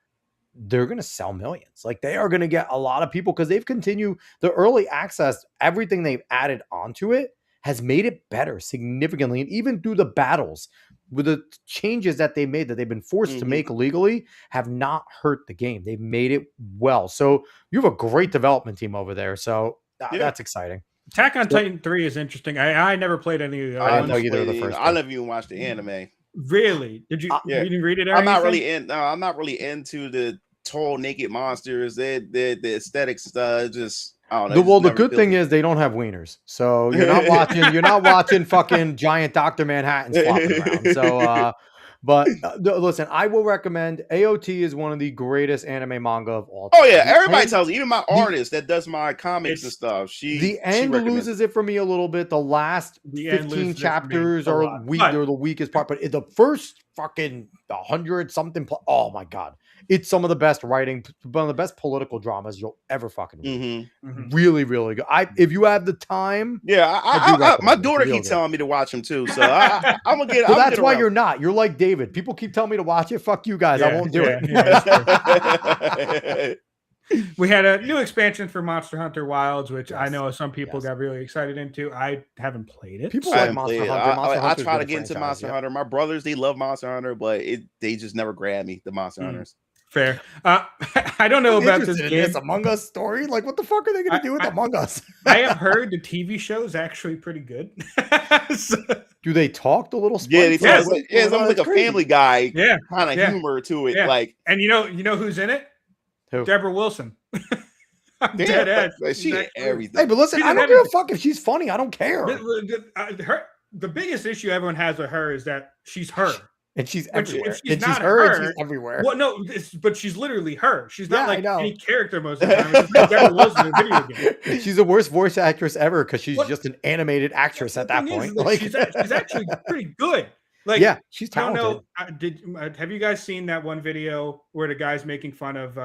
they're going to sell millions. Like they are going to get a lot of people because they've continued the early access, everything they've added onto it has made it better significantly. And even through the battles, with the changes that they made that they've been forced to make legally, have not hurt the game. They've made it well. So you have a great development team over there. So that's exciting. Attack on Titan 3 is interesting. I never played any of the other ones. I didn't know you were the first. I never even watched the anime. Really? Did you? You didn't read it? I'm not really into the tall naked monsters. The aesthetics just. The good thing is they don't have wieners, so you're not watching fucking giant Dr. Manhattans flopping around. So, but listen, I will recommend AOT is one of the greatest anime manga of all time. Oh yeah, everybody tells me, even my artist that does my comics and stuff. The end loses it for me a little bit. The last 15 chapters are weak. They're the weakest part, but the first fucking 100 something. Oh my god. It's some of the best writing, one of the best political dramas you'll ever fucking read. Really, really good. If you have the time, my daughter keeps telling me to watch them too. So I'm gonna get. Well, that's why you're not. You're like David. People keep telling me to watch it. Fuck you guys. I won't do it. We had a new expansion for Monster Hunter Wilds, which I know some people got really excited into. I haven't played it. People like Monster Hunter. I try to get into Monster Hunter. My brothers, they love Monster Hunter, but they just never grab me. The Monster Hunters. Fair. I don't know about this game. This Among Us story. Like, what the fuck are they going to do with Among Us? I have heard the TV show is actually pretty good. Do they talk the little? It's almost like a Family Guy kind of humor to it. Like, and you know who's in it? Who? Deborah Wilson. Dead ass. She did everything. Hey, but listen, I don't give a fuck if she's funny. I don't care. The biggest issue everyone has with her is that she's her. And she's everywhere. She's and not she's her, and her. she's everywhere. Well, no, but she's literally her. She's not Yeah, like any character most of the time. It's just whoever was in a video game. She's the worst voice actress ever because she's just an animated actress at that point. Like, she's actually pretty good. Like, yeah, she's talented. I don't know. Have you guys seen that one video where the guy's making fun of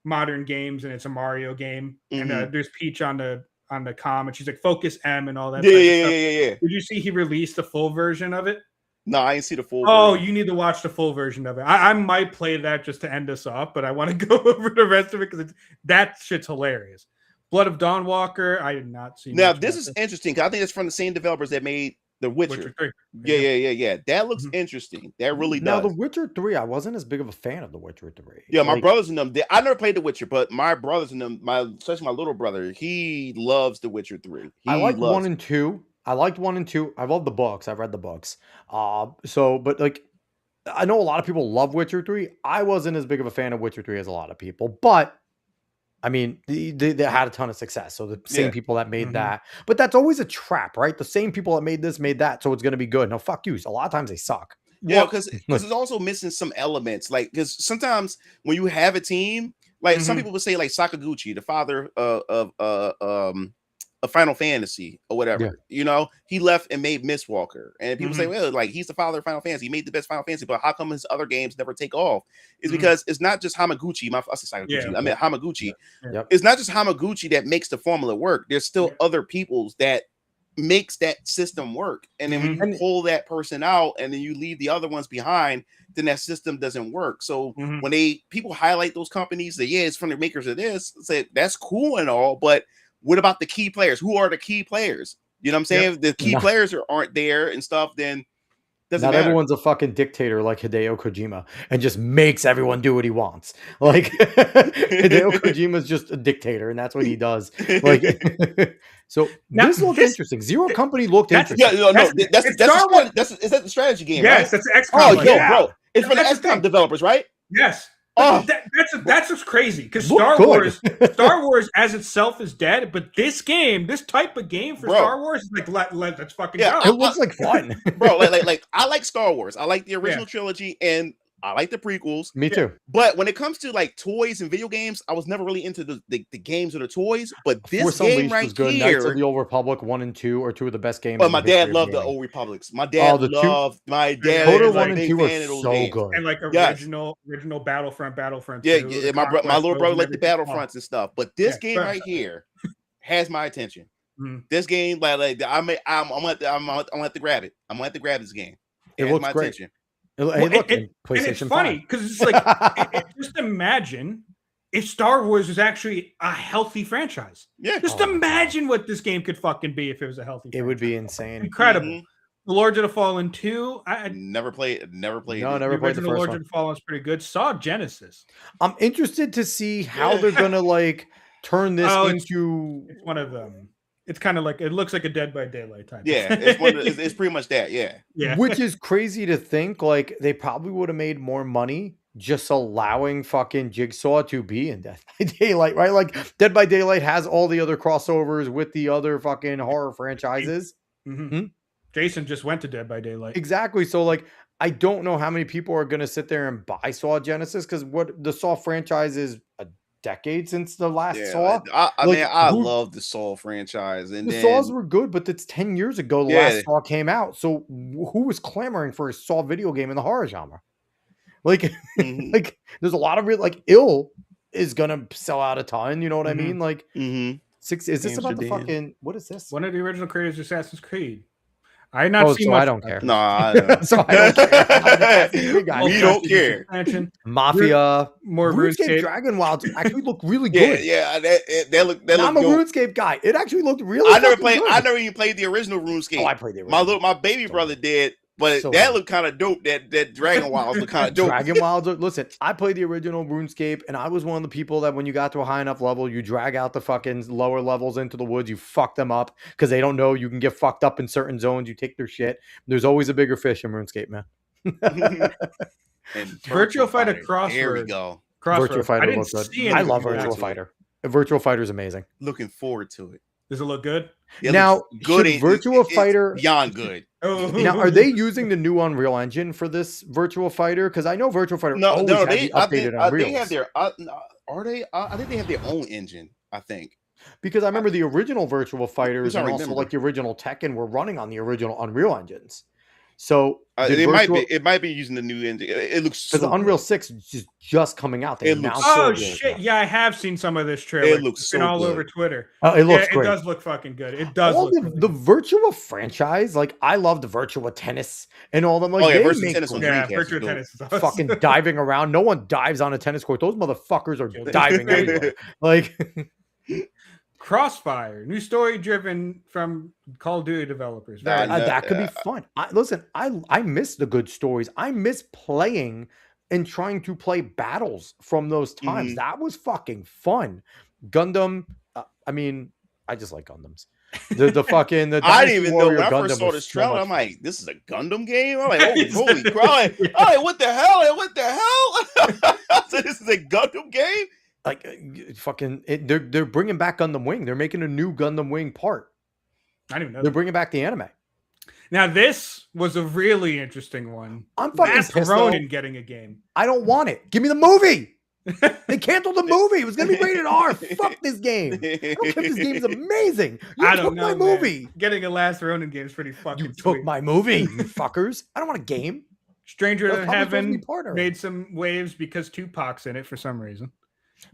modern games and it's a Mario game and there's Peach on the comm and she's like focus M and all that. Yeah. Did you see he released the full version of it? No, I didn't see the full version. You need to watch the full version of it. I might play that just to end us off, but I want to go over the rest of it because that shit's hilarious. Blood of Dawnwalker, I did not see. Now, this is interesting because I think it's from the same developers that made The Witcher 3. Yeah. That looks interesting. That really does. Now, The Witcher 3, I wasn't as big of a fan of The Witcher 3. Yeah, my brothers and them, I never played The Witcher, but my brothers and them, especially my little brother, he loves The Witcher 3. I liked 1 and 2. I liked 1 and 2. I love the books. I've read the books. But like, I know a lot of people love Witcher 3. I wasn't as big of a fan of Witcher 3 as a lot of people, but I mean, they had a ton of success. So the same people that made that, but that's always a trap, right? The same people that made this made that, so it's going to be good. No, fuck you. A lot of times they suck. Yeah, because it's also missing some elements. Like, because sometimes when you have a team, like some people would say, like Sakaguchi, the father of Final Fantasy or whatever, you know, he left and made Mistwalker, and people say, well, like he's the father of Final Fantasy, he made the best Final Fantasy, but how come his other games never take off? It's because it's not just Hamaguchi. I mean Hamaguchi. It's not just Hamaguchi that makes the formula work. There's still other people's that makes that system work, and then when you pull that person out and then you leave the other ones behind, then that system doesn't work. So when people highlight those companies that it's from the makers of this, say that's cool and all, but what about the key players? Who are the key players? You know what I'm saying? If the key players aren't there and stuff, then doesn't matter. Everyone's a fucking dictator like Hideo Kojima and just makes everyone do what he wants. Like Hideo Kojima's just a dictator, and that's what he does. Like so this looked interesting. Zero Company looked interesting. Is that the strategy game? Yes, right? that's the XCOM. Bro, it's from the XCOM developers, right? Yes. That's what's crazy because Star Wars as itself is dead, but this type of game for Star Wars is like let's fucking go. It looks like fun, bro. Like I like Star Wars. I like the original trilogy, and I like the prequels. Me too. But when it comes to like toys and video games, I was never really into the games or the toys. But this Force game Unleashed right was good. here, Knights of the Old Republic 1 and 2 are two of the best games. But my dad loved the Old Republics. My dad loved. My dad KOTOR is 1 like and 2 fan are of those so games. good. And like original Battlefront 2. Yeah. My little brother liked the Battlefronts and stuff. But this game right here has my attention. This game, like I'm gonna have to grab it. I'm gonna have to grab this game. It looks my great. attention. And it's funny because it's like just imagine if Star Wars was actually a healthy franchise. Yeah, just imagine what this game could fucking be if it was a healthy. It would be insane, incredible. The Lords of the Fallen 2. I never played. Never played. No, never played the first Lords of the Fallen is pretty good. Saw Genesis. I'm interested to see how they're gonna like turn this into. It's one of them. It's kind of like it looks like a Dead by Daylight type. Yeah, it's pretty much that. Yeah. Which is crazy to think. Like they probably would have made more money just allowing fucking Jigsaw to be in Dead by Daylight, right? Like Dead by Daylight has all the other crossovers with the other fucking horror franchises. Jason just went to Dead by Daylight. Exactly. So like, I don't know how many people are going to sit there and buy Saw Genesis because what the Saw franchise is a decade since the last Saw. I love the Saw franchise, and the Saws were good, but it's 10 years ago the last Saw came out. So who was clamoring for a Saw video game in the horror genre? Like, like there's a lot of like Ill is gonna sell out a ton. You know what I mean? Like, is this about the fucking what is this? One of the original creators of Assassin's Creed. I had not seen much. I don't care. No, I don't. So I don't care. We don't care. Mafia, more RuneScape Dragon Wilds actually looked really good. Yeah, that look. I'm a RuneScape guy. It actually looked really. I never even played the original RuneScape. Oh, I played the original. My baby brother did. But that looked kind of dope. That Dragon Wilds looked kind of dope. Dragon Wilds. Listen, I played the original RuneScape, and I was one of the people that when you got to a high enough level, you drag out the fucking lower levels into the woods. You fuck them up because they don't know you can get fucked up in certain zones. You take their shit. There's always a bigger fish in RuneScape, man. And Virtual Fighter Crossword. There we go. Virtual Fighter looks good. I love Virtual Fighter. Virtual Fighter is amazing. Looking forward to it. Does it look good? Now, should Virtua Fighter beyond good? Now, are they using the new Unreal Engine for this Virtua Fighter? Because I know Virtua Fighter always had the updated Unreal. They have their. Are they? I think they have their own engine. I think. Because I remember the original Virtua Fighters and also like the original Tekken were running on the original Unreal engines. So it might be using the new engine. It looks because the Unreal 6 is just coming out. It looks so shit! Yeah, I have seen some of this trailer. It looks so all over Twitter. It looks great. It does look fucking good. It does. All the Virtua franchise, like I love the Virtua Tennis and all them. Like, Virtua Tennis. Virtua Tennis is awesome. Fucking diving around. No one dives on a tennis court. Those motherfuckers are diving everywhere. Like. Crossfire, new story driven from Call of Duty developers. That could be fun. I miss the good stories. I miss playing and trying to play battles from those times. That was fucking fun. Gundam. I mean, I just like Gundams. The fucking I didn't even know when I first saw this trailer. I'm like, this is a Gundam game. I'm like, holy crap! What the hell? What the hell? So this is a Gundam game. Like fucking, they're bringing back Gundam Wing. They're making a new Gundam Wing part. I didn't even know. They're bringing back the anime. Now this was a really interesting one. I'm fucking pissed. Ronin getting a game. I don't want it. Give me the movie. They canceled the movie. It was gonna be rated R. Fuck this game. I don't care if this game is amazing. You took my movie. Getting a Last Ronin game is pretty fucking. You took my movie, you fuckers. I don't want a game. Stranger Than Heaven made some waves because Tupac's in it for some reason.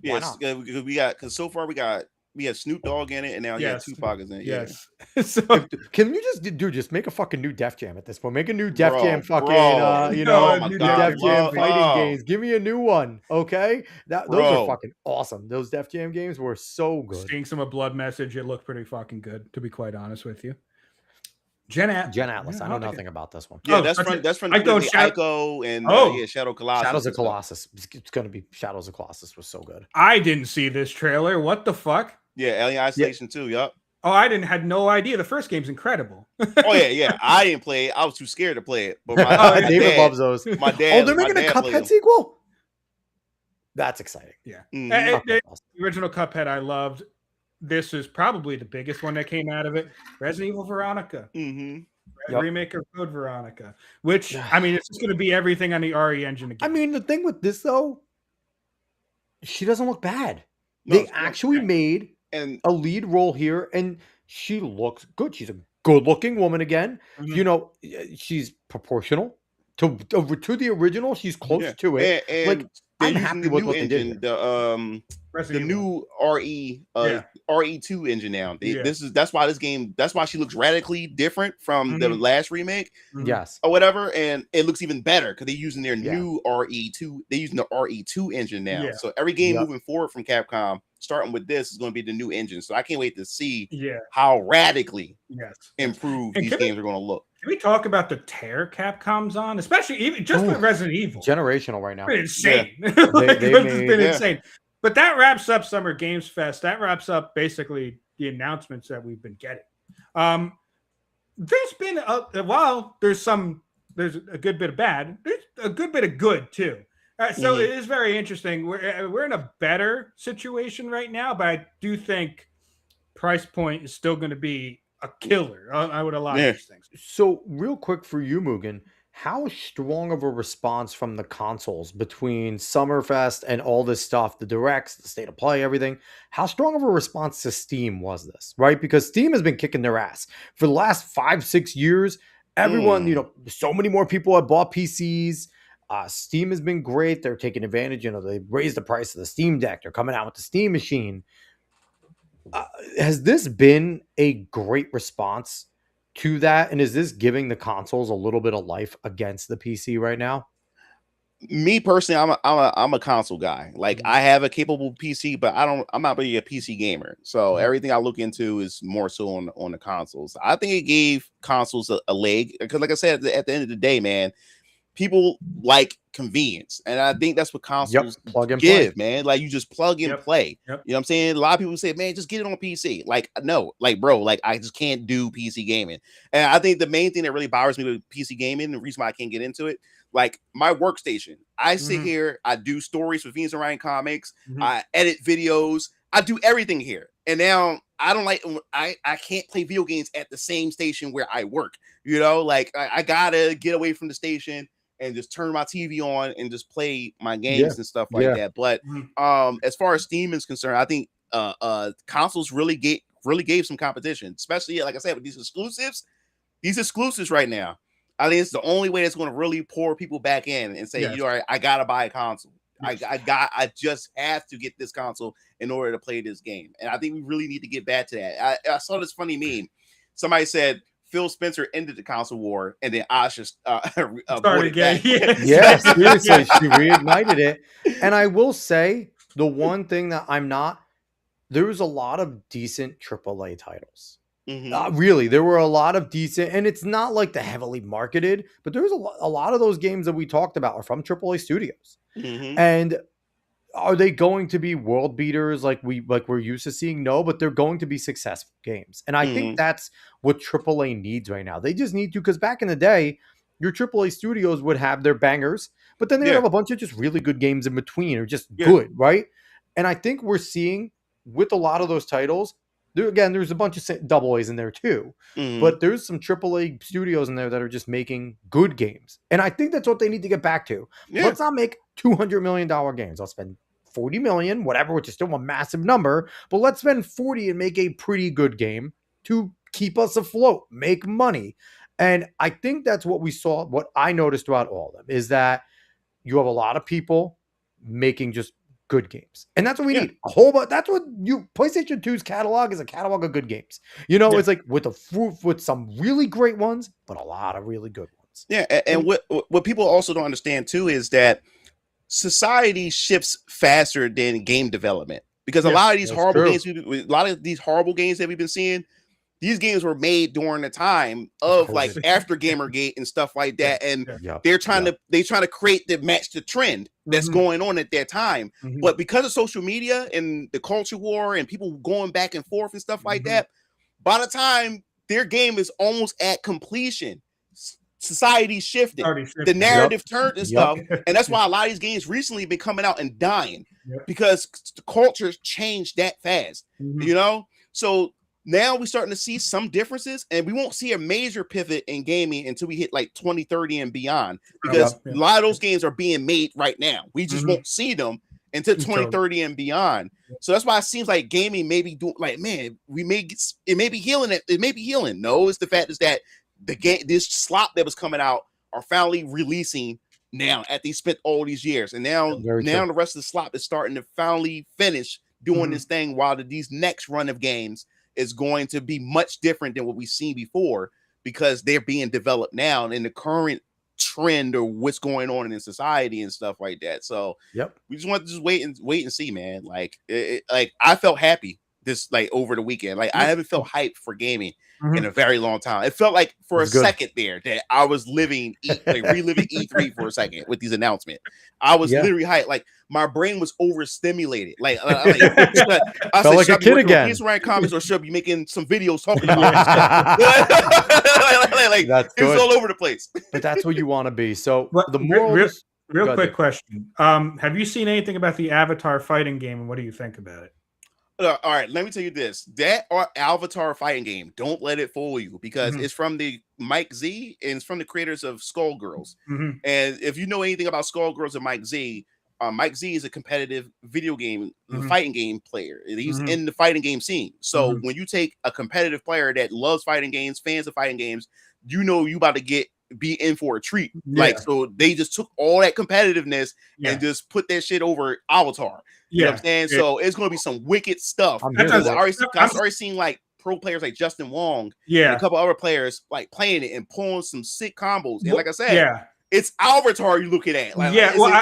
Yes, because so far we had Snoop Dogg in it, and now Tupac is in it. Yes. So can you just make a fucking new Def Jam at this point? Make a new Def Jam fucking new Def Jam fighting games. Give me a new one, okay? Those are fucking awesome. Those Def Jam games were so good. Seeing some of Blood Message, it looked pretty fucking good, to be quite honest with you. Gen Atlas. I know nothing about this one. Yeah, that's from Ico and Shadow Colossus. Shadows of Colossus. It's gonna be Shadows of Colossus was so good. I didn't see this trailer. What the fuck? Yeah, Alien Isolation 2. Yup. Oh, I had no idea. The first game's incredible. Yeah. I didn't play it. I was too scared to play it. But my David loves those. My dad. They're making a Cuphead sequel. That's exciting. Yeah. The original Cuphead I loved. This is probably the biggest one that came out of it. Resident Evil Veronica. Remake of Code Veronica. Which, I mean, it's just going to be everything on the RE engine again. I mean, the thing with this, though, she doesn't look bad. They actually made a lead role here, and she looks good. She's a good-looking woman again. You know, she's proportional. To the original, she's close to it. And I'm happy with what they did. The new RE2 engine now. That's why she looks radically different from the last remake. Yes. Or whatever. And it looks even better because they're using their new RE2. They're using the RE2 engine now. Yeah. So every game moving forward from Capcom, starting with this, is going to be the new engine. So I can't wait to see how radically improved these games are going to look. Can we talk about the tear Capcom's on, especially even just with Resident Evil? Generational right now. It's insane. It's been insane. But that wraps up Summer Games Fest. That wraps up basically the announcements that we've been getting. There's been there's a good bit of bad. There's a good bit of good too. So it is very interesting. We're in a better situation right now, but I do think price point is still going to be a killer. I would a lot of these things. So real quick for you, Mugen, how strong of a response from the consoles between Summerfest and all this stuff, the directs, the state of play, everything, how strong of a response to Steam was this, right? Because Steam has been kicking their ass for the last 5-6 years. Everyone, so many more people have bought PCs. Steam has been great. They're taking advantage. They raised the price of the Steam Deck. They're coming out with the Steam Machine. Has this been a great response to that, and is this giving the consoles a little bit of life against the PC right now? Me personally, I'm a console guy. Like I have a capable PC, but I'm not really a PC gamer. So everything I look into is more so on the consoles. I think it gave consoles a leg because, like I said, at the end of the day, man, people like convenience, and I think that's what consoles give, man. Like you just plug and play. You know what I'm saying? A lot of people say, man, just get it on PC. Like, no, like, bro, like I just can't do PC gaming. And I think the main thing that really bothers me with PC gaming, the reason why I can't get into it, like my workstation, I sit here, I do stories for VenusOrionComics, I edit videos, I do everything here. And now I don't like I can't play video games at the same station where I work. You know, like I gotta get away from the station and just turn my TV on and just play my games and stuff like that. But as far as Steam is concerned, I think consoles really gave some competition, especially like I said with these exclusives. These exclusives right now, I think it's the only way that's going to really pour people back in and say, you know, I gotta buy a console. I just have to get this console in order to play this game. And I think we really need to get back to that. I saw this funny meme. Somebody said Phil Spencer ended the console war, and then Asha started again. Yeah, seriously, she reignited it. And I will say the one thing that there was a lot of decent AAA titles. Really, there were a lot of decent, and it's not like the heavily marketed, but there's a lot of those games that we talked about are from AAA studios. And are they going to be world beaters like we're used to seeing? No, but they're going to be successful games. And I think that's what AAA needs right now. They just need to, because back in the day, your AAA studios would have their bangers, but then they would have a bunch of just really good games in between, or just good, right? And I think we're seeing with a lot of those titles, there's a bunch of double A's in there too, but there's some AAA studios in there that are just making good games. And I think that's what they need to get back to. Let's not make $200 million games. I'll spend 40 million, whatever, which is still a massive number, but let's spend 40 and make a pretty good game to keep us afloat, make money. And I think that's what we saw. What I noticed throughout all of them is that you have a lot of people making just good games, and that's what we need. A whole bunch. That's what PlayStation 2's catalog is, a catalog of good games. You know, it's like with some really great ones, but a lot of really good ones. Yeah, and what people also don't understand too is that society shifts faster than game development, because a lot of these horrible games that we've been seeing, these games were made during the time of like after Gamergate and stuff like that, and they're trying to create the match the trend that's going on at that time. But because of social media and the culture war and people going back and forth and stuff like that, by the time their game is almost at completion, society shifted, the narrative turned and stuff, and that's why a lot of these games recently have been coming out and dying, because the culture changed that fast. You know, so now we're starting to see some differences, and we won't see a major pivot in gaming until we hit like 2030 and beyond, because a lot of those games are being made right now. We just won't see them until 2030 and beyond. So that's why it seems like gaming may be doing like, man, it may be healing. It may be healing. No, it's the fact is that this slop that was coming out are finally releasing now after they spent all these years, and now the rest of the slop is starting to finally finish doing this thing, while these next run of games is going to be much different than what we've seen before, because they're being developed now in the current trend or what's going on in society and stuff like that. So we just want to wait and see, man. Like like I felt happy this like over the weekend. Like I haven't felt hyped for gaming in a very long time. It felt like for a second there that I was reliving E3 for a second with these announcements. I was literally hyped. Like my brain was overstimulated. Like I felt like a kid again. VenusOrionComics, or should I be making some videos talking about it? Like that's good. It's all over the place. But that's what you want to be. So the real quick question: have you seen anything about the Avatar fighting game, and what do you think about it? All right, let me tell you this. That Avatar fighting game, don't let it fool you, because it's from the Mike Z, and it's from the creators of Skullgirls. And if you know anything about Skullgirls and Mike Z is a competitive video game, fighting game player. He's in the fighting game scene. So when you take a competitive player that loves fighting games, fans of fighting games, you know you about to be in for a treat. Like, so they just took all that competitiveness and just put that shit over Avatar. You know what I'm saying? So it's going to be some wicked stuff. I've already seen like pro players like Justin Wong and a couple other players like playing it and pulling some sick combos. And like I said, it's Avatar you're looking at. Like,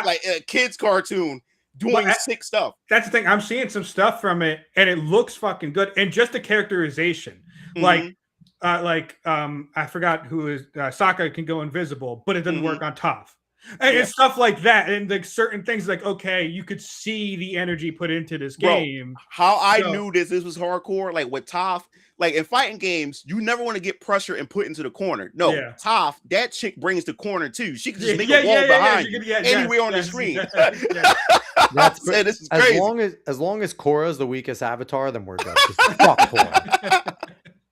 like a kid's cartoon doing sick stuff. That's the thing. I'm seeing some stuff from it, and it looks fucking good. And just the characterization, I forgot who is Sokka can go invisible, but it doesn't work on Toph. And stuff like that, and like certain things, like okay, you could see the energy put into this game. How I knew this was hardcore, like with Toph, like in fighting games, you never want to get pressure and put into the corner. No, Toph, that chick brings the corner too. She can just make a wall behind you anywhere on the screen. This is crazy. As long as Korra is the weakest avatar, then we're good. Fuck Korra.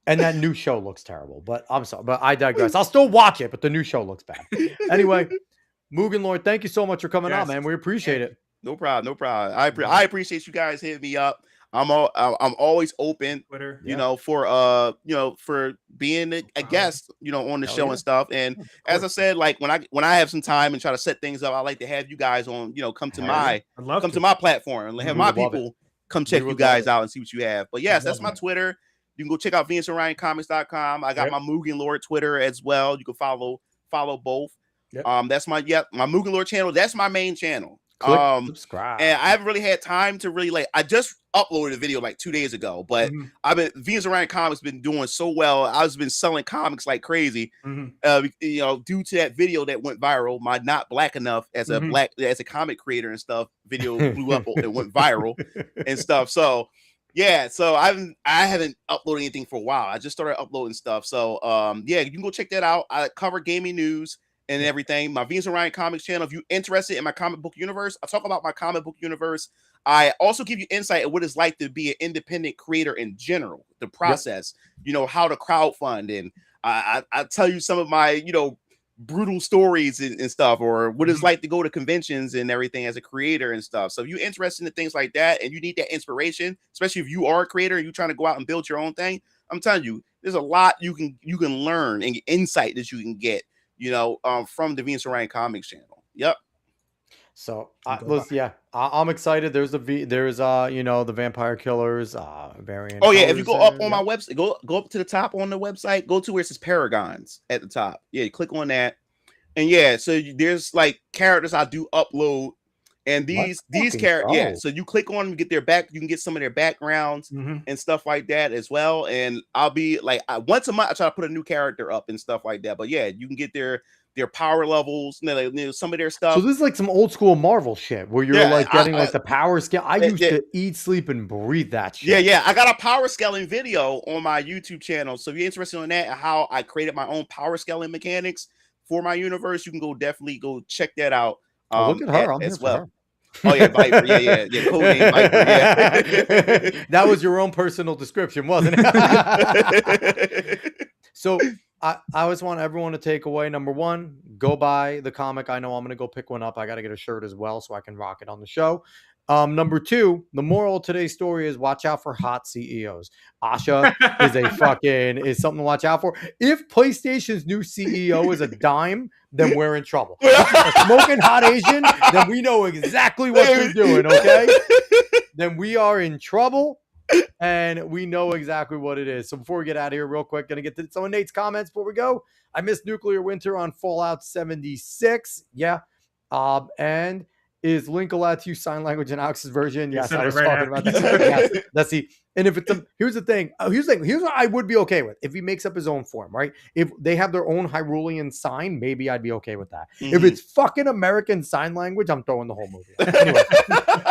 And that new show looks terrible. But I'm sorry, but I digress. I'll still watch it, but the new show looks bad. Anyway, MugenLord, thank you so much for coming on, man. We appreciate it. No problem. I appreciate you guys hitting me up. I'm always open, Twitter, for being a guest, on the show and stuff. And as I said, like when I have some time and try to set things up, I like to have you guys on, come to my platform and have my people come check you guys out and see what you have. But yes, that's my Twitter. You can go check out VenusOrionComics.com. I got my MugenLord Twitter as well. You can follow both. Yep. That's my MugenLord channel. That's my main channel. Subscribe. And I haven't really had time to really I just uploaded a video like 2 days ago, but VenusOrionComics been doing so well. I've been selling comics like crazy. Due to that video that went viral, my not black enough as a comic creator and stuff video blew up and went viral and stuff. So yeah, so I haven't uploaded anything for a while. I just started uploading stuff. So you can go check that out. I cover gaming news and everything. My VenusOrionComics channel. If you're interested in my comic book universe, I talk about my comic book universe. I also give you insight at what it's like to be an independent creator in general, the process, how to crowdfund. And I tell you some of my, brutal stories and stuff, or what it's like to go to conventions and everything as a creator and stuff. So if you're interested in things like that and you need that inspiration, especially if you are a creator and you're trying to go out and build your own thing, I'm telling you, there's a lot you can learn and insight that you can get, from the VenusOrionComics channel. Yep. So I'm excited. There's the Vampire Killers variant. Oh yeah, if you go up on my website, go up to the top on the website, go to where it says Paragons at the top. Yeah, you click on that, and so there's like characters I do upload, and these characters. Yeah, so you click on them, get their back. You can get some of their backgrounds and stuff like that as well. And I'll be like once a month, I try to put a new character up and stuff like that. But yeah, you can get their power levels, some of their stuff. So this is like some old school Marvel shit where you're getting the power scale. I used to eat, sleep, and breathe that shit. Yeah. I got a power scaling video on my YouTube channel. So if you're interested in that, how I created my own power scaling mechanics for my universe, you can definitely go check that out. Look at her. I'm as here for well. her. Oh yeah, Viper. Yeah. Codename Viper. Yeah. That was your own personal description, wasn't it? So I always want everyone to take away, number one, go buy the comic. I know I'm going to go pick one up. I got to get a shirt as well so I can rock it on the show. Number two, the moral of today's story is watch out for hot CEOs. Asha is something to watch out for. If PlayStation's new CEO is a dime, then we're in trouble. A smoking hot Asian, then we know exactly what they're doing, okay? Then we are in trouble. And we know exactly what it is. So before we get out of here real quick, going to get to some of Nate's comments before we go. I missed Nuclear Winter on Fallout 76. Yeah. And is Link allowed to use sign language in Alex's version? Yes, I was talking about that. Yes, that's the. And if it's here's the thing. Here's what I would be okay with if he makes up his own form, right? If they have their own Hyrulean sign, maybe I'd be okay with that. If it's fucking American Sign Language, I'm throwing the whole movie away. Anyway,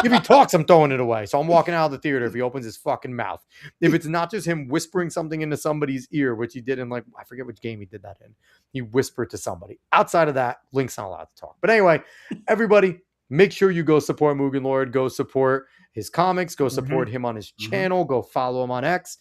if he talks, I'm throwing it away. So I'm walking out of the theater if he opens his fucking mouth. If it's not just him whispering something into somebody's ear, which he did in I forget which game he did that in. He whispered to somebody. Outside of that, Link's not allowed to talk. But anyway, everybody, make sure you go support MugenLord. Go support his comics. Go support him on his channel. Go follow him on X.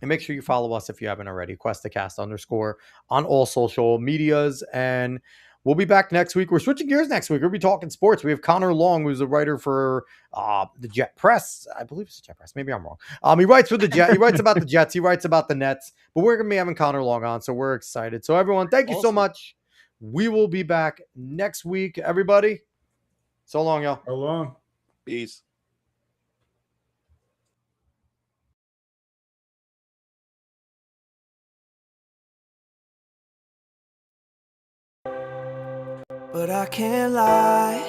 And make sure you follow us if you haven't already. Cuestacast _ on all social medias. And we'll be back next week. We're switching gears next week. We'll be talking sports. We have Connor Long, who's a writer for the Jet Press. I believe it's the Jet Press. Maybe I'm wrong. He writes for the Jet. He writes about the Jets. He writes about the Nets. But we're going to be having Connor Long on, so we're excited. So everyone, thank you so much. We will be back next week, everybody. So long, y'all. So long. Peace. But I can't lie,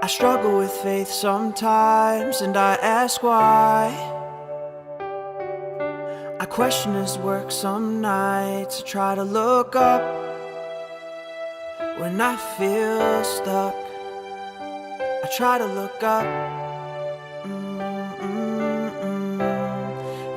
I struggle with faith sometimes, and I ask why. I question his work some nights, I try to look up when I feel stuck. I try to look up,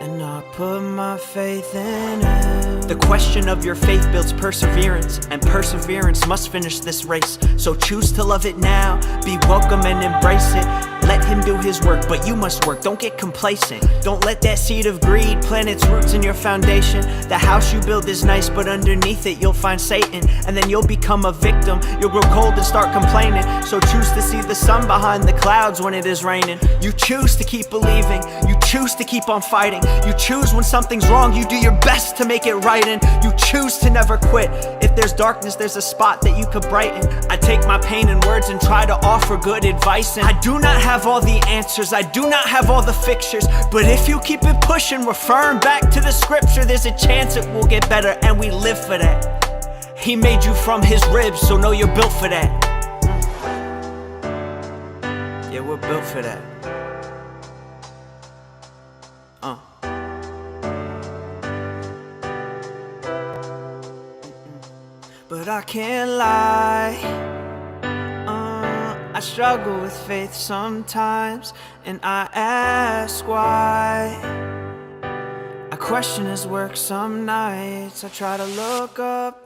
and I put my faith in him. The question of your faith builds perseverance, and perseverance must finish this race. So choose to love it now, be welcome and embrace it. Let him do his work, but you must work, don't get complacent. Don't let that seed of greed plant its roots in your foundation. The house you build is nice, but underneath it you'll find Satan. And then you'll become a victim, you'll grow cold and start complaining. So choose to see the sun behind the clouds when it is raining. You choose to keep believing, you choose to keep on fighting. You choose when something's wrong, you do your best to make it right. And you choose to never quit. If there's darkness, there's a spot that you could brighten. I take my pain in words and try to offer good advice. And I do not have all the answers, I do not have all the fixtures, but if you keep it pushing, referring back to the scripture, there's a chance it will get better, and we live for that. He made you from his ribs, so know you're built for that. Yeah, we're built for that. But I can't lie, I struggle with faith sometimes, and I ask why. I question his work some nights, I try to look up